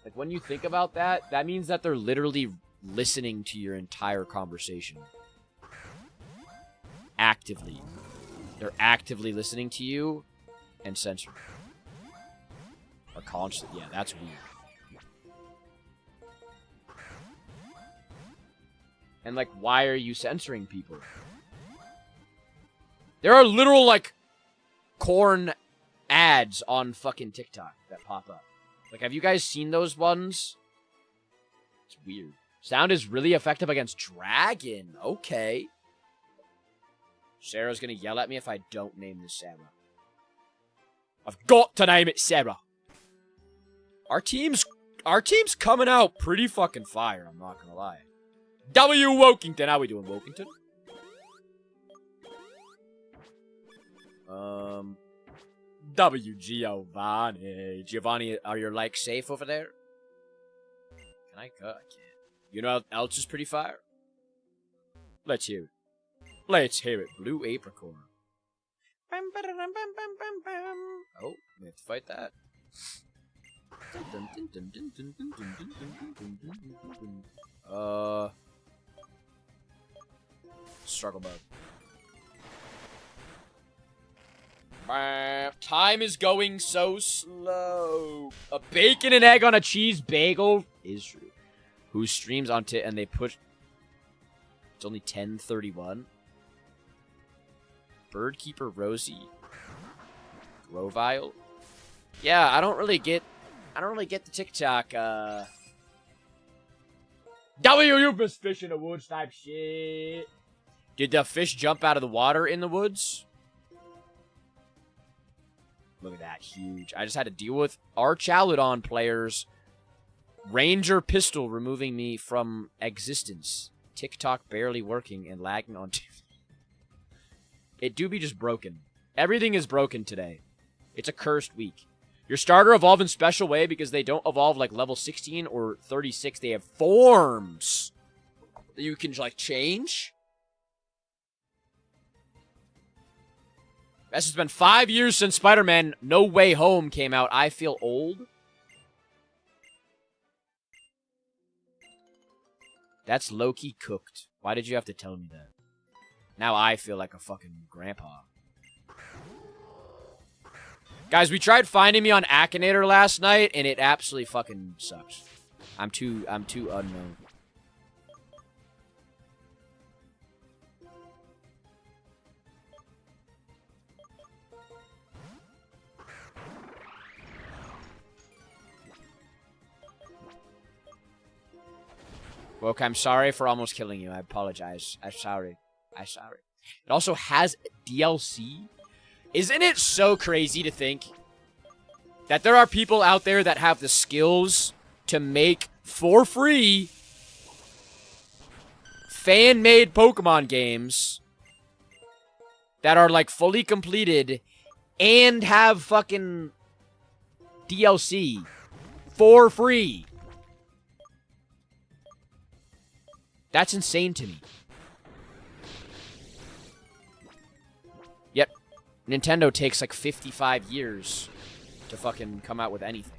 Like, when you think about that, that means that they're literally listening to your entire conversation. Actively. They're actively listening to you and censoring. Or constantly. Yeah, that's weird. And, like, why are you censoring people? There are literal, like, corn ads on fucking TikTok that pop up. Like, have you guys seen those ones? It's weird. Sound is really effective against dragon. Okay. Sarah's gonna yell at me if I don't name this Sarah. I've got to name it Sarah. Our team's coming out pretty fucking fire, I'm not gonna lie. W. Wokington. How we doing, Wokington? W. Giovanni. Giovanni, are your likes safe over there? Can I cut? I can't. You know what else is pretty fire? Let's hear it. Let's hear it. Blue Apricorn. Oh, we have to fight that. Struggle mode. Time is going so slow. A bacon and egg on a cheese bagel is true. Who streams on and they put. It's only 10:31. Birdkeeper Rosie. Grovile. Yeah, I don't really get the TikTok W, you best fish in the woods type shit. Did the fish jump out of the water in the woods? Look at that, huge. I just had to deal with Archaludon players. Ranger pistol removing me from existence. TikTok barely working and lagging on It do be just broken. Everything is broken today. It's a cursed week. Your starter evolve in special way because they don't evolve like level 16 or 36. They have forms that you can like change. It's been 5 years since Spider-Man No Way Home came out. I feel old. That's low-key cooked. Why did you have to tell me that? Now I feel like a fucking grandpa. Guys, we tried finding me on Akinator last night, and it absolutely fucking sucks. I'm too unknown. Woke, I'm sorry for almost killing you. I apologize. I'm sorry. I'm sorry. It also has DLC. Isn't it so crazy to think that there are people out there that have the skills to make, for free, fan-made Pokemon games that are, like, fully completed and have fucking DLC for free? That's insane to me. Yet, Nintendo takes like 55 years to fucking come out with anything.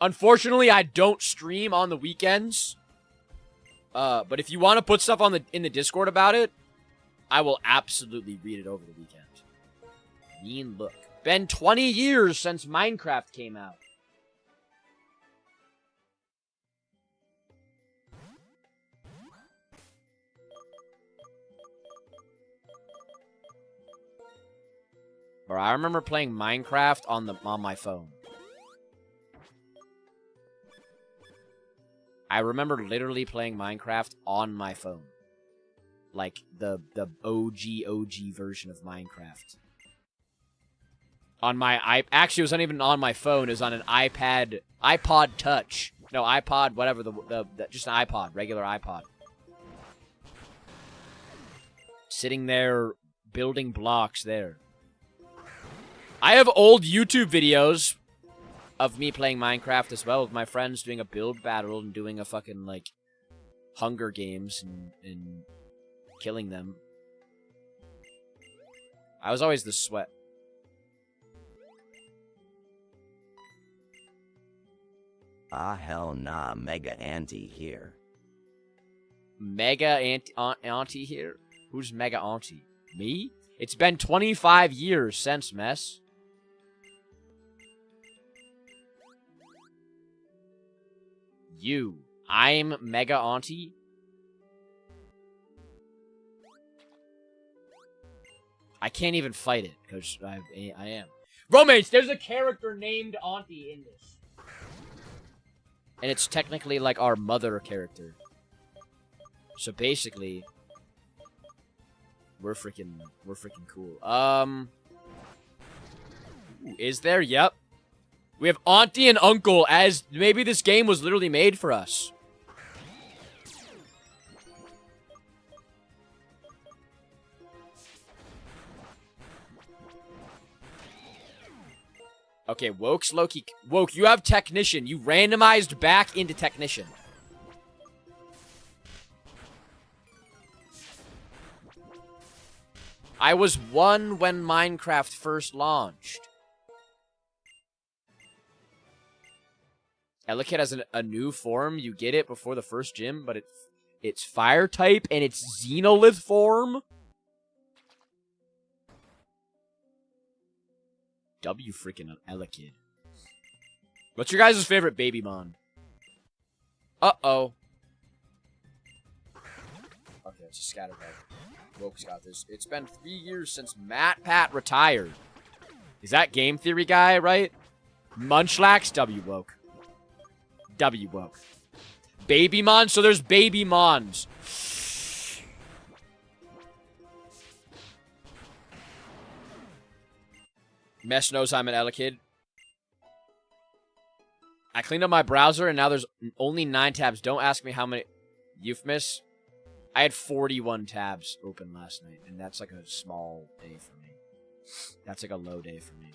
Unfortunately, I don't stream on the weekends. But if you want to put stuff on in the Discord about it, I will absolutely read it over the weekend. Mean look. Been 20 years since Minecraft came out. Bro, I remember playing Minecraft on my phone. I remember literally playing Minecraft on my phone. Like, the OG version of Minecraft. On my actually, it wasn't even on my phone. It was on an iPod Touch. No, iPod, whatever, just an iPod, regular iPod. Sitting there, building blocks there. I have old YouTube videos of me playing Minecraft as well with my friends doing a build battle and doing a fucking, like, Hunger Games and killing them. I was always the sweat. Ah, hell nah, Mega Auntie here. Mega Auntie here? Who's Mega Auntie? Me? It's been 25 years since, Mess. You. I'm Mega Auntie? I can't even fight it, because I am. Romains, there's a character named Auntie in this. And it's technically like our mother character. So basically, we're freaking cool. Is there? Yep. We have Auntie and Uncle, as maybe this game was literally made for us. Okay, Woke's Loki. Woke, you have Technician. You randomized back into Technician. I was 1 when Minecraft first launched. Elekid has a new form. You get it before the first gym, but it's fire type and it's Xenolith form. W freaking Elekid. What's your guys' favorite Babymon? Uh-oh. Okay, it's a Scatterbug. Woke's got this. It's been 3 years since Pat retired. Is that Game Theory guy, right? Munchlax? W Woke. W woke. Baby Mons? So there's Baby Mons. Mesh knows I'm an Elekid. I cleaned up my browser, and now there's only 9 tabs. Don't ask me how many... Euphemus? I had 41 tabs open last night, and that's like a small day for me. That's like a low day for me.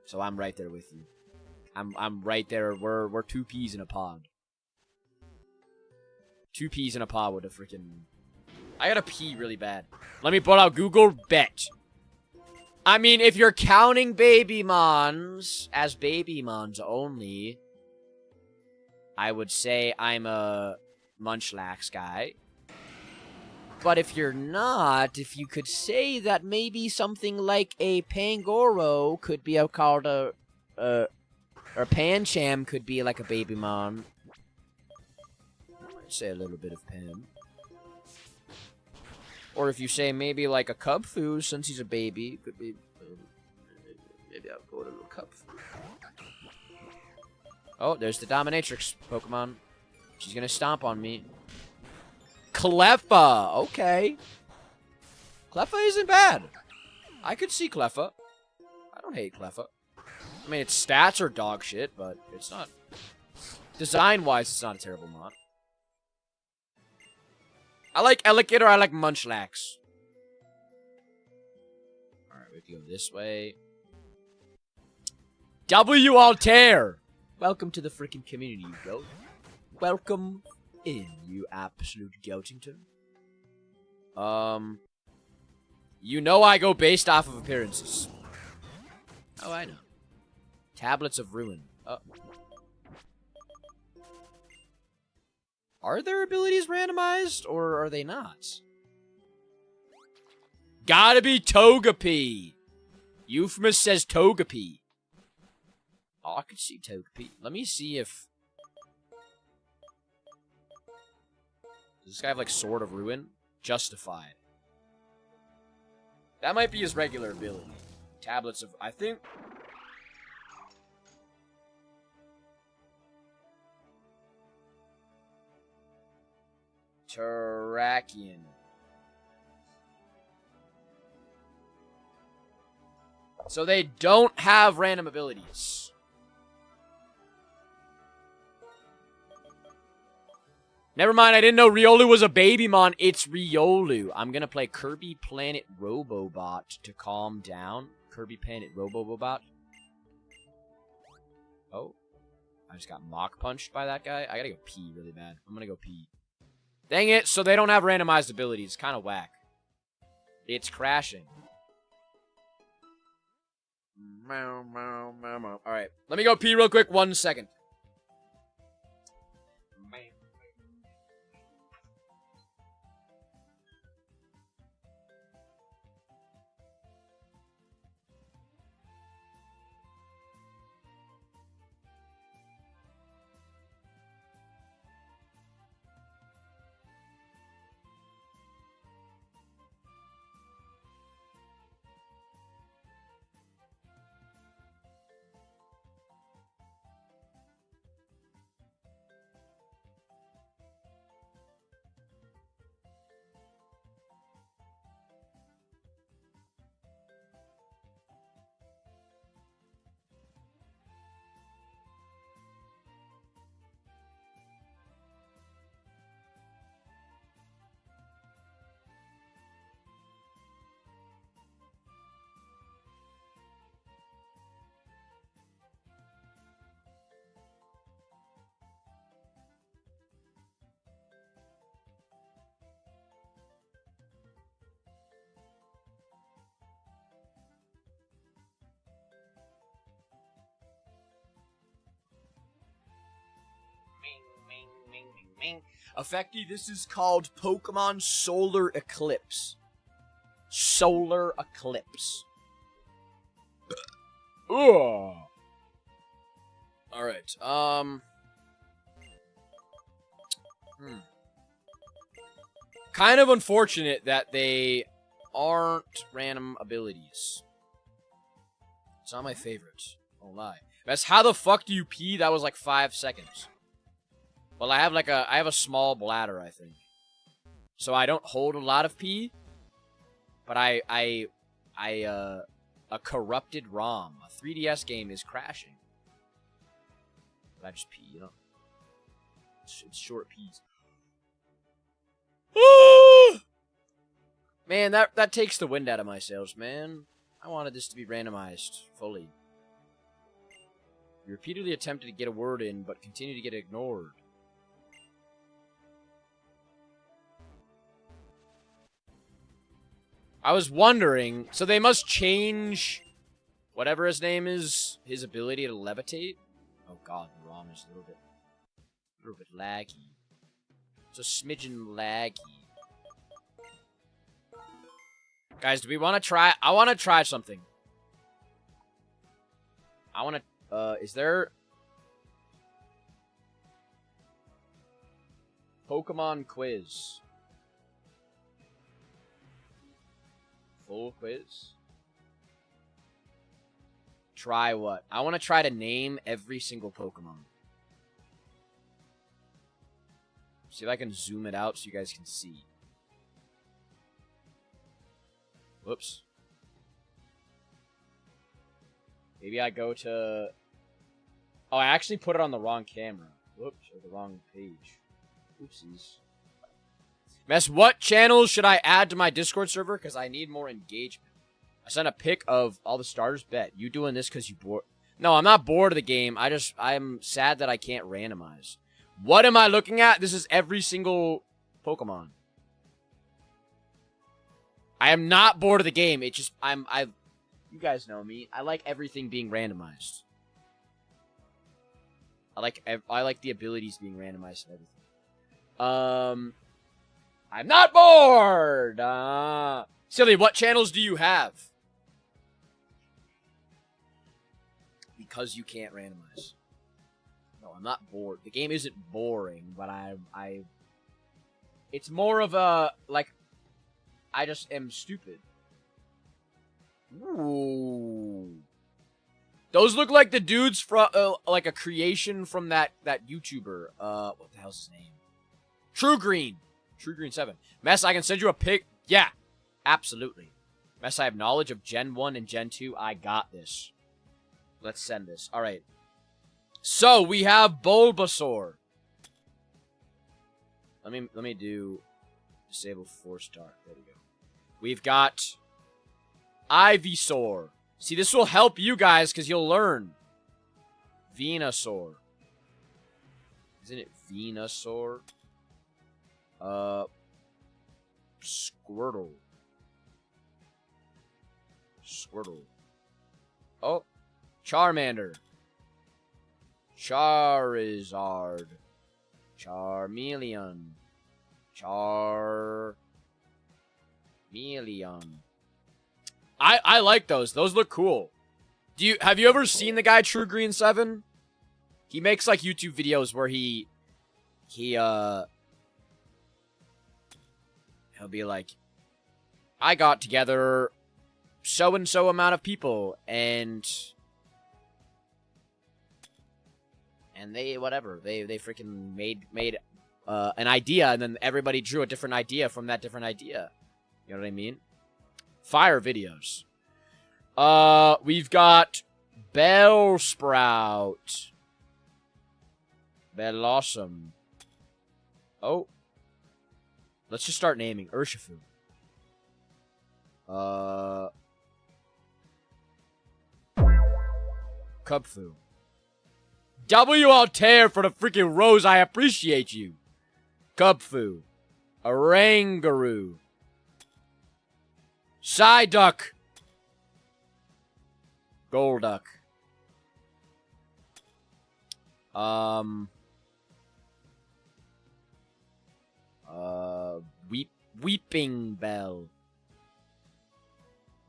So I'm right there with you. I'm right there. We're 2 peas in a pod. 2 peas in a pod with a freaking... I gotta pee really bad. Let me pull out Google Bet. I mean, if you're counting Baby Mons as Baby Mons only, I would say I'm a Munchlax guy. But if you're not, if you could say that maybe something like a Pangoro could be called a or Pancham could be like a Baby Mon. I'd say a little bit of Pan. Or if you say maybe like a Cubfu, since he's a baby, could be... maybe I'll go with a little Cubfu. Oh, there's the Dominatrix Pokemon. She's gonna stomp on me. Cleffa! Okay. Cleffa isn't bad. I could see Cleffa. I don't hate Cleffa. I mean, its stats are dog shit, but it's not... Design-wise, it's not a terrible mod. I like Elekid or I like Munchlax. Alright, we have to go this way. W Altair! Welcome to the freaking community, you goat. Welcome in, you absolute goatington. You know I go based off of appearances. Oh, I know. Tablets of Ruin. Are their abilities randomized, or are they not? Gotta be Togepi! Euphemus says Togepi. Oh, I could see Togepi. Let me see if... Does this guy have, like, Sword of Ruin? Justified. That might be his regular ability. Tablets of... I think... Terrakion. So they don't have random abilities. Never mind, I didn't know Riolu was a Babymon. It's Riolu. I'm gonna play Kirby Planet Robobot to calm down. Kirby Planet Robobot. Oh. I just got Mach Punched by that guy. I gotta go pee really bad. I'm gonna go pee. Dang it, so they don't have randomized abilities. Kind of whack. It's crashing. Alright, let me go pee real quick. 1 second. Effecti, this is called Pokemon Solar Eclipse. Solar Eclipse. Ugh. Alright, Kind of unfortunate that they aren't random abilities. It's not my favorite. Don't lie. That's how the fuck do you pee? That was like 5 seconds. Well, I have a small bladder, I think. So I don't hold a lot of pee. But a corrupted ROM, a 3DS game is crashing. But I just pee, you know? It's short peas. Man, that takes the wind out of my sails, man. I wanted this to be randomized fully. You repeatedly attempted to get a word in, but continue to get ignored. I was wondering, so they must change whatever his name is, his ability to levitate? Oh god, the ROM is a little bit laggy. It's a smidgen laggy. Guys, do we want to try? I want to try something. I want to, is there Pokemon quiz? Full quiz? Try what? I want to try to name every single Pokemon. See if I can zoom it out so you guys can see. Whoops. Maybe I go to... Oh, I actually put it on the wrong camera. Whoops, or the wrong page. Oopsies. Mess, what channels should I add to my Discord server? Because I need more engagement. I sent a pic of all the starters. Bet. You doing this because you bored... No, I'm not bored of the game. I'm sad that I can't randomize. What am I looking at? This is every single Pokemon. I am not bored of the game. It just... You guys know me. I like everything being randomized. I like the abilities being randomized and everything. I'm not bored! Silly, what channels do you have? Because you can't randomize. No, I'm not bored. The game isn't boring, but it's more of a, like, I just am stupid. Ooh. Those look like the dudes from, like a creation from that YouTuber. What the hell's his name? True Green 7. Mess, I can send you a pic. Yeah, absolutely. Mess, I have knowledge of Gen 1 and Gen 2. I got this. Let's send this. All right. So, we have Bulbasaur. Let me do disable 4-star. There we go. We've got Ivysaur. See, this will help you guys because you'll learn. Venusaur. Isn't it Venusaur? Squirtle. Oh, Charmander. Charizard. Charmeleon. I like those. Those look cool. Have you ever seen the guy True Green 7? He makes like YouTube videos where he'll be like, I got together so and so amount of people and they freaking made an idea, and then everybody drew a different idea from that different idea. You know what I mean? Fire videos. We've got Bellsprout. Bellossom. Oh. Let's just start naming. Urshifu. Cubfu. W. Altair for the freaking rose. I appreciate you. Cubfu. Oranguru. Psyduck. Golduck. Weeping Bell.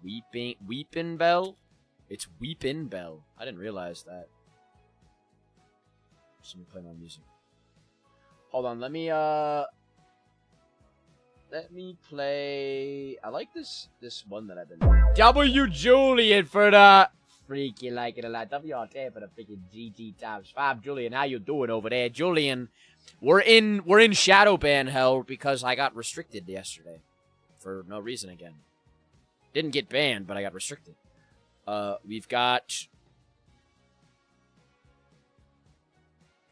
Weepin' Bell? It's Weepin' Bell. I didn't realize that. Just let me play my music. Hold on, let me play... I like this one that I've been... W. Julian for the freaking like it a lot. WRT for the freaking GG times 5. Julian, how you doing over there? Julian, we're in shadow ban hell because I got restricted yesterday. For no reason again. Didn't get banned, but I got restricted. We've got...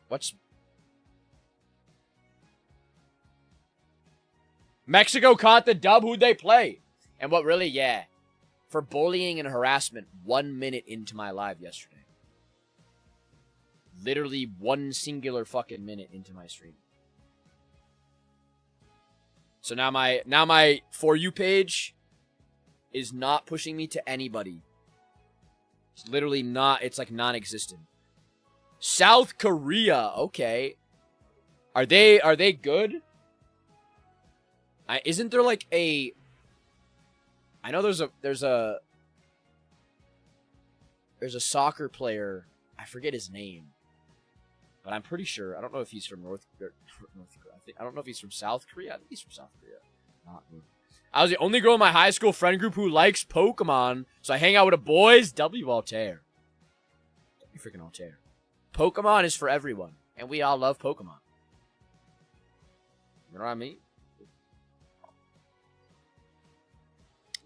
What's... Mexico caught the dub. Who'd they play? And what really, yeah. For bullying and harassment 1 minute into my live yesterday. Literally one singular fucking minute into my stream. So now my For You page is not pushing me to anybody. It's literally not, it's like non-existent. South Korea, okay. Are they good? Isn't there like a... I know there's a soccer player. I forget his name, but I'm pretty sure. I don't know if he's from North Korea. I don't know if he's from South Korea. I think he's from South Korea. Not North. I was the only girl in my high school friend group who likes Pokemon, so I hang out with the boys. W Altair. W freaking Altair. Pokemon is for everyone, and we all love Pokemon. You know what I mean?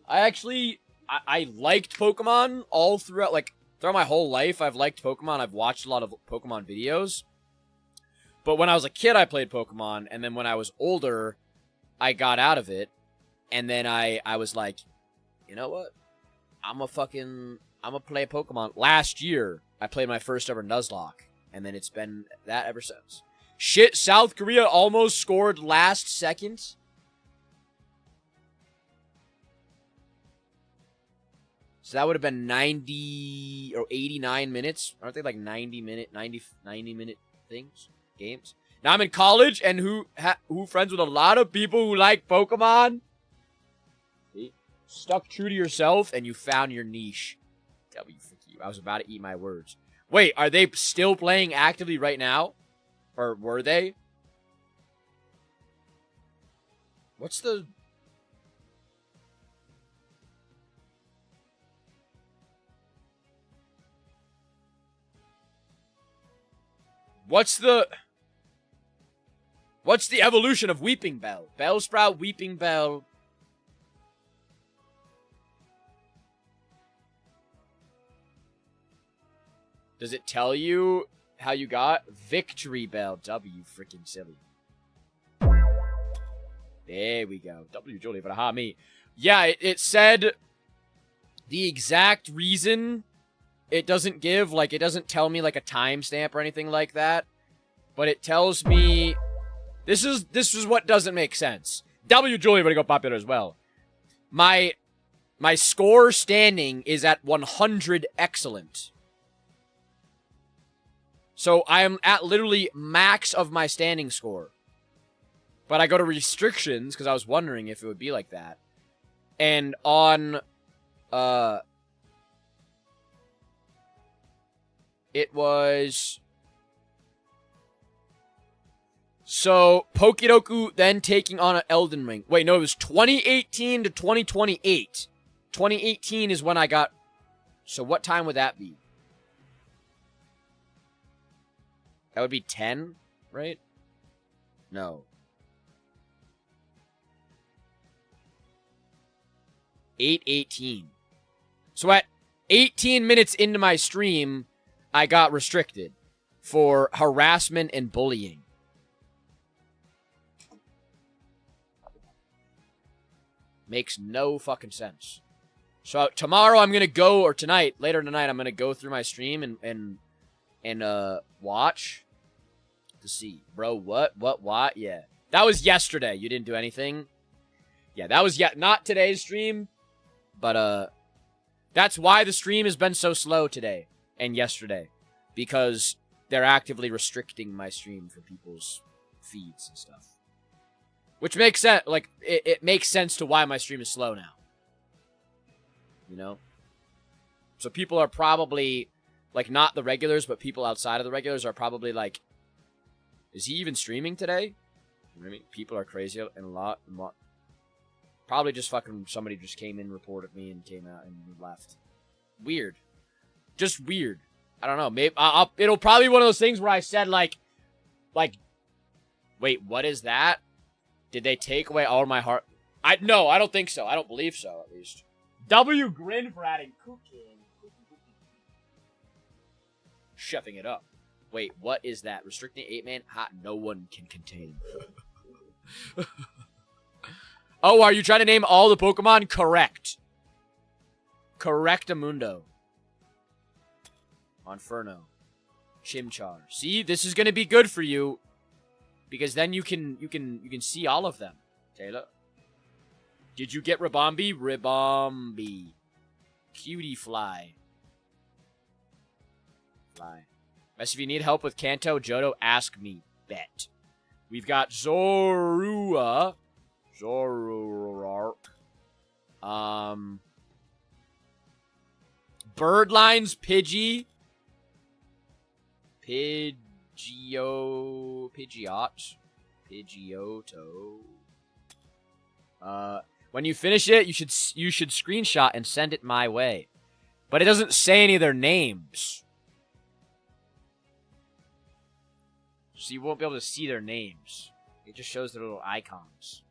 I liked Pokemon all throughout, like, throughout my whole life. I've liked Pokemon. I've watched a lot of Pokemon videos. But when I was a kid, I played Pokemon. And then when I was older, I got out of it. And then I was like, you know what? I'm gonna play Pokemon. Last year, I played my first ever Nuzlocke. And then it's been that ever since. Shit, South Korea almost scored last second. So that would have been 90 or 89 minutes. Aren't they like 90 minute things? Games? Now I'm in college and who friends with a lot of people who like Pokemon. See? Stuck true to yourself and you found your niche. W fuck you. I was about to eat my words. Wait, are they still playing actively right now? Or were they? What's the... What's the evolution of Weeping Bell? Bellsprout, Weeping Bell. Does it tell you how you got? Victory Bell. W freaking silly. There we go. W Julie, but aha me. Yeah, it said the exact reason. It doesn't give, like, it doesn't tell me, like, a timestamp or anything like that. But it tells me... This is what doesn't make sense. W. Julie would go popular as well. My score standing is at 100 excellent. So I am at literally max of my standing score. But I go to restrictions, because I was wondering if it would be like that. And on... It was... So, Pokedoku then taking on an Elden Ring. Wait, no, it was 2018 to 2028. 2018 is when I got... So what time would that be? That would be 10, right? No. 8:18. So at 18 minutes into my stream... I got restricted for harassment and bullying. Makes no fucking sense. So tomorrow I'm gonna go, or tonight, later tonight, I'm gonna go through my stream and watch to see, bro. What? Yeah, that was yesterday. You didn't do anything. Yeah, that was not today's stream, but that's why the stream has been so slow today. And yesterday, because they're actively restricting my stream for people's feeds and stuff. Which makes sense, like, it makes sense to why my stream is slow now. You know? So people are probably, like, not the regulars, but people outside of the regulars are probably like, is he even streaming today? You know what I mean? People are crazy and a lot. Probably just fucking somebody just came in, reported me, and came out and left. Weird. Just weird. I don't know. Maybe it'll probably be one of those things where I said like, wait, what is that? Did they take away all my heart? No, I don't think so. I don't believe so, at least. W grin for adding cooking. Chefing it up. Wait, what is that? Restricting 8-man? Hot, no one can contain. Oh, are you trying to name all the Pokemon? Correct. Correctamundo. Monferno. Chimchar. See, this is gonna be good for you. Because then you can see all of them. Taylor. Did you get Ribombee? Ribombee. Cutie Fly. Best if you need help with Kanto, Johto, ask me. Bet. We've got Zorua. Zoroark. Birdlines, Pidgey. Pidgeotto. When you finish it, you should screenshot and send it my way. But it doesn't say any of their names. So you won't be able to see their names. It just shows their little icons.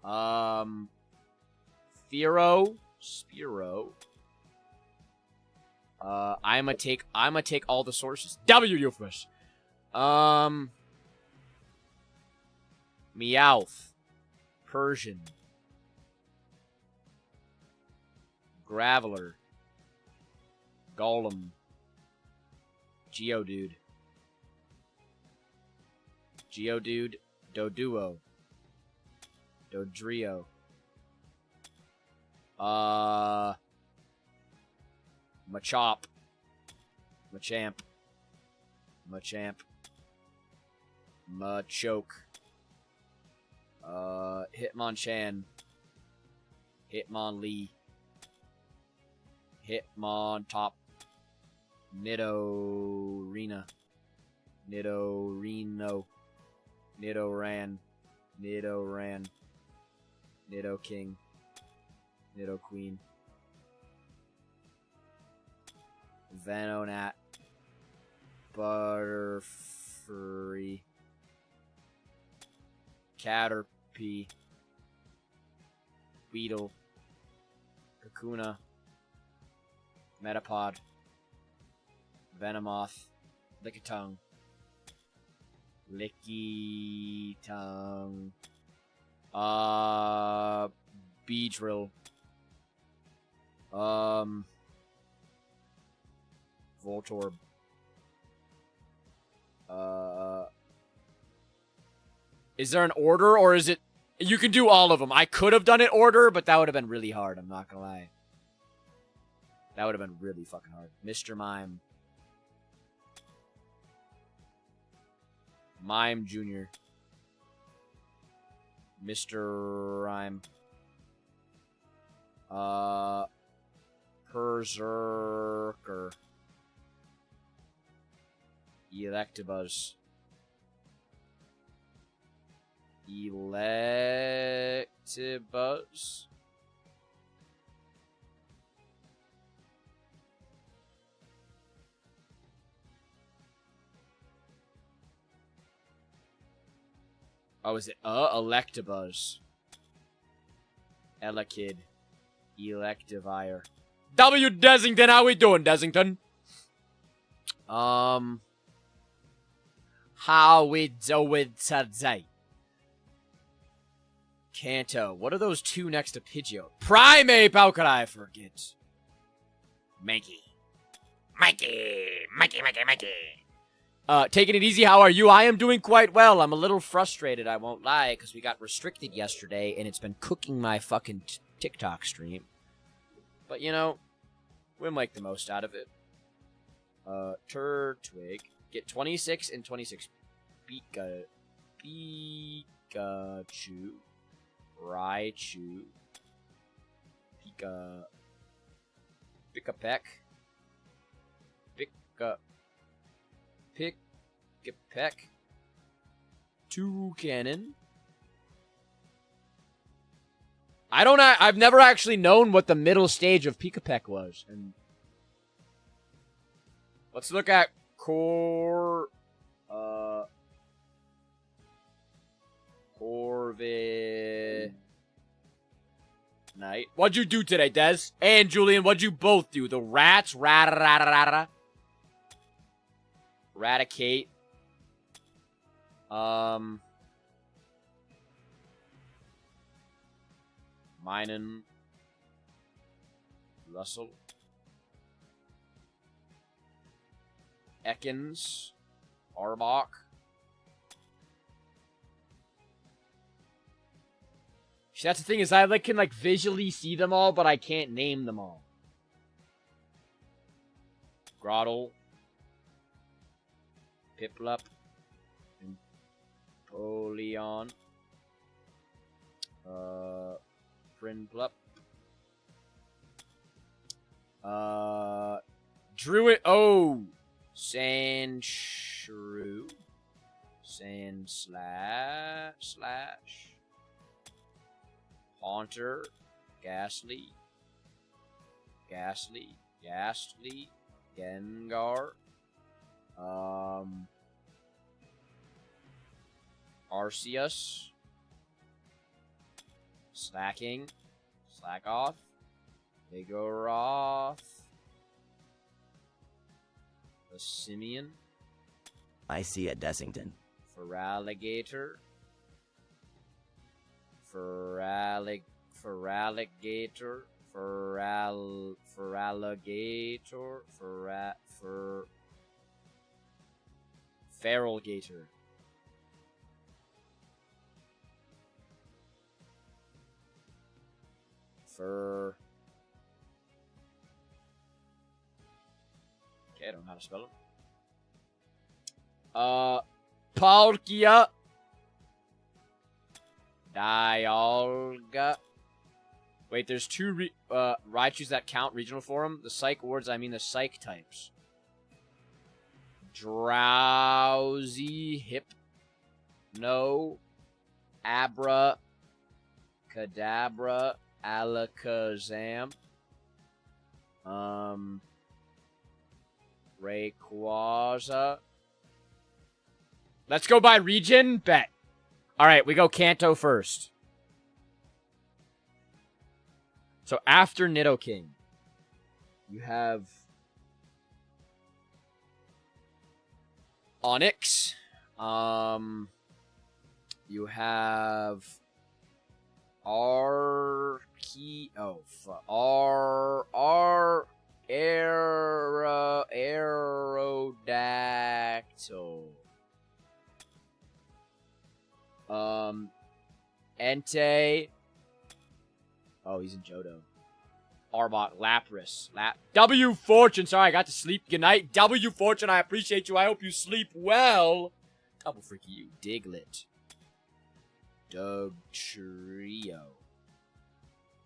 Spearow. I'ma take all the sources. W Euphrates. Meowth. Persian. Graveler. Golem. Geodude. Doduo. Dodrio. Machop. Machamp. Machoke. Hitmonchan. Hitmonlee. Hitmontop. Nidorina. Nidorino. Nidoran. Nidoking. Nidoqueen. Venonat. Butterfree. Caterpie. Weedle. Kakuna. Metapod. Venomoth. Lickitung. Beedrill. Voltorb. Is there an order, or is it... You can do all of them. I could have done it order, but that would have been really hard, I'm not gonna lie. That would have been really fucking hard. Mr. Mime. Mime Jr. Mr. Rhyme. Berserker. Electabuzz. Oh, is it Electabuzz? Elekid. Electivire. W. Desington, how we doing, Desington? How we doing today? Kanto. What are those two next to Pidgeot? Primeape, how could I forget? Mikey. Taking it easy, how are you? I am doing quite well. I'm a little frustrated, I won't lie, because we got restricted yesterday, and it's been cooking my fucking TikTok stream. But, you know, we'll make the most out of it. Turtwig. Get 26 and 26. Pikachu. Raichu. Pikapeck. Pikapeck. Toucannon. I've never actually known what the middle stage of Pikapek was. And let's look at Corviknight. What'd you do today, Des? And Julian, what'd you both do? The rats, Raticate. Minen. Russell. Ekans. Arbok. See, that's the thing, is I can visually see them all, but I can't name them all. Grottle. Piplup. Empoleon. Prinplup. Druid. Oh! Sandshrew. Sandslash. Haunter. Ghastly. Gengar. Arceus. Slacking. Slackoth. Vigoroth. The Simeon. I see a Dessington. Feraligator. Feraligator. Feralgator. Okay, I don't know how to spell it. Palkia. Dialga. Wait, there's two Raichus that count regional form. The psych words, I mean the psych types. Drowsy. Hypno. Abra. Kadabra. Alakazam. Rayquaza. Let's go by region. Bet. Alright, we go Kanto first. So after Nidoking, you have Onix. You have Aerodactyl. Entei. Oh, he's in Johto. Arbok, Lapras. W Fortune. Sorry, I got to sleep. Good night. W Fortune, I appreciate you. I hope you sleep well. Double freaky you. Diglett. Dugtrio.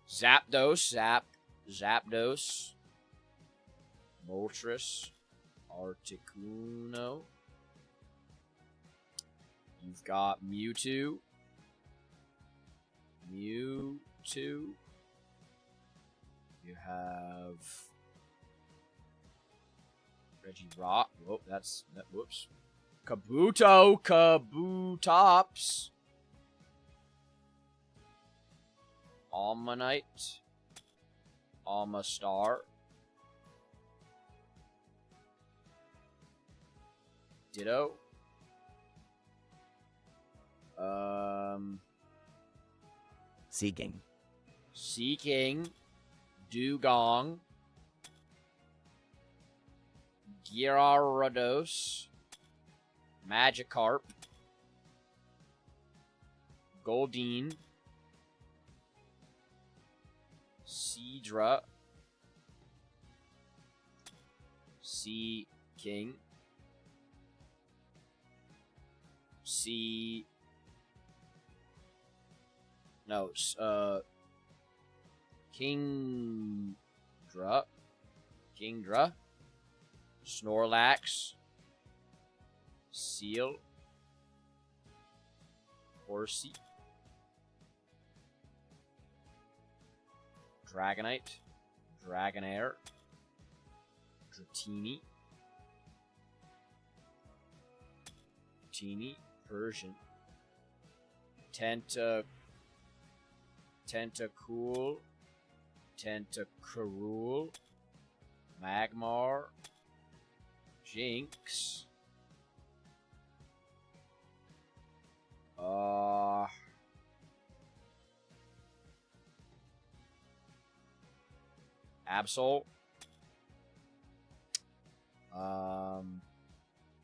Zapdos. Zapdos. Moltres. Articuno. You've got Mewtwo. You have Regirock. Whoop, whoops. Kabutops. Almanite. Almastar. Ditto. Seeking. Dugong. Gyarados. Magikarp. Goldeen. Seadra. Seaking. Kingdra. Snorlax. Seal. Horsey. Dragonite. Dragonair. Dratini. Persian. Tentacool. Tentacruel. Magmar. Jinx. Absol.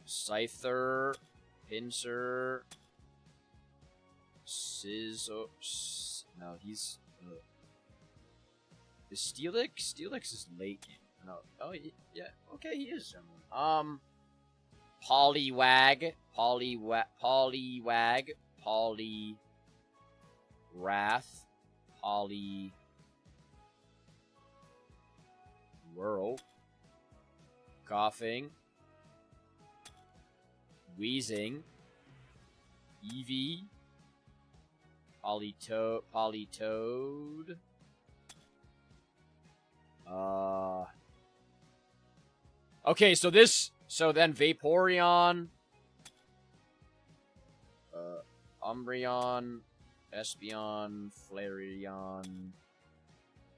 Scyther. Pinsir. Scizor. No, he's. Is Steelix? Steelix is late game. No. Oh, yeah. Okay, he is someone. Poliwag. Poliwag. Poliwrath. Whirl. Coughing. Wheezing. Eevee. Politoed. Okay, so then Vaporeon, Umbreon, Espeon, Flareon,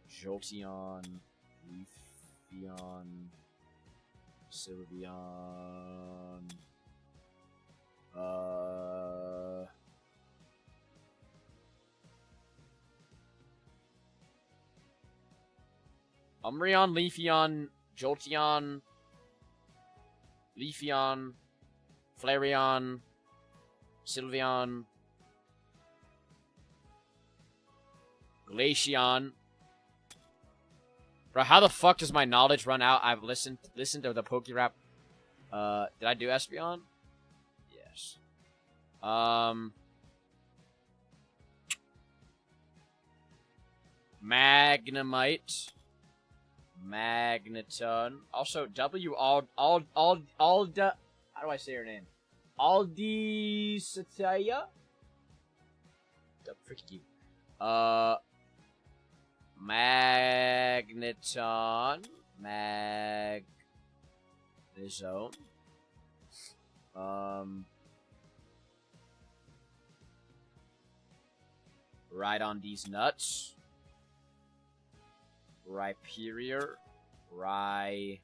Jolteon, Leafeon, Sylveon, Umbreon, Leafeon, Jolteon, Leafeon, Flareon, Sylveon, Glaceon. Bro, how the fuck does my knowledge run out? I've listened to the Pokerap. Did I do Espeon? Yes. Magnemite. Magneton. Also, how do I say her name? Aldisataya? The freaking Magneton. Magnezone. Right on these nuts. Rhyperior, Rhyhorn.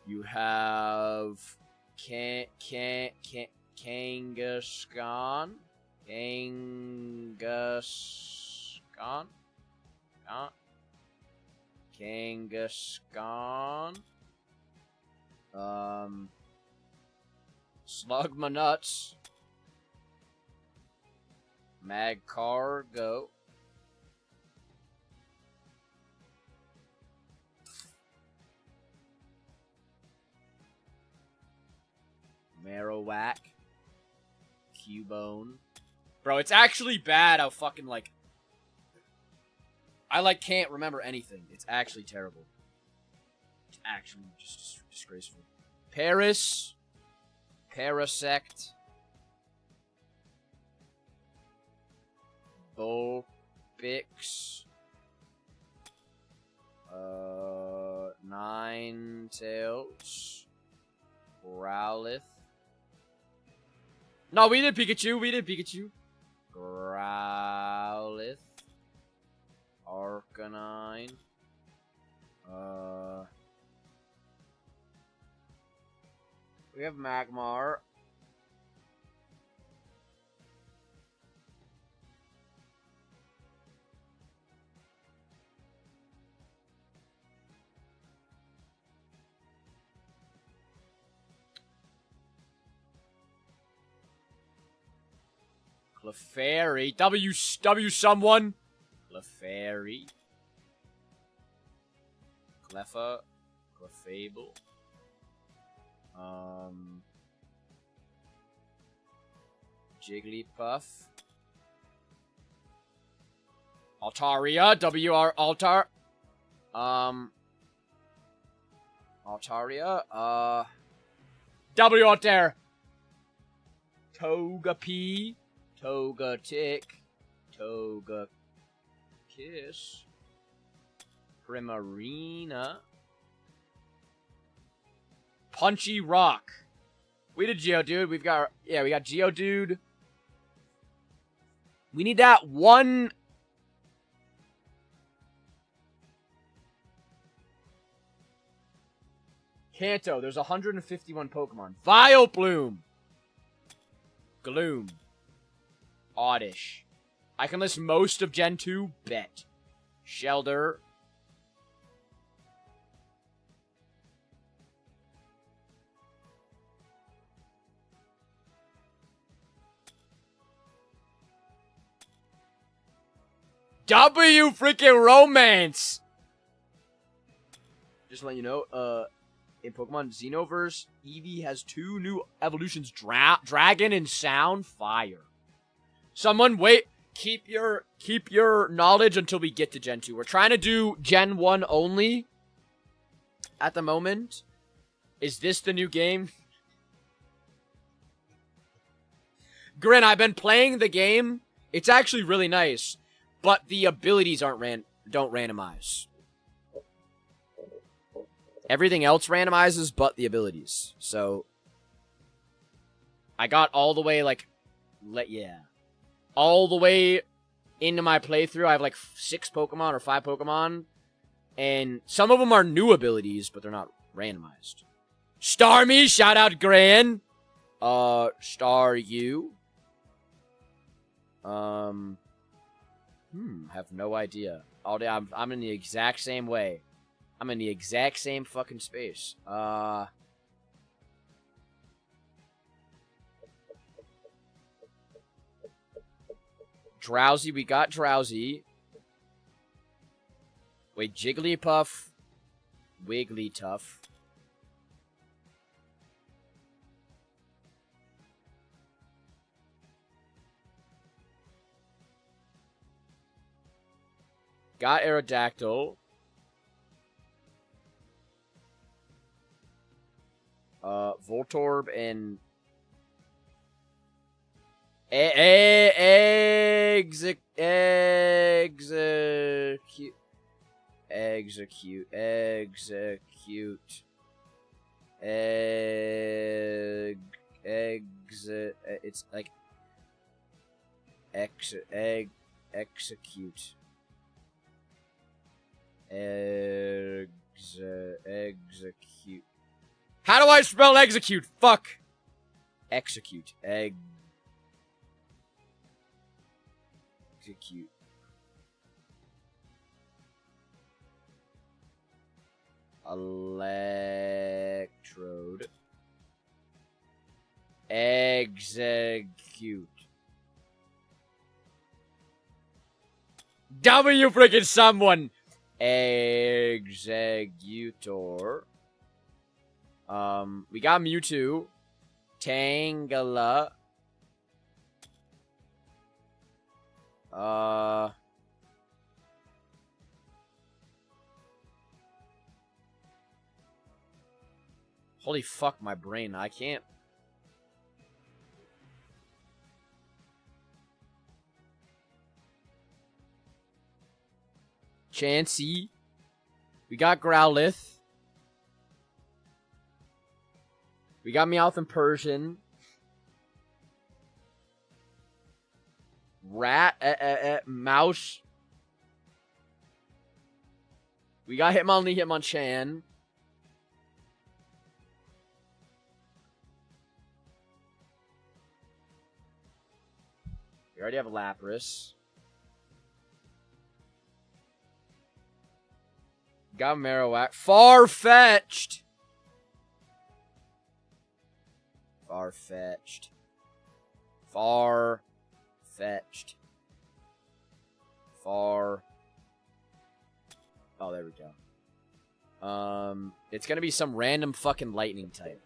You have Kangaskhan. Kangaskhan. Slugmanuts. Magcargo. Marowak. Cubone. Bro, it's actually bad how fucking, like... I, like, can't remember anything. It's actually terrible. It's actually just disgraceful. Paris. Parasect. Vulpix. Ninetales. Growlithe. No, we did Pikachu. Growlithe. Arcanine. We have Magmar. Clefairy. W someone. Clefairy. Cleffa. Clefable. Jigglypuff. Altaria. WR Altar. Altaria. W Altair. Togepi, Togetic, Togekiss, Primarina, Punchy Rock. We did Geodude. We got Geodude. We need that one. Kanto. There's 151 Pokemon. Vileplume. Gloom. Oddish. I can list most of Gen 2. Bet. Shelder. W freaking Romance! Just to let you know, in Pokemon Xenoverse, Eevee has 2 new evolutions, Dragon and Sound Fire. Someone wait, keep your knowledge until we get to Gen 2. We're trying to do Gen 1 only at the moment. Is this the new game? Grin, I've been playing the game. It's actually really nice. But the abilities don't randomize. Everything else randomizes, but the abilities. So I got all the way all the way into my playthrough. I have like 6 Pokemon or 5 Pokemon, and some of them are new abilities, but they're not randomized. Starmie, shout out Gran. Star you. Have no idea. All day, I'm in the exact same way. I'm in the exact same fucking space. Drowsy, we got Drowsy. Wait, Jigglypuff. Wigglytuff. Got Aerodactyl. Voltorb and Execute. It's like execute. Execute. How do I spell execute? Fuck. Execute. Execute. Electrode. Execute. W freaking someone. Executor. We got Mewtwo. Tangela. Holy fuck, my brain. I can't. Chansey. We got Growlithe. We got Meowth and Persian. Mouse. We got Hitmonlee, Hitmonchan. We already have a Lapras. Got Marowak. Far-fetched. Far-fetched. Far-fetched. Far. Oh, there we go. It's gonna be some random fucking lightning type.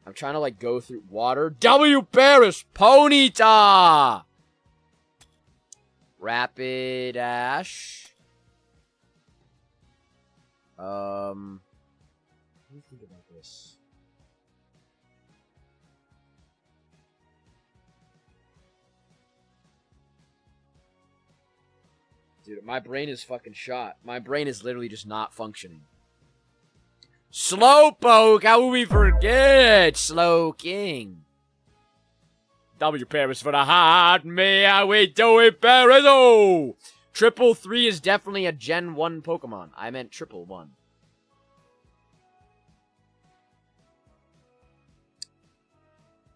I'm trying to, like, go through water. W. Paris. Ponyta. Rapidash. Let me think about this. Dude, my brain is fucking shot. My brain is literally just not functioning. Slowpoke! How will we forget? Slow King. W Paris for the hot me. How we do it, Paris? Oh! 333 is definitely a Gen 1 Pokemon. I meant 111.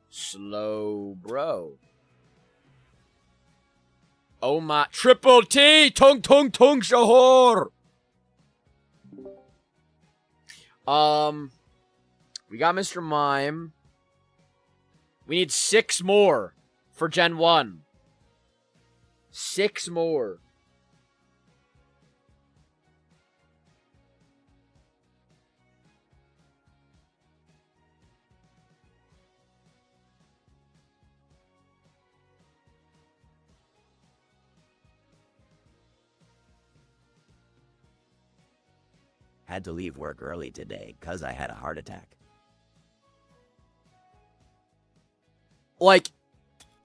Slow bro. Oh my. Triple T! Tung tung tung shahor! We got Mr. Mime. We need 6 more for Gen 1. 6 more. Had to leave work early today 'cause I had a heart attack. Like,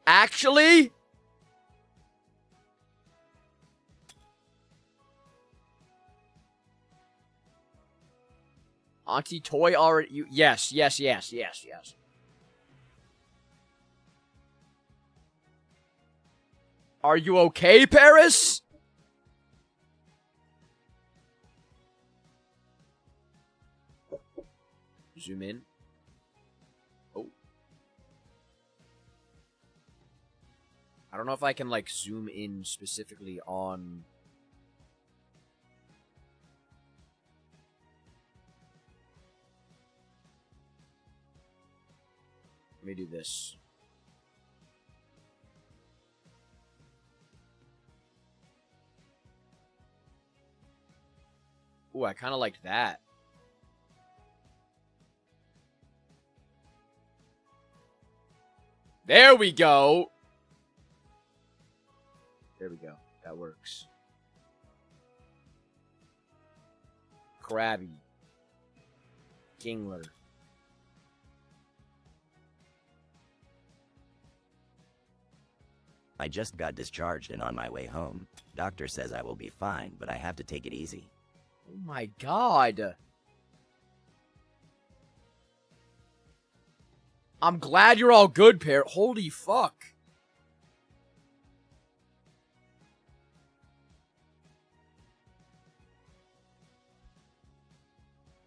actually? Auntie Toy already... Yes. Are you okay, Paris? Zoom in. Oh. I don't know if I can, like, zoom in specifically on... Let me do this. Ooh, I kind of liked that. There we go. There we go. That works. Krabby. Kingler. I just got discharged and on my way home. Doctor says I will be fine, but I have to take it easy. Oh my god. I'm glad you're all good, Pear. Holy fuck.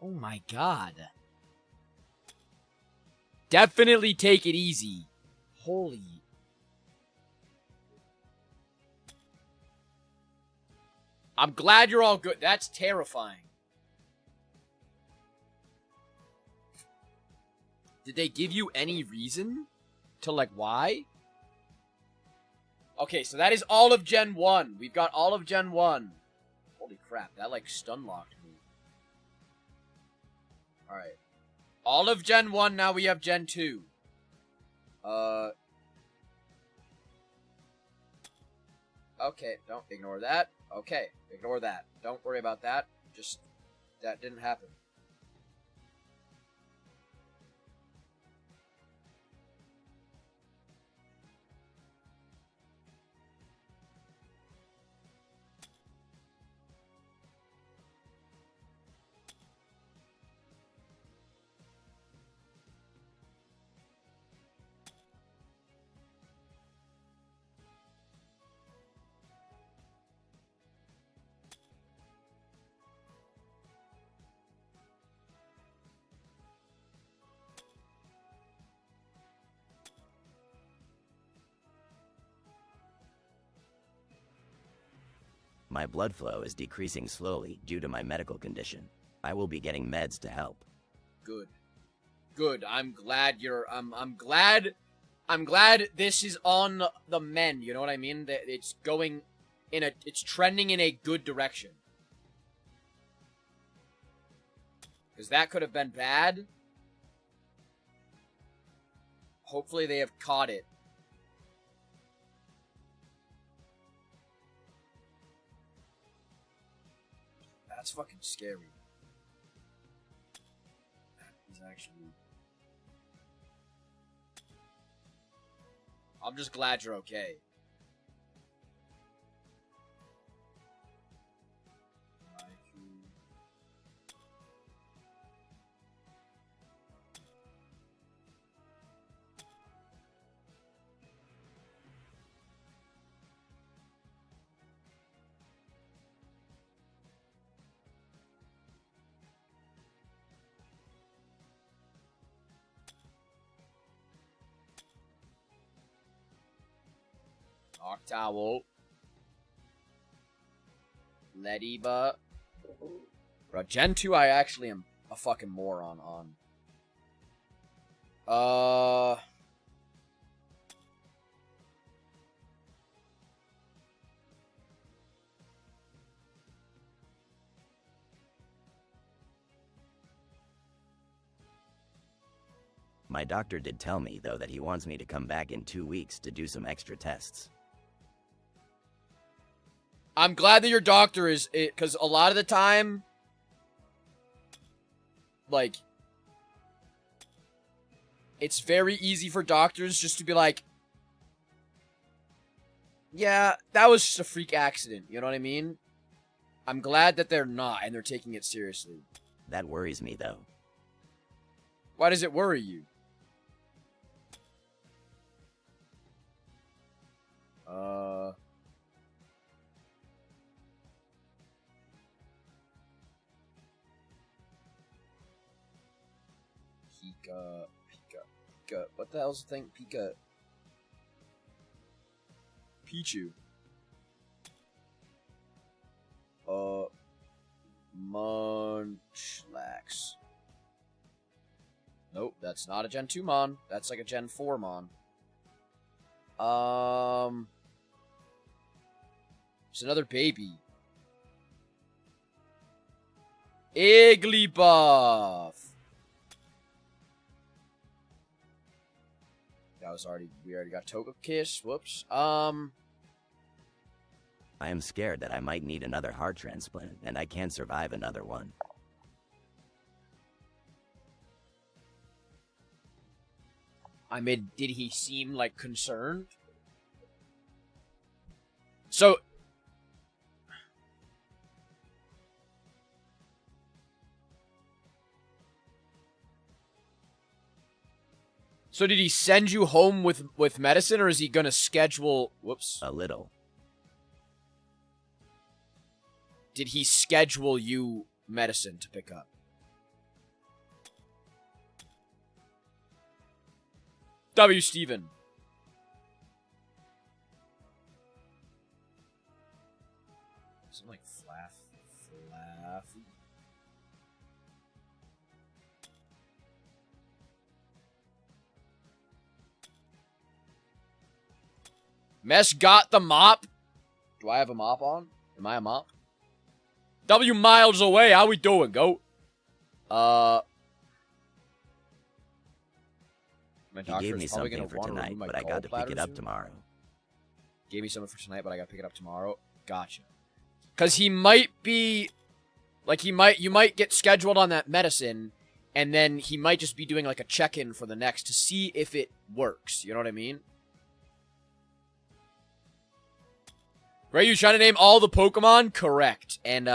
Oh my god. Definitely take it easy. Holy. I'm glad you're all good. That's terrifying. Did they give you any reason to, like, why? Okay, so that is all of Gen 1. We've got all of Gen 1. Holy crap, that, like, stun-locked me. Alright. All of Gen 1, now we have Gen 2. Okay, don't ignore that. Okay, ignore that. Don't worry about that. Just, that didn't happen. My blood flow is decreasing slowly due to my medical condition. I will be getting meds to help. Good. Good. I'm glad you're I'm glad this is on the mend, you know what I mean? That it's going in a it's trending in a good direction. Cuz that could have been bad. Hopefully they have caught it. That's fucking scary. is actually. I'm just glad you're okay. Octowel. Lediba. Bro, Gen 2 I actually am a fucking moron on. My doctor did tell me, though, that he wants me to come back in 2 weeks to do some extra tests. I'm glad that your doctor is it, because a lot of the time, like, it's very easy for doctors just to be like, yeah, that was just a freak accident, you know what I mean? I'm glad that they're not, and they're taking it seriously. That worries me, though. Why does it worry you? Pika. What the hell's the thing? Pika. Pichu. Munchlax. Nope, that's not a Gen 2 Mon. That's like a Gen 4 Mon. It's another baby. Igglybuff. That was already, we already got Togekiss. Whoops. I am scared that I might need another heart transplant, and I can't survive another one. I mean, did he seem, like, concerned? So... So did he send you home with medicine, or is he gonna schedule... Whoops. A little. Did he schedule you medicine to pick up? W. Steven. Something like Flaffy. Mesh got the mop. Do I have a mop on? Am I a mop? W miles away. How we doing, goat? He gave me something for tonight, but I got to pick it up tomorrow. Gave me something for tonight, but I got to pick it up tomorrow. Gotcha. Because he might be... Like, you might get scheduled on that medicine, and then he might just be doing, like, a check-in for the next to see if it works. You know what I mean? Right, you trying to name all the Pokemon? Correct. And,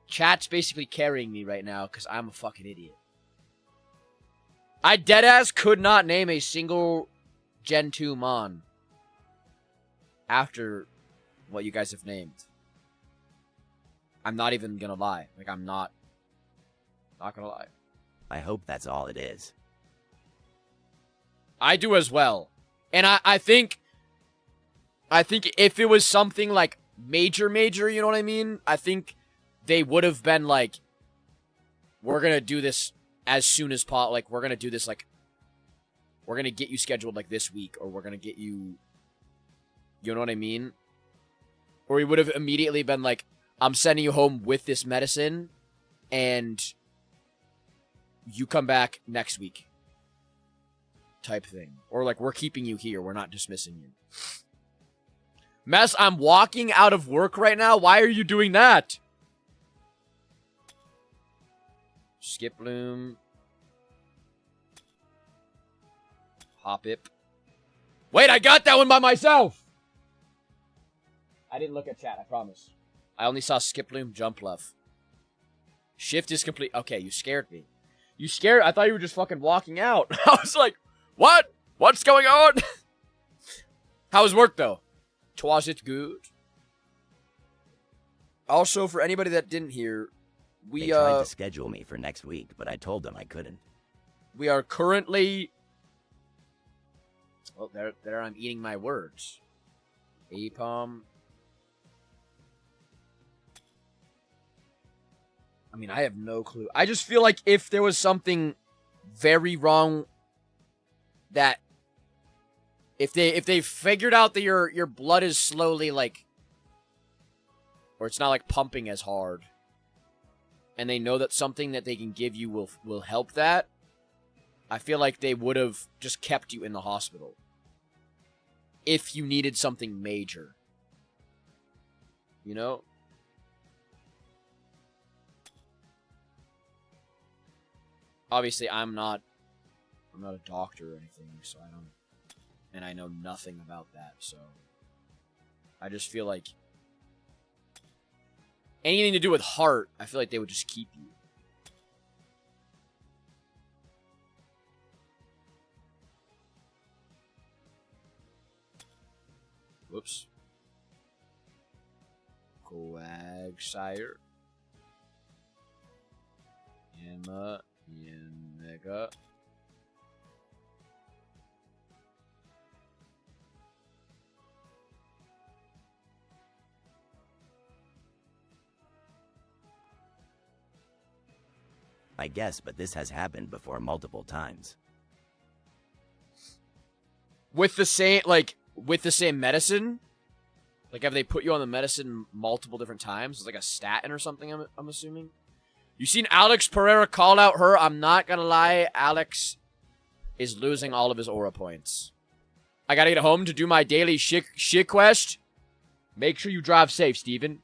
chat's basically carrying me right now, because I'm a fucking idiot. I deadass could not name a single Gen 2 Mon after what you guys have named. I'm not even gonna lie. Like, I'm not gonna lie. I hope that's all it is. I do as well. And I think if it was something like major, you know what I mean? I think they would have been like, we're gonna do this as soon as possible. Like, we're gonna do this, like, we're gonna get you scheduled, like, this week, or we're gonna get you, you know what I mean? Or he would have immediately been like, I'm sending you home with this medicine, and you come back next week. Type thing. Or, like, we're keeping you here. We're not dismissing you. Mess, I'm walking out of work right now. Why are you doing that? Skip Bloom. Pop it. Wait, I got that one by myself! I didn't look at chat, I promise. I only saw skip loom, jump left. Shift is complete. Okay, you scared me. You scared? I thought you were just fucking walking out. I was like, what? What's going on? How was work, though? Was it good? Also, for anybody that didn't hear, They tried to schedule me for next week, but I told them I couldn't. We are currently... Well, there I'm eating my words. APOM. I mean, I have no clue. I just feel like if there was something very wrong that... If they figured out that your blood is slowly, like... Or it's not, like, pumping as hard. And they know that something that they can give you will help that. I feel like they would have just kept you in the hospital. If you needed something major. You know? Obviously, I'm not a doctor or anything, so I don't... And I know nothing about that, so... I just feel like... Anything to do with heart, I feel like they would just keep you. Whoops. Coagsire. Yanma. Yanmega. I guess, but this has happened before multiple times. With the same medicine? Like, have they put you on the medicine multiple different times? It's like a statin or something, I'm assuming? You seen Alex Pereira call out her? I'm not gonna lie, Alex is losing all of his aura points. I gotta get home to do my daily shit quest. Make sure you drive safe, Steven.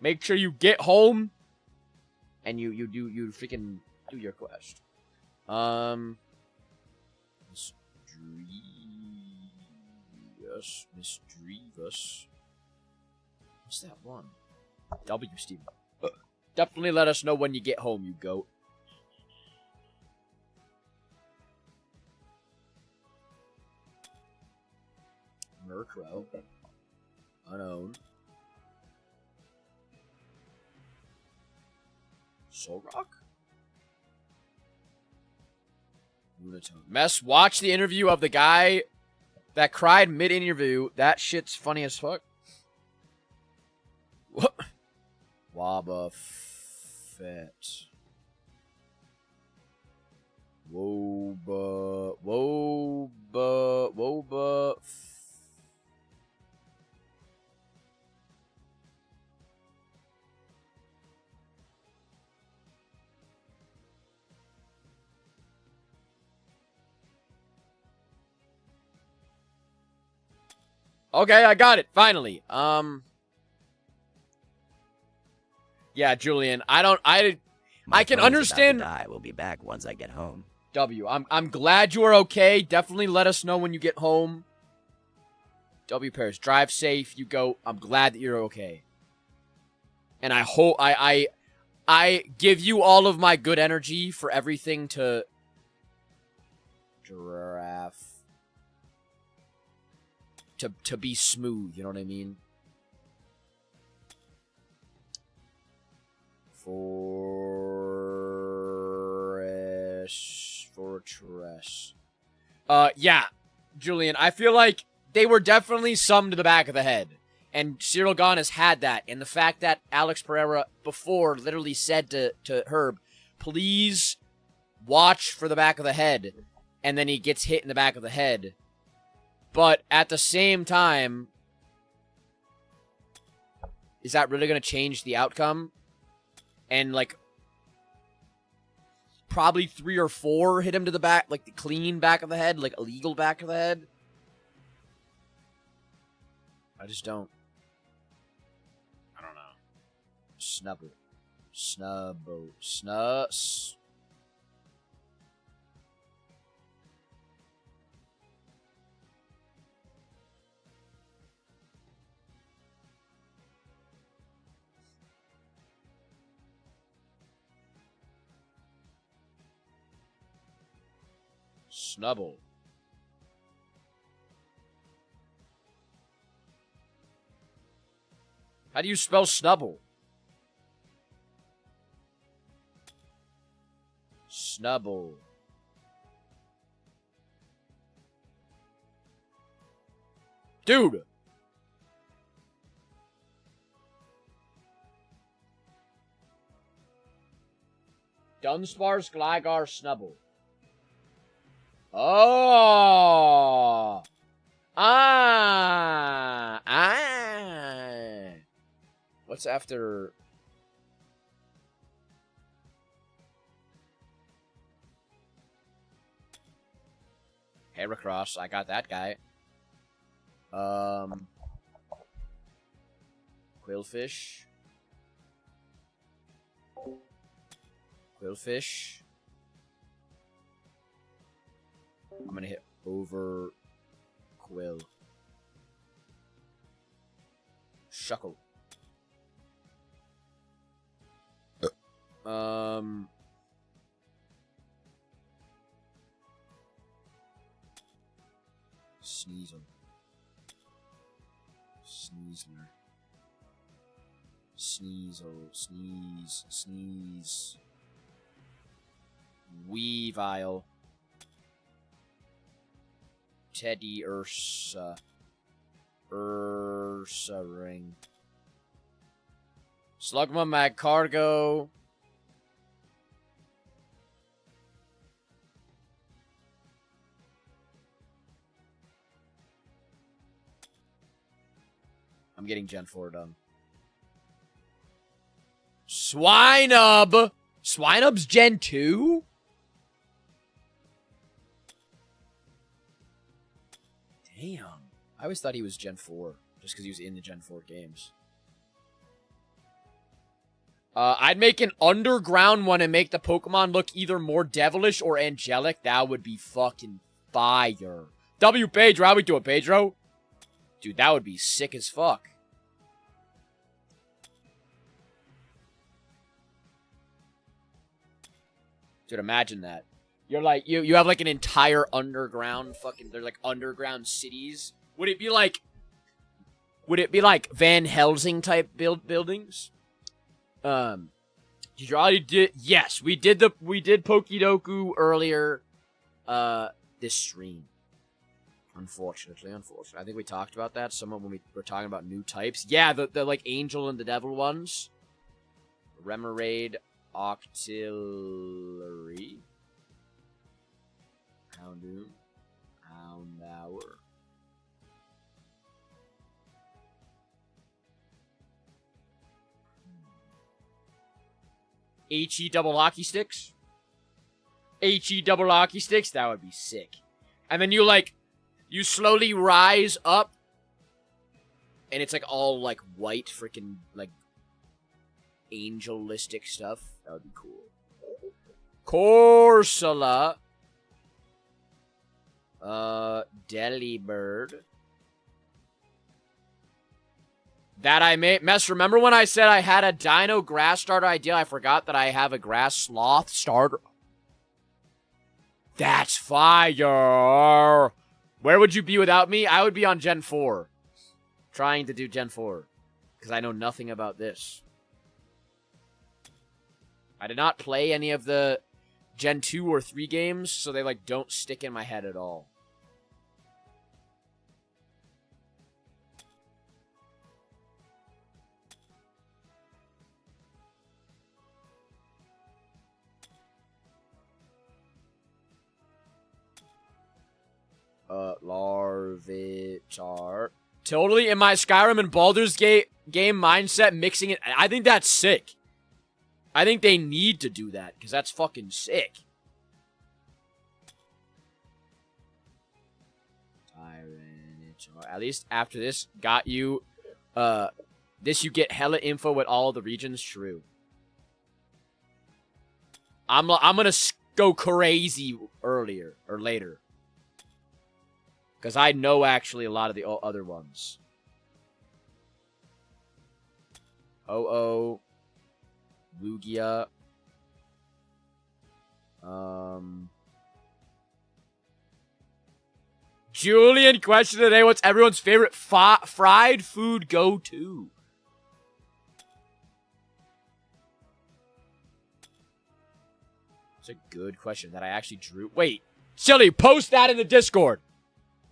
Make sure you get home and you freaking do your quest. Misdreavus. What's that one? W, Steven. Definitely let us know when you get home, you goat. Murkrow. Unowned. Solrock? Lunatone. Mess, watch the interview of the guy that cried mid-interview. That shit's funny as fuck. What? Wobbuffet. Woba. Okay, I got it, finally. Yeah, Julian, I can understand. I will be back once I get home. W, I'm glad you are okay. Definitely let us know when you get home. W Paris, drive safe, you go. I'm glad that you're okay. And I hope I give you all of my good energy for everything to giraffe to be smooth, you know what I mean? Fortress. Yeah, Julian, I feel like they were definitely some to the back of the head. And Cyril Gahn has had that. And the fact that Alex Pereira before literally said to Herb, please watch for the back of the head. And then he gets hit in the back of the head. But at the same time, is that really going to change the outcome? And, like, probably 3 or 4 hit him to the back, like the clean back of the head, like illegal back of the head. I just don't. I don't know. Snubble. How do you spell Snubble? Snubble. Dude! Dunsparce, Gligar, Snubble. Oh! Ah! What's after... Heracross, I got that guy. Quillfish. Quillfish. I'm gonna hit over Quill. Shuckle. Sneasel. Sneasler. Sneasel. Sneeze. Sneeze. Weavile. Teddy Ursa. Ursa Ring. Slugma Magcargo. I'm getting Gen 4 done. Swinub! Swinub's Gen 2? Damn. I always thought he was Gen 4, just because he was in the Gen 4 games. I'd make an underground one and make the Pokemon look either more devilish or angelic. That would be fucking fire. W Pedro, how we doing, Pedro? Dude, that would be sick as fuck. Dude, imagine that. You're like, you have like an entire underground fucking, they're like underground cities. Would it be like Van Helsing type buildings? Did you already did? Yes, we did Pokidoku earlier, this stream. Unfortunately. I think we talked about that somewhat when we were talking about new types. Yeah, the like angel and the devil ones. Remoraid, Octillery, Houndoom, Houndour. HE double hockey sticks? HE double hockey sticks? That would be sick. And then you slowly rise up, and it's like all like white freaking like angelistic stuff. That would be cool. Corsola. Delibird. That I made. Mess, remember when I said I had a Dino Grass starter idea? I forgot that I have a Grass Sloth starter. That's fire. Where would you be without me? I would be on Gen 4. Trying to do Gen 4. Because I know nothing about this. I did not play any of the Gen 2 or 3 games, so they like don't stick in my head at all. Larvitar. Totally in my Skyrim and Baldur's Gate game mindset, mixing it. I think that's sick. I think they need to do that, because that's fucking sick. Tyranitar. At least after this got you, this you get hella info with all of the regions. True. I'm gonna go crazy earlier, or later. Because I know actually a lot of the other ones. Lugia. Julian, question today. What's everyone's favorite fried food go-to? It's a good question that I actually drew. Wait, Silly, post that in the Discord.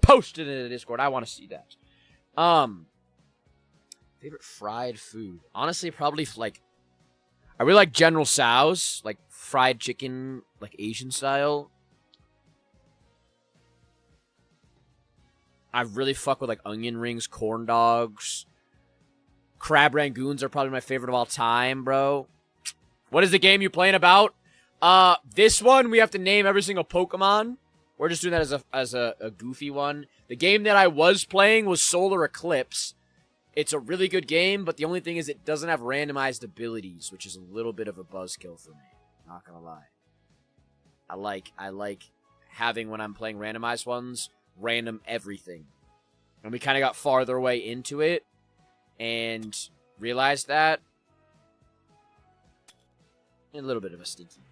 Post it in the Discord. I want to see that. Favorite fried food? Honestly, probably like, I really like General Tso's, like fried chicken, like Asian style. I really fuck with like onion rings, corn dogs. Crab rangoons are probably my favorite of all time, bro. What is the game you playing about? This one we have to name every single Pokemon. We're just doing that as a goofy one. The game that I was playing was Solar Eclipse. It's a really good game, but the only thing is it doesn't have randomized abilities, which is a little bit of a buzzkill for me. Not gonna lie. I like having, when I'm playing randomized ones, random everything. And we kind of got farther away into it and realized that. A little bit of a stinky.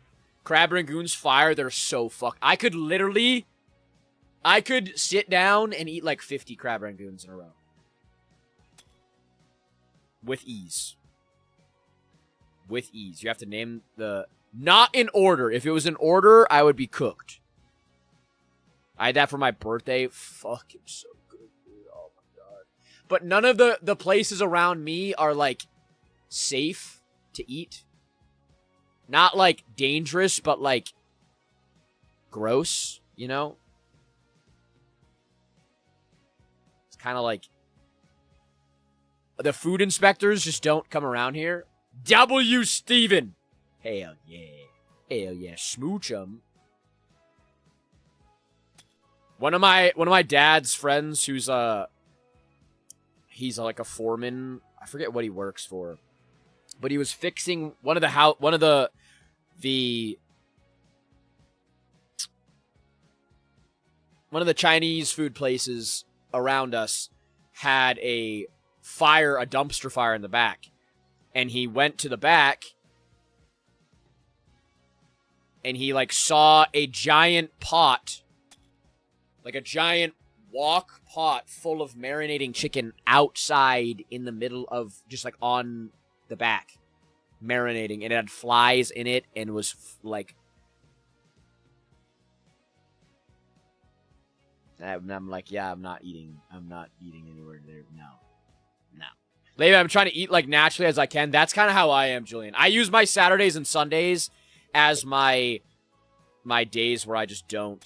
Crab Rangoons Fire, they're so fucked. I could sit down and eat like 50 Crab Rangoons in a row. With ease. With ease. You have to name the... Not in order. If it was in order, I would be cooked. I had that for my birthday. Fucking so good, dude. Oh my god. But none of the places around me are, like, safe to eat. Not, like, dangerous, but, like, gross, you know? It's kind of like... The food inspectors just don't come around here. W. Steven. Hell yeah. Hell yeah. Smooch 'em. One of my dad's friends who's he's like a foreman. I forget what he works for. But he was fixing one of the Chinese food places around us had a dumpster fire in the back. And he went to the back and he like saw a giant pot, like a giant wok pot full of marinating chicken outside in the middle of, just like on the back, marinating, and it had flies in it and was like, and I'm like, yeah, I'm not eating anywhere there. No. Lately, I'm trying to eat like naturally as I can. That's kind of how I am, Julian. I use my Saturdays and Sundays as my days where I just don't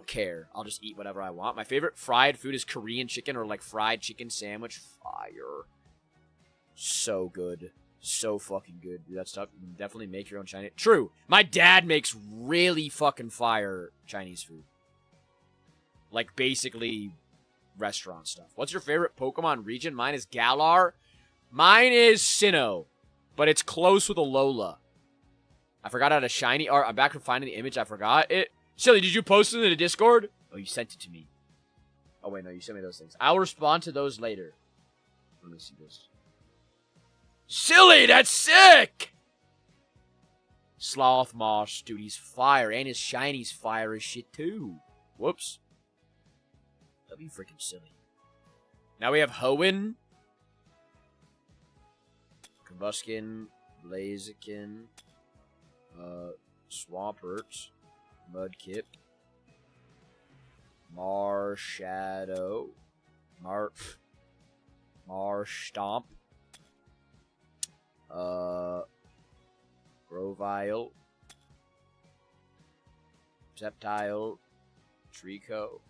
care. I'll just eat whatever I want. My favorite fried food is Korean chicken or like fried chicken sandwich. Fire. So good. So fucking good. Dude, that stuff. You can definitely make your own Chinese. True. My dad makes really fucking fire Chinese food. Like basically restaurant stuff. What's your favorite Pokemon region? Mine is Galar. Mine is Sinnoh, but it's close with Alola. I forgot how to shiny. Or I'm back to finding the image. I forgot it. Silly, did you post it in the Discord? Oh, you sent it to me. Oh wait, no, you sent me those things. I'll respond to those later. Let me see this. Silly, that's sick. Sloth Moss, dude, he's fire, and his shiny's fire as shit too. Whoops. That'd be freaking silly. Now we have Hoenn, Combuskin, Blaziken, Swampert, Mudkip, Marshadow, Marstomp, Grovyle, Sceptile, Trico.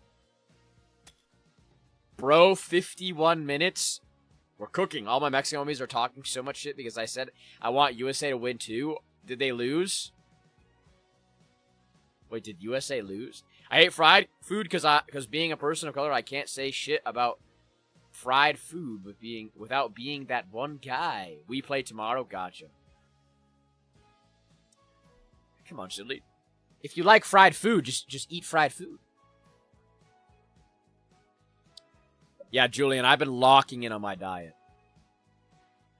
Bro, 51 minutes. We're cooking. All my Mexican homies are talking so much shit because I said I want USA to win too. Did they lose? Wait, did USA lose? I hate fried food because being a person of color, I can't say shit about fried food without being that one guy. We play tomorrow. Gotcha. Come on, silly. If you like fried food, just eat fried food. Yeah, Julian, I've been locking in on my diet.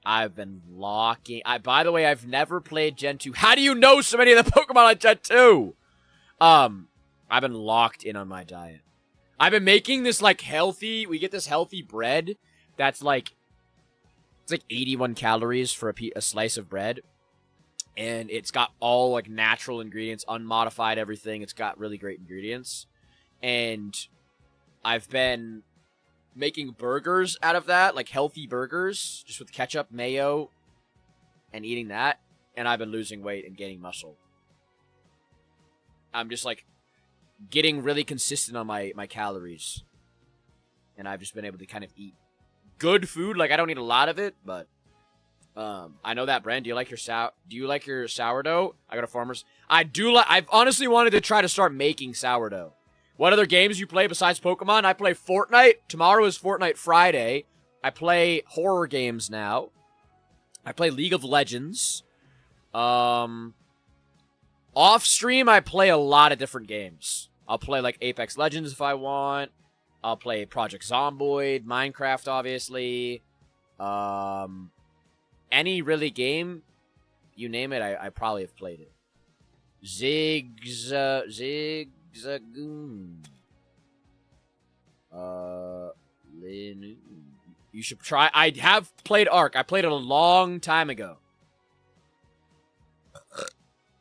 I've been locking... by the way, I've never played Gen 2. How do you know so many of the Pokemon on Gen 2? I've been locked in on my diet. I've been making this, like, healthy... We get this healthy bread that's, like... It's, like, 81 calories for a slice of bread. And it's got all, like, natural ingredients, unmodified everything. It's got really great ingredients. And I've been making burgers out of that, like, healthy burgers, just with ketchup, mayo, and eating that. And I've been losing weight and gaining muscle. I'm just, like... getting really consistent on my calories. And I've just been able to kind of eat good food. Like, I don't eat a lot of it, but I know that brand. Do you like your sourdough? I go to Farmers. I've honestly wanted to try to start making sourdough. What other games you play besides Pokemon? I play Fortnite. Tomorrow is Fortnite Friday. I play horror games now. I play League of Legends. Off stream, I play a lot of different games. I'll play, like, Apex Legends if I want. I'll play Project Zomboid, Minecraft, obviously. Any really game, you name it, I probably have played it. Zigzagoon. You should try. I have played Ark. I played it a long time ago.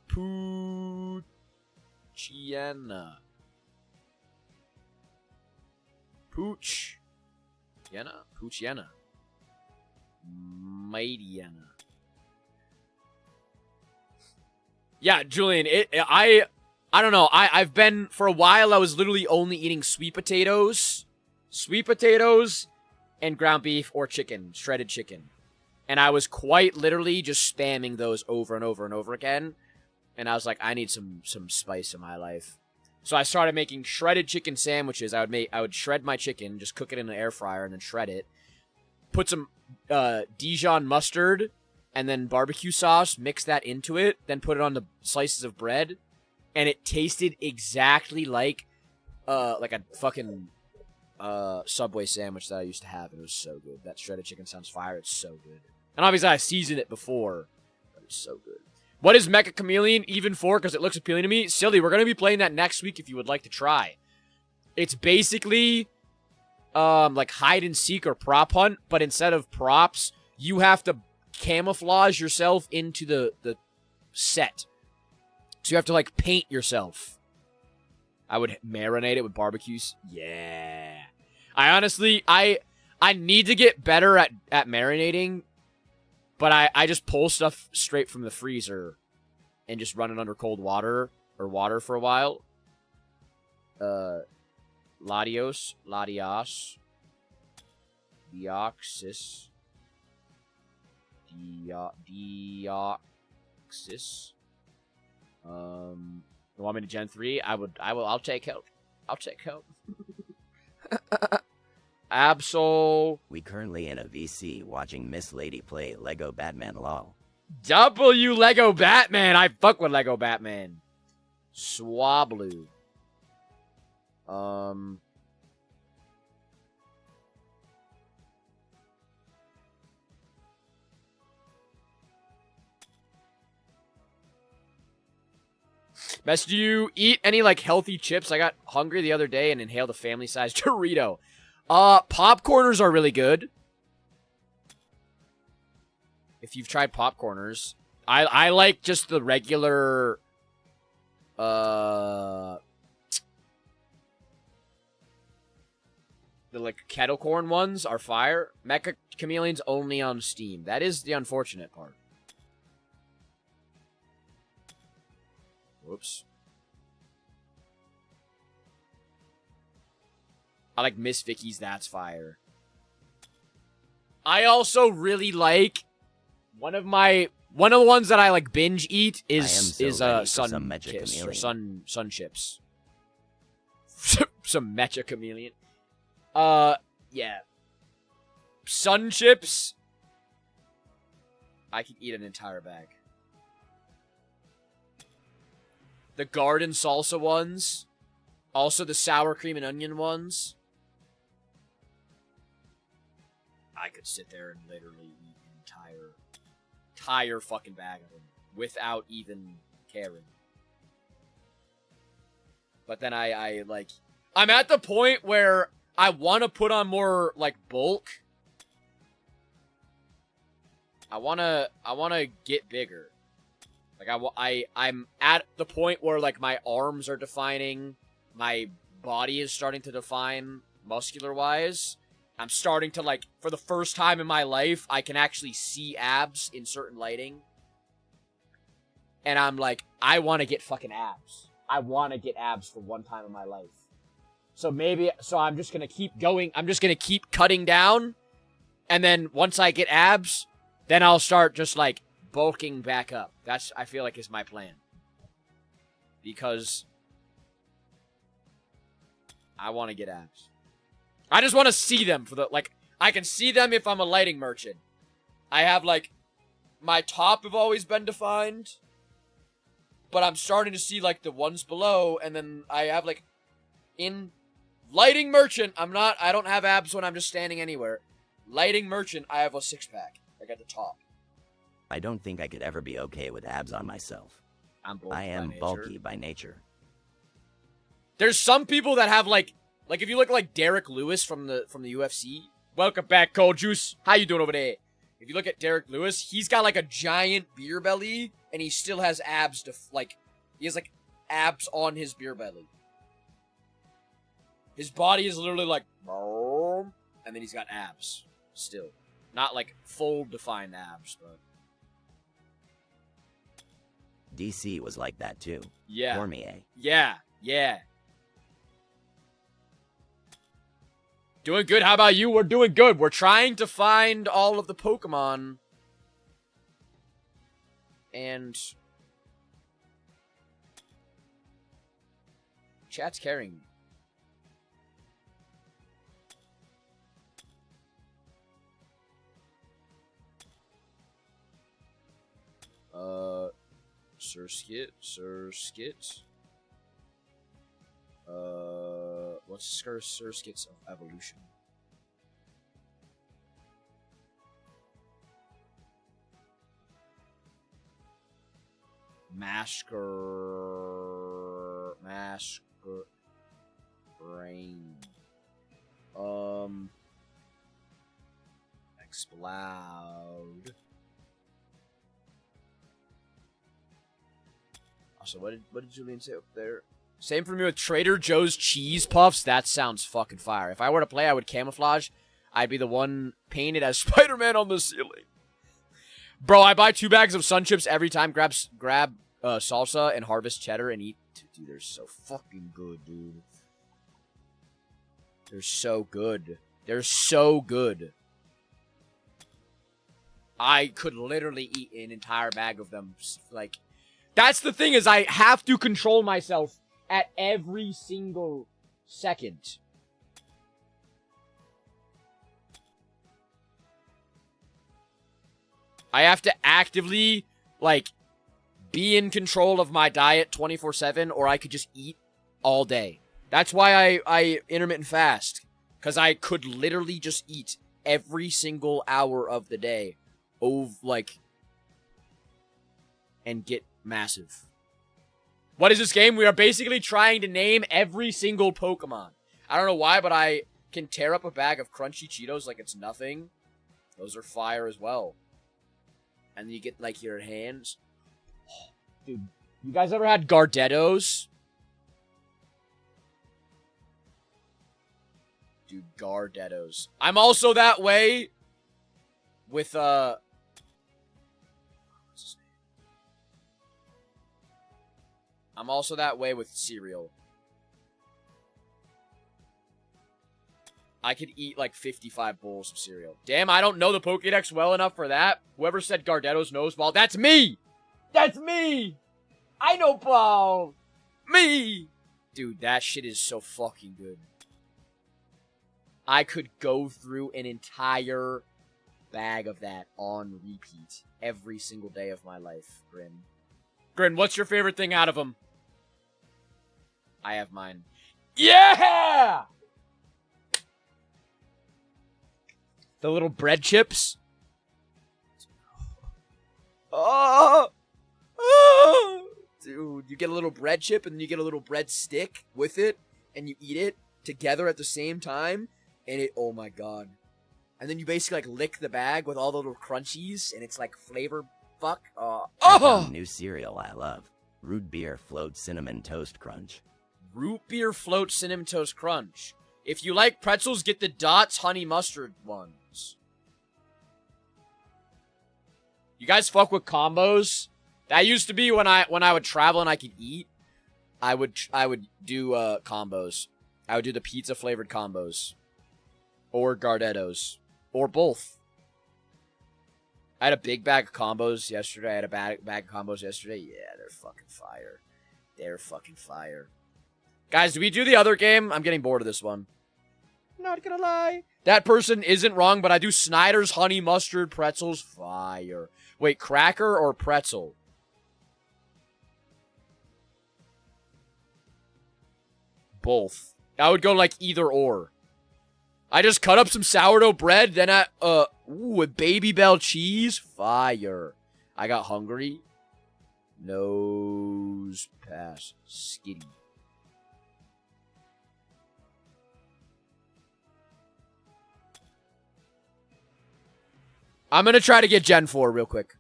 Poochiana. Poochiana. Mightyana. Yeah, Julian, I don't know. I've been, for a while, I was literally only eating sweet potatoes, and ground beef or chicken, shredded chicken. And I was quite literally just spamming those over and over and over again. And I was like, I need some spice in my life. So I started making shredded chicken sandwiches. I would shred my chicken, just cook it in an air fryer, and then shred it. Put some Dijon mustard and then barbecue sauce, mix that into it, then put it on the slices of bread, and it tasted exactly like a fucking Subway sandwich that I used to have, and it was so good. That shredded chicken sounds fire. It's so good. And obviously I seasoned it before, but it's so good. What is Mecha Chameleon even for? Because it looks appealing to me. Silly, we're going to be playing that next week if you would like to try. It's basically like hide and seek or prop hunt, but instead of props, you have to camouflage yourself into the set. So you have to, like, paint yourself. I would marinate it with barbecues. Yeah. I honestly, I need to get better at marinating. But I just pull stuff straight from the freezer and just run it under cold water or water for a while. Latios, Deoxys, Deoxys. You want me to Gen 3? I'll take help. I'll take help. Absol. We currently in a VC watching Miss Lady play Lego Batman LOL. W Lego Batman. I fuck with Lego Batman. Swablu. Best, do you eat any, like, healthy chips? I got hungry the other day and inhaled a family-sized Dorito. Popcorners are really good. If you've tried popcorners. I like just the regular, the, like, kettle corn ones are fire. Mecha Chameleon's only on Steam. That is the unfortunate part. Whoops. I like Miss Vicky's That's Fire. I also really like one of the ones that I like binge eat is Sun Kiss or Sun Chips. Some Mecha Chameleon. Yeah. Sun Chips. I could eat an entire bag. The garden salsa ones. Also the sour cream and onion ones. I could sit there and literally eat an entire fucking bag of them without even caring. But then I'm at the point where I want to put on more, like, bulk. I want to get bigger. Like, I'm at the point where, like, my arms are defining, my body is starting to define muscular-wise. I'm starting to, like, for the first time in my life, I can actually see abs in certain lighting. And I'm like, I want to get fucking abs. I want to get abs for one time in my life. So I'm just going to keep going. I'm just going to keep cutting down. And then once I get abs, then I'll start just, like, bulking back up. That's, I feel like, is my plan. Because I want to get abs. I just want to see them for the, like, I can see them if I'm a lighting merchant. I have, like, my top have always been defined. But I'm starting to see, like, the ones below. And then I have, like, in lighting merchant, I don't have abs when I'm just standing anywhere. Lighting merchant, I have a six-pack. Like, at the top. I don't think I could ever be okay with abs on myself. I am bulky by nature. There's some people that have, like, if you look like Derek Lewis from the UFC. Welcome back, Cold Juice. How you doing over there? If you look at Derek Lewis, he's got, like, a giant beer belly, and he still has abs he has, like, abs on his beer belly. His body is literally like, and then he's got abs still. Not, like, full defined abs, but. DC was like that, too. Yeah. Cormier. Yeah. Doing good. How about you? We're doing good. We're trying to find all of the Pokemon. And chat's carrying me. Surskit. What's Surskit's evolution? Brain. Explode. Also, what did Julian say up there? Same for me with Trader Joe's cheese puffs. That sounds fucking fire. If I were to play, I would camouflage. I'd be the one painted as Spider-Man on the ceiling. Bro, I buy 2 bags of Sun Chips every time. Grab salsa and harvest cheddar and eat. Dude, they're so fucking good, dude. They're so good. They're so good. I could literally eat an entire bag of them. Like, that's the thing, is I have to control myself at every single second. I have to actively, like, be in control of my diet 24/7, or I could just eat all day. That's why I intermittent fast. Because I could literally just eat every single hour of the day. And get massive. What is this game? We are basically trying to name every single Pokemon. I don't know why, but I can tear up a bag of crunchy Cheetos like it's nothing. Those are fire as well. And then you get, like, your hands. Dude, you guys ever had Gardettos? Dude, Gardettos. I'm also that way with, what's his name? I'm also that way with cereal. I could eat like 55 bowls of cereal. Damn, I don't know the Pokédex well enough for that. Whoever said Gardetto's nose ball, that's me! That's me! I know ball! Me! Dude, that shit is so fucking good. I could go through an entire bag of that on repeat every single day of my life, Grin. Grin, what's your favorite thing out of them? I have mine. Yeah! The little bread chips. Oh! Oh! Dude, You get a little bread chip, and then you get a little bread stick with it, and you eat it together at the same time, and it, oh my god. And then you basically, like, lick the bag with all the little crunchies, and it's, like, flavor fuck. I Oh! found new cereal I love. Root beer float cinnamon toast crunch. Root beer float cinnamon toast crunch. If you like pretzels, get the Dots honey mustard ones. You guys fuck with combos? That used to be when I would travel and I could eat. I would do combos. I would do the pizza flavored combos, or Gardettos, or both. I had a big bag of combos yesterday. I had a bag of combos yesterday. Yeah, they're fucking fire. They're fucking fire. Guys, do we do the other game? I'm getting bored of this one. Not gonna lie. That person isn't wrong, but I do Snyder's honey mustard pretzels. Fire. Wait, cracker or pretzel? Both. I would go like either or. I just cut up some sourdough bread, then with Baby Bell cheese. Fire. I got hungry. Nose pass. Skitty. I'm gonna try to get Gen 4 real quick.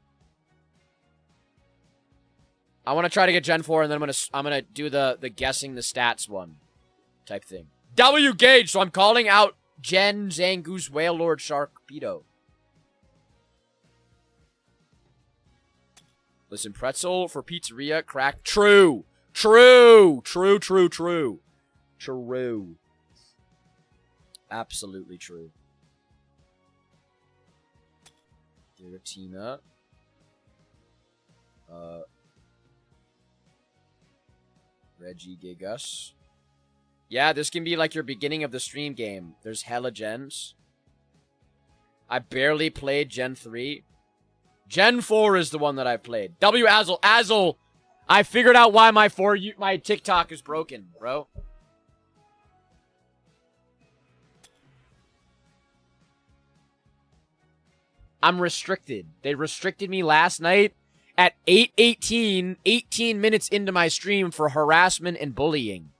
I want to try to get Gen 4, and then I'm gonna do the guessing the stats one type thing. W Gage, so I'm calling out Gen, Zangoose, Whale Lord, Shark, Pedo. Listen, pretzel for pizzeria, crack. True. True. True, true, true. True. Absolutely true. Giratina. Reggie Gigas. Yeah, this can be like your beginning of the stream game. There's hella gens. I barely played Gen 3. Gen 4 is the one that I played. W Azel. Azel! I figured out why my TikTok is broken, bro. I'm restricted. They restricted me last night at 8:18, 18 minutes into my stream for harassment and bullying.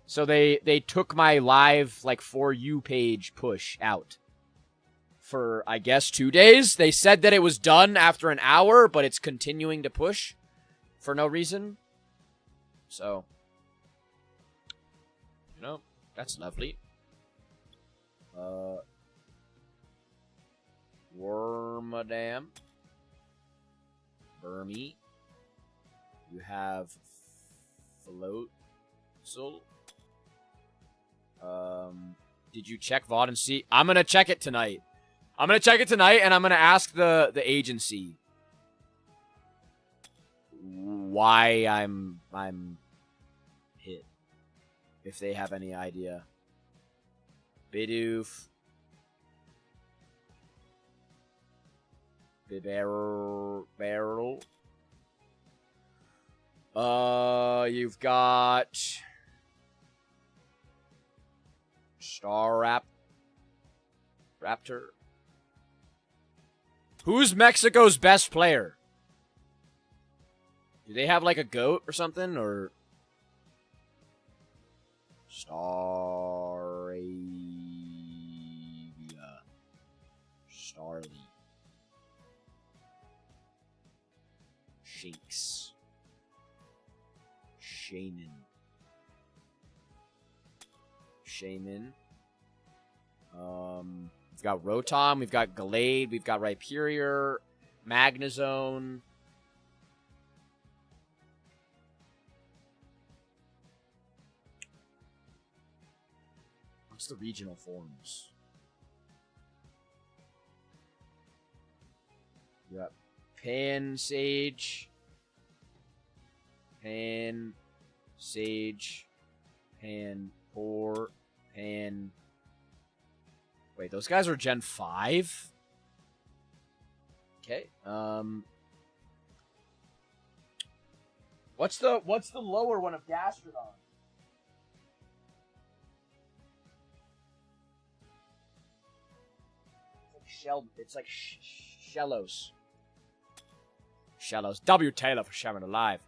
So they took my live, like, For You page push out. For, I guess, 2 days. They said that it was done after an hour, but it's continuing to push for no reason. So, you know, that's lovely. Wormadam. Burmy. You have Floatzel. Did you check VOD and see? I'm gonna check it tonight. I'm gonna check it tonight, and I'm gonna ask the agency why I'm hit, if they have any idea. Bidoof. Barrel. You've got Raptor. Who's Mexico's best player? Do they have like a goat or something, or Staravia? Starly. Shakes. Shaman. We've got Rotom, we've got Gallade, we've got Rhyperior, Magnezone. What's the regional forms? You got Pansage, Panpour, Pan. Wait, those guys are Gen 5? Okay. What's the lower one of Gastrodon? It's like Shellos. Shallows. W Taylor for sharing a live.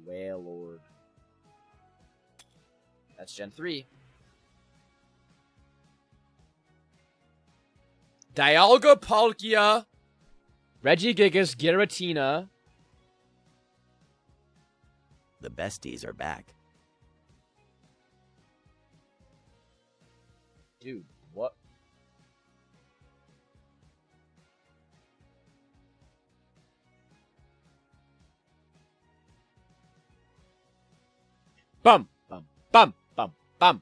Wailord. That's Gen 3. Dialga Palkia. Regigigas Giratina. The besties are back. Dude, what? Bum, bum, bum, bum, bum.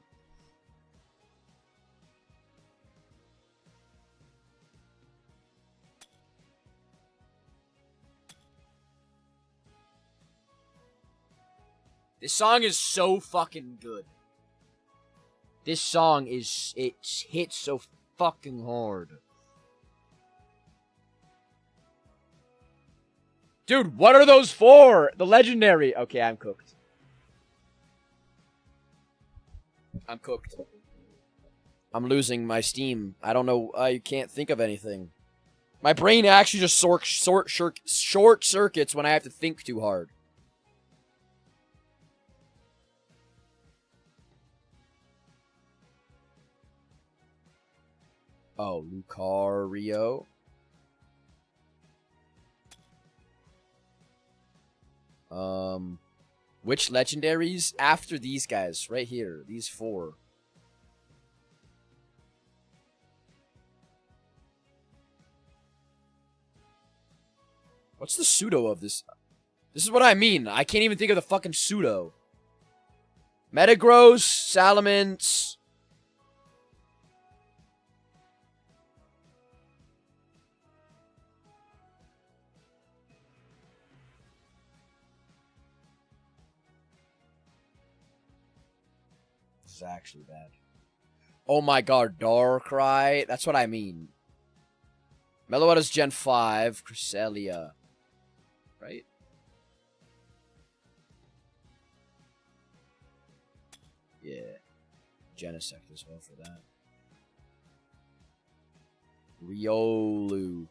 This song is so fucking good. This song is, it hits so fucking hard. Dude, what are those for? The legendary. Okay, I'm cooked. I'm cooked. I'm losing my steam. I don't know. I can't think of anything. My brain actually just short circuits when I have to think too hard. Oh, Lucario. Which legendaries? After these guys, right here. These 4. What's the pseudo of this? This is what I mean. I can't even think of the fucking pseudo. Metagross, Salamence. This is actually bad. Oh my god, Darkrai. That's what I mean. Meloetta's Gen 5. Cresselia. Right? Yeah. Genesect as well for that. Riolu.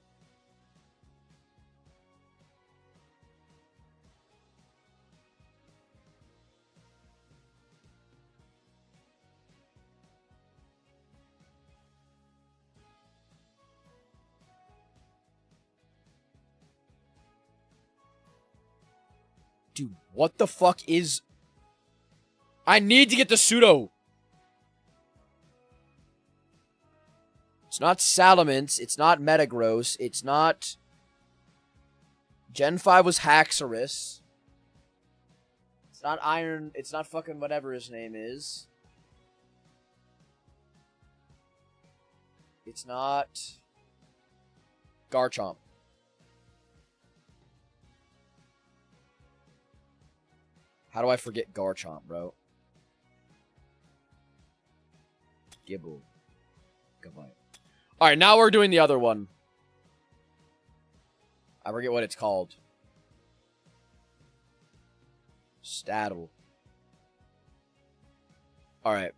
Dude, what the fuck is... I need to get the pseudo. It's not Salamence. It's not Metagross. It's not... Gen 5 was Haxorus. It's not Iron... It's not fucking whatever his name is. It's not... Garchomp. How do I forget Garchomp, bro? Gibble. Goodbye. Alright, now we're doing the other one. I forget what it's called. Staddle. Alright.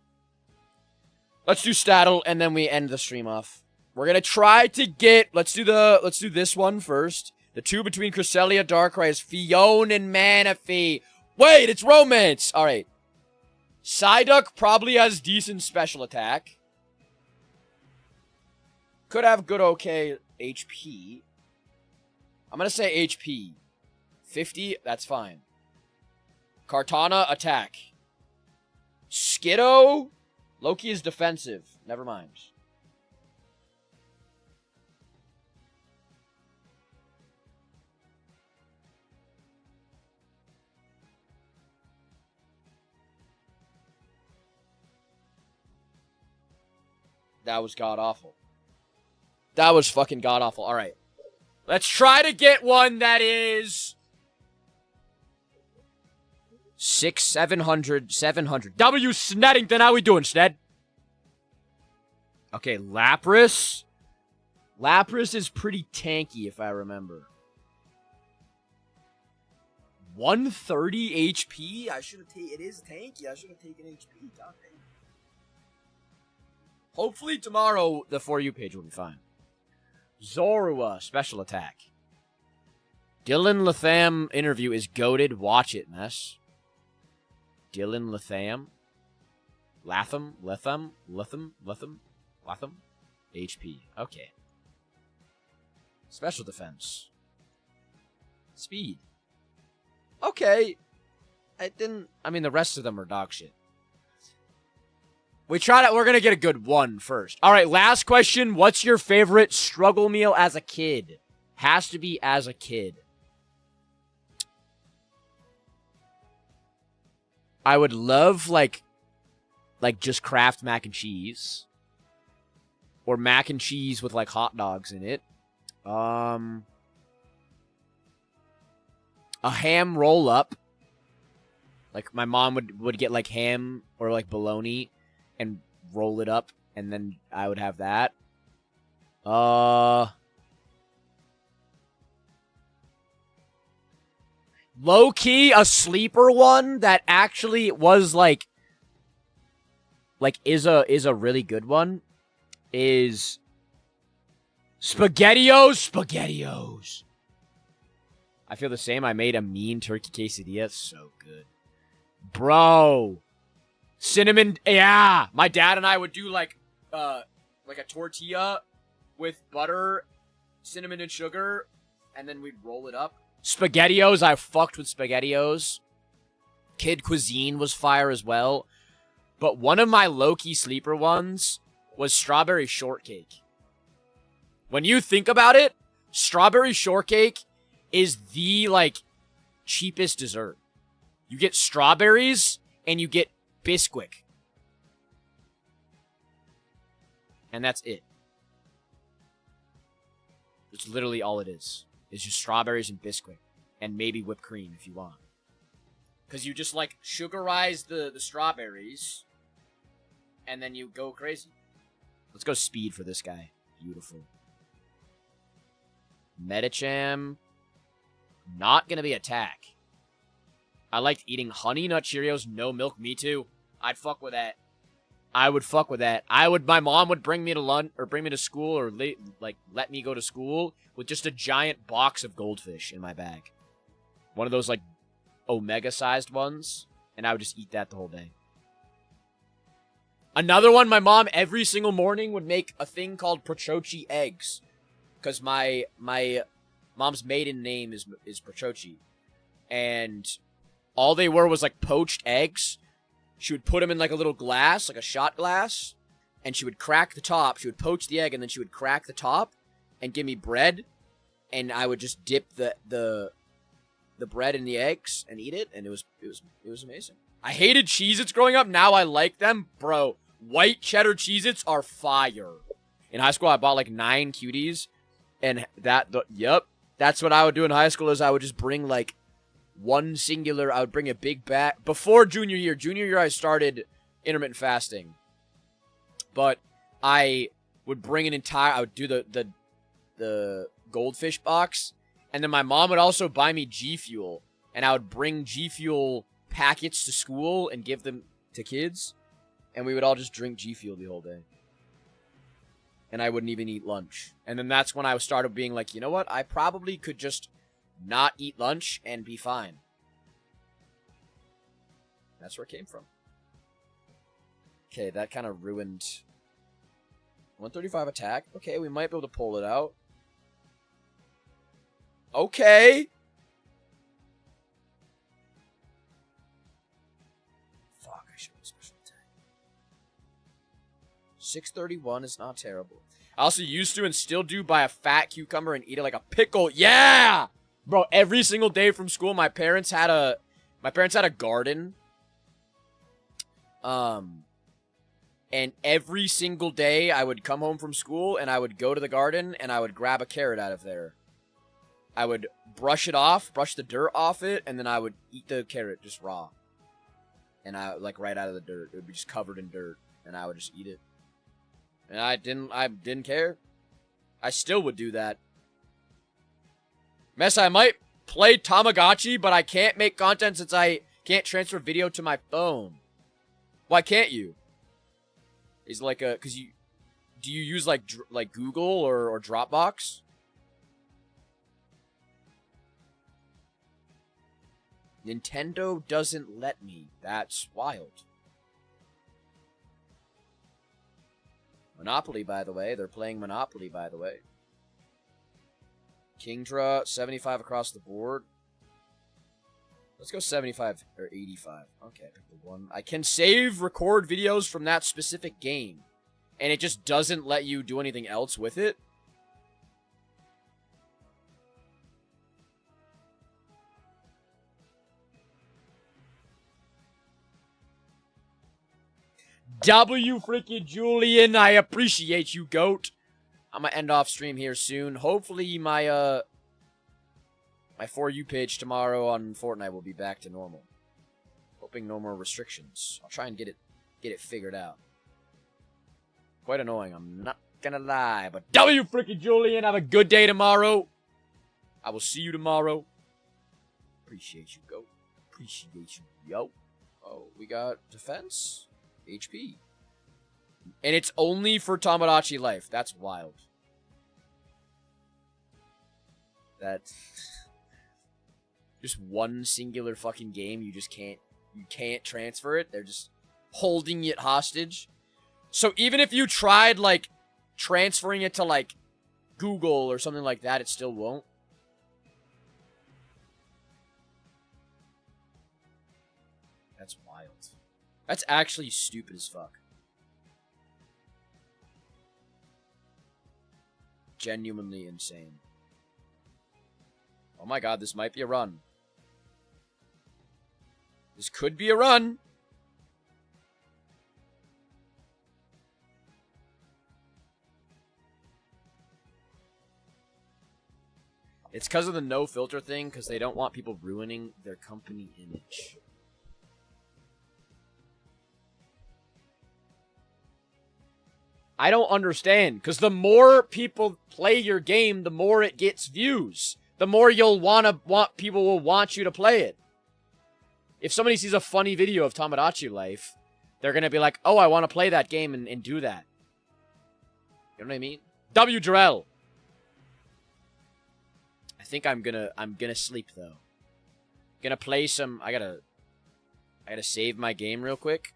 Let's do Staddle, and then we end the stream off. We're gonna try to get... Let's do this one first. The 2 between Cresselia, Darkrai is Fion and Manaphy. Wait, it's Romance! Alright. Psyduck probably has decent special attack. Could have good okay HP. I'm gonna say HP. 50, that's fine. Kartana, attack. Skiddo? Loki is defensive. Never mind. That was god-awful. That was fucking god-awful. Alright. Let's try to get one that is... 700. W. Sneddington, how we doing, Sned? Okay, Lapras. Lapras is pretty tanky, if I remember. 130 HP? I should have taken... It is tanky. I should have taken HP. God damn. Hopefully tomorrow the For You page will be fine. Zorua, special attack. Dylan Latham interview is goated. Watch it, mess. Dylan Latham. Latham. HP. Okay. Special defense. Speed. Okay. I mean, the rest of them are dog shit. We're gonna get a good one first. All right, last question. What's your favorite struggle meal as a kid? Has to be as a kid. I would love, like just Kraft mac and cheese. Or mac and cheese with, like, hot dogs in it. A ham roll-up. Like, my mom would get, like, ham or, like, bologna and roll it up, and then I would have that. Low-key, a sleeper one that actually was, is a really good one is SpaghettiOs. I feel the same. I made a mean turkey quesadilla. So good. Bro. Cinnamon. Yeah. My dad and I would do like a tortilla with butter, cinnamon and sugar, and then we'd roll it up. SpaghettiOs. I fucked with SpaghettiOs. Kid Cuisine was fire as well. But one of my low-key sleeper ones was strawberry shortcake. When you think about it, strawberry shortcake is the, cheapest dessert. You get strawberries, and you get Bisquick. And that's it. It's literally all it is. It's just strawberries and Bisquick. And maybe whipped cream if you want. Because you just, sugarize the strawberries, and then you go crazy. Let's go speed for this guy. Beautiful. Medicham. Not gonna be attack. I liked eating Honey Nut Cheerios, no milk. Me too. I'd fuck with that. I would fuck with that. My mom would bring me to lunch, or bring me to school, or let me go to school with just a giant box of goldfish in my bag. One of those, Omega-sized ones, and I would just eat that the whole day. Another one, my mom every single morning would make a thing called Prochochi eggs. Because my mom's maiden name is Prochochi. And all they were was, poached eggs. She would put them in, a little glass, a shot glass. And she would crack the top. She would poach the egg, and then she would crack the top and give me bread. And I would just dip the bread in the eggs and eat it. And it was amazing. I hated Cheez-Its growing up. Now I like them. Bro, white cheddar Cheez-Its are fire. In high school, I bought 9 cuties. And that's what I would do in high school is I would just bring one singular, I would bring a big bag. Before junior year. Junior year, I started intermittent fasting. But I would bring I would do the goldfish box. And then my mom would also buy me G Fuel. And I would bring G Fuel packets to school and give them to kids. And we would all just drink G Fuel the whole day. And I wouldn't even eat lunch. And then that's when I started being like, you know what? I probably could just not eat lunch and be fine. That's where it came from. Okay, that kind of ruined 135 attack. Okay, we might be able to pull it out. Okay. Fuck, I should have special attack. 631 is not terrible. I also used to and still do buy a fat cucumber and eat it like a pickle. Yeah! Bro, every single day from school, my parents had a garden. And every single day I would come home from school and I would go to the garden and I would grab a carrot out of there. I would brush it off, brush the dirt off it, and then I would eat the carrot just raw. And I right out of the dirt. It would be just covered in dirt. And I would just eat it. And I didn't care. I still would do that. Mess, I might play Tamagotchi, but I can't make content since I can't transfer video to my phone. Why can't you? Is because Do you use like Google or Dropbox? Nintendo doesn't let me. That's wild. Monopoly, by the way. They're playing Monopoly, by the way. Kingdra, 75 across the board. Let's go 75 or 85. Okay, pick the one. I can record videos from that specific game. And it just doesn't let you do anything else with it. W freaking Julian, I appreciate you, GOAT. I'm gonna end off stream here soon. Hopefully my my For You page tomorrow on Fortnite will be back to normal. Hoping no more restrictions. I'll try and get it figured out. Quite annoying, I'm not gonna lie, but W freaking Julian, have a good day tomorrow. I will see you tomorrow. Appreciate you, GOAT. Appreciate you, yo. Oh, we got defense? HP. And it's only for Tomodachi Life. That's wild. That's just one singular fucking game. You can't transfer it. They're just holding it hostage. So even if you tried like transferring it to like Google or something like that, it still won't. That's wild. That's actually stupid as fuck. Genuinely insane. Oh my god, this might be a run. This could be a run. It's because of the no filter thing, because they don't want people ruining their company image. I don't understand, because the more people play your game, the more it gets views. The more people will want you to play it. If somebody sees a funny video of Tomodachi Life, they're gonna be like, oh, I want to play that game and do that. You know what I mean? W Jarrell. I think I'm gonna sleep though. Gonna play some. I gotta save my game real quick.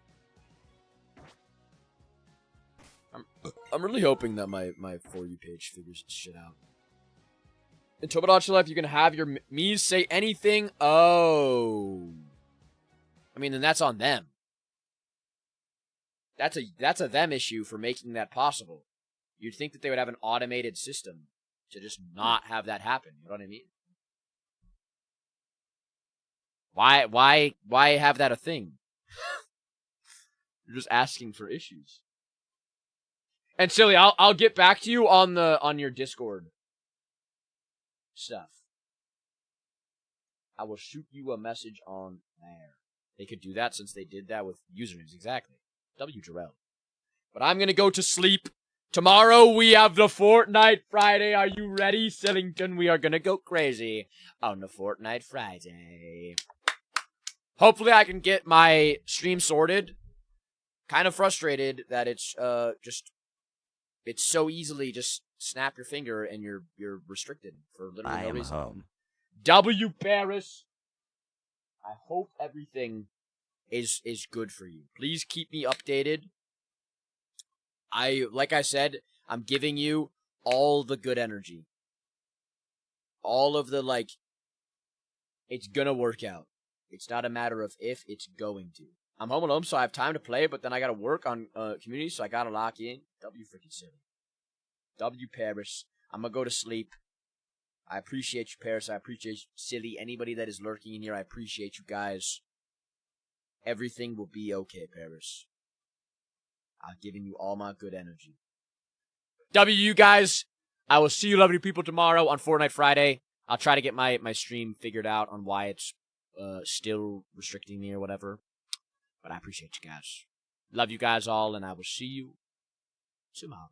I'm really hoping that my For You page figures this shit out. In Tomodachi Life, you can have your Mies say anything. Oh. I mean, then that's on them. That's a them issue for making that possible. You'd think that they would have an automated system to just not have that happen. You know what I mean? Why have that a thing? You're just asking for issues. And Silly, I'll get back to you on your Discord stuff. I will shoot you a message on there. They could do that since they did that with usernames. Exactly. W Jarrell. But I'm gonna go to sleep. Tomorrow we have the Fortnite Friday. Are you ready, Sillington? We are gonna go crazy on the Fortnite Friday. Hopefully I can get my stream sorted. Kind of frustrated that it's it's so easily just snap your finger and you're restricted for literally no reason. I am home. W Paris. I hope everything is good for you. Please keep me updated. Like I said, I'm giving you all the good energy. All of the, like, it's gonna work out. It's not a matter of if, it's going to. I'm home alone, so I have time to play, but then I gotta work on community, so I gotta lock in. W freaking City. W Paris. I'm gonna go to sleep. I appreciate you, Paris. I appreciate you, Silly. Anybody that is lurking in here, I appreciate you guys. Everything will be okay, Paris. I'm giving you all my good energy. W, you guys. I will see you lovely people tomorrow on Fortnite Friday. I'll try to get my stream figured out on why it's still restricting me or whatever. But I appreciate you guys. Love you guys all, and I will see you tomorrow.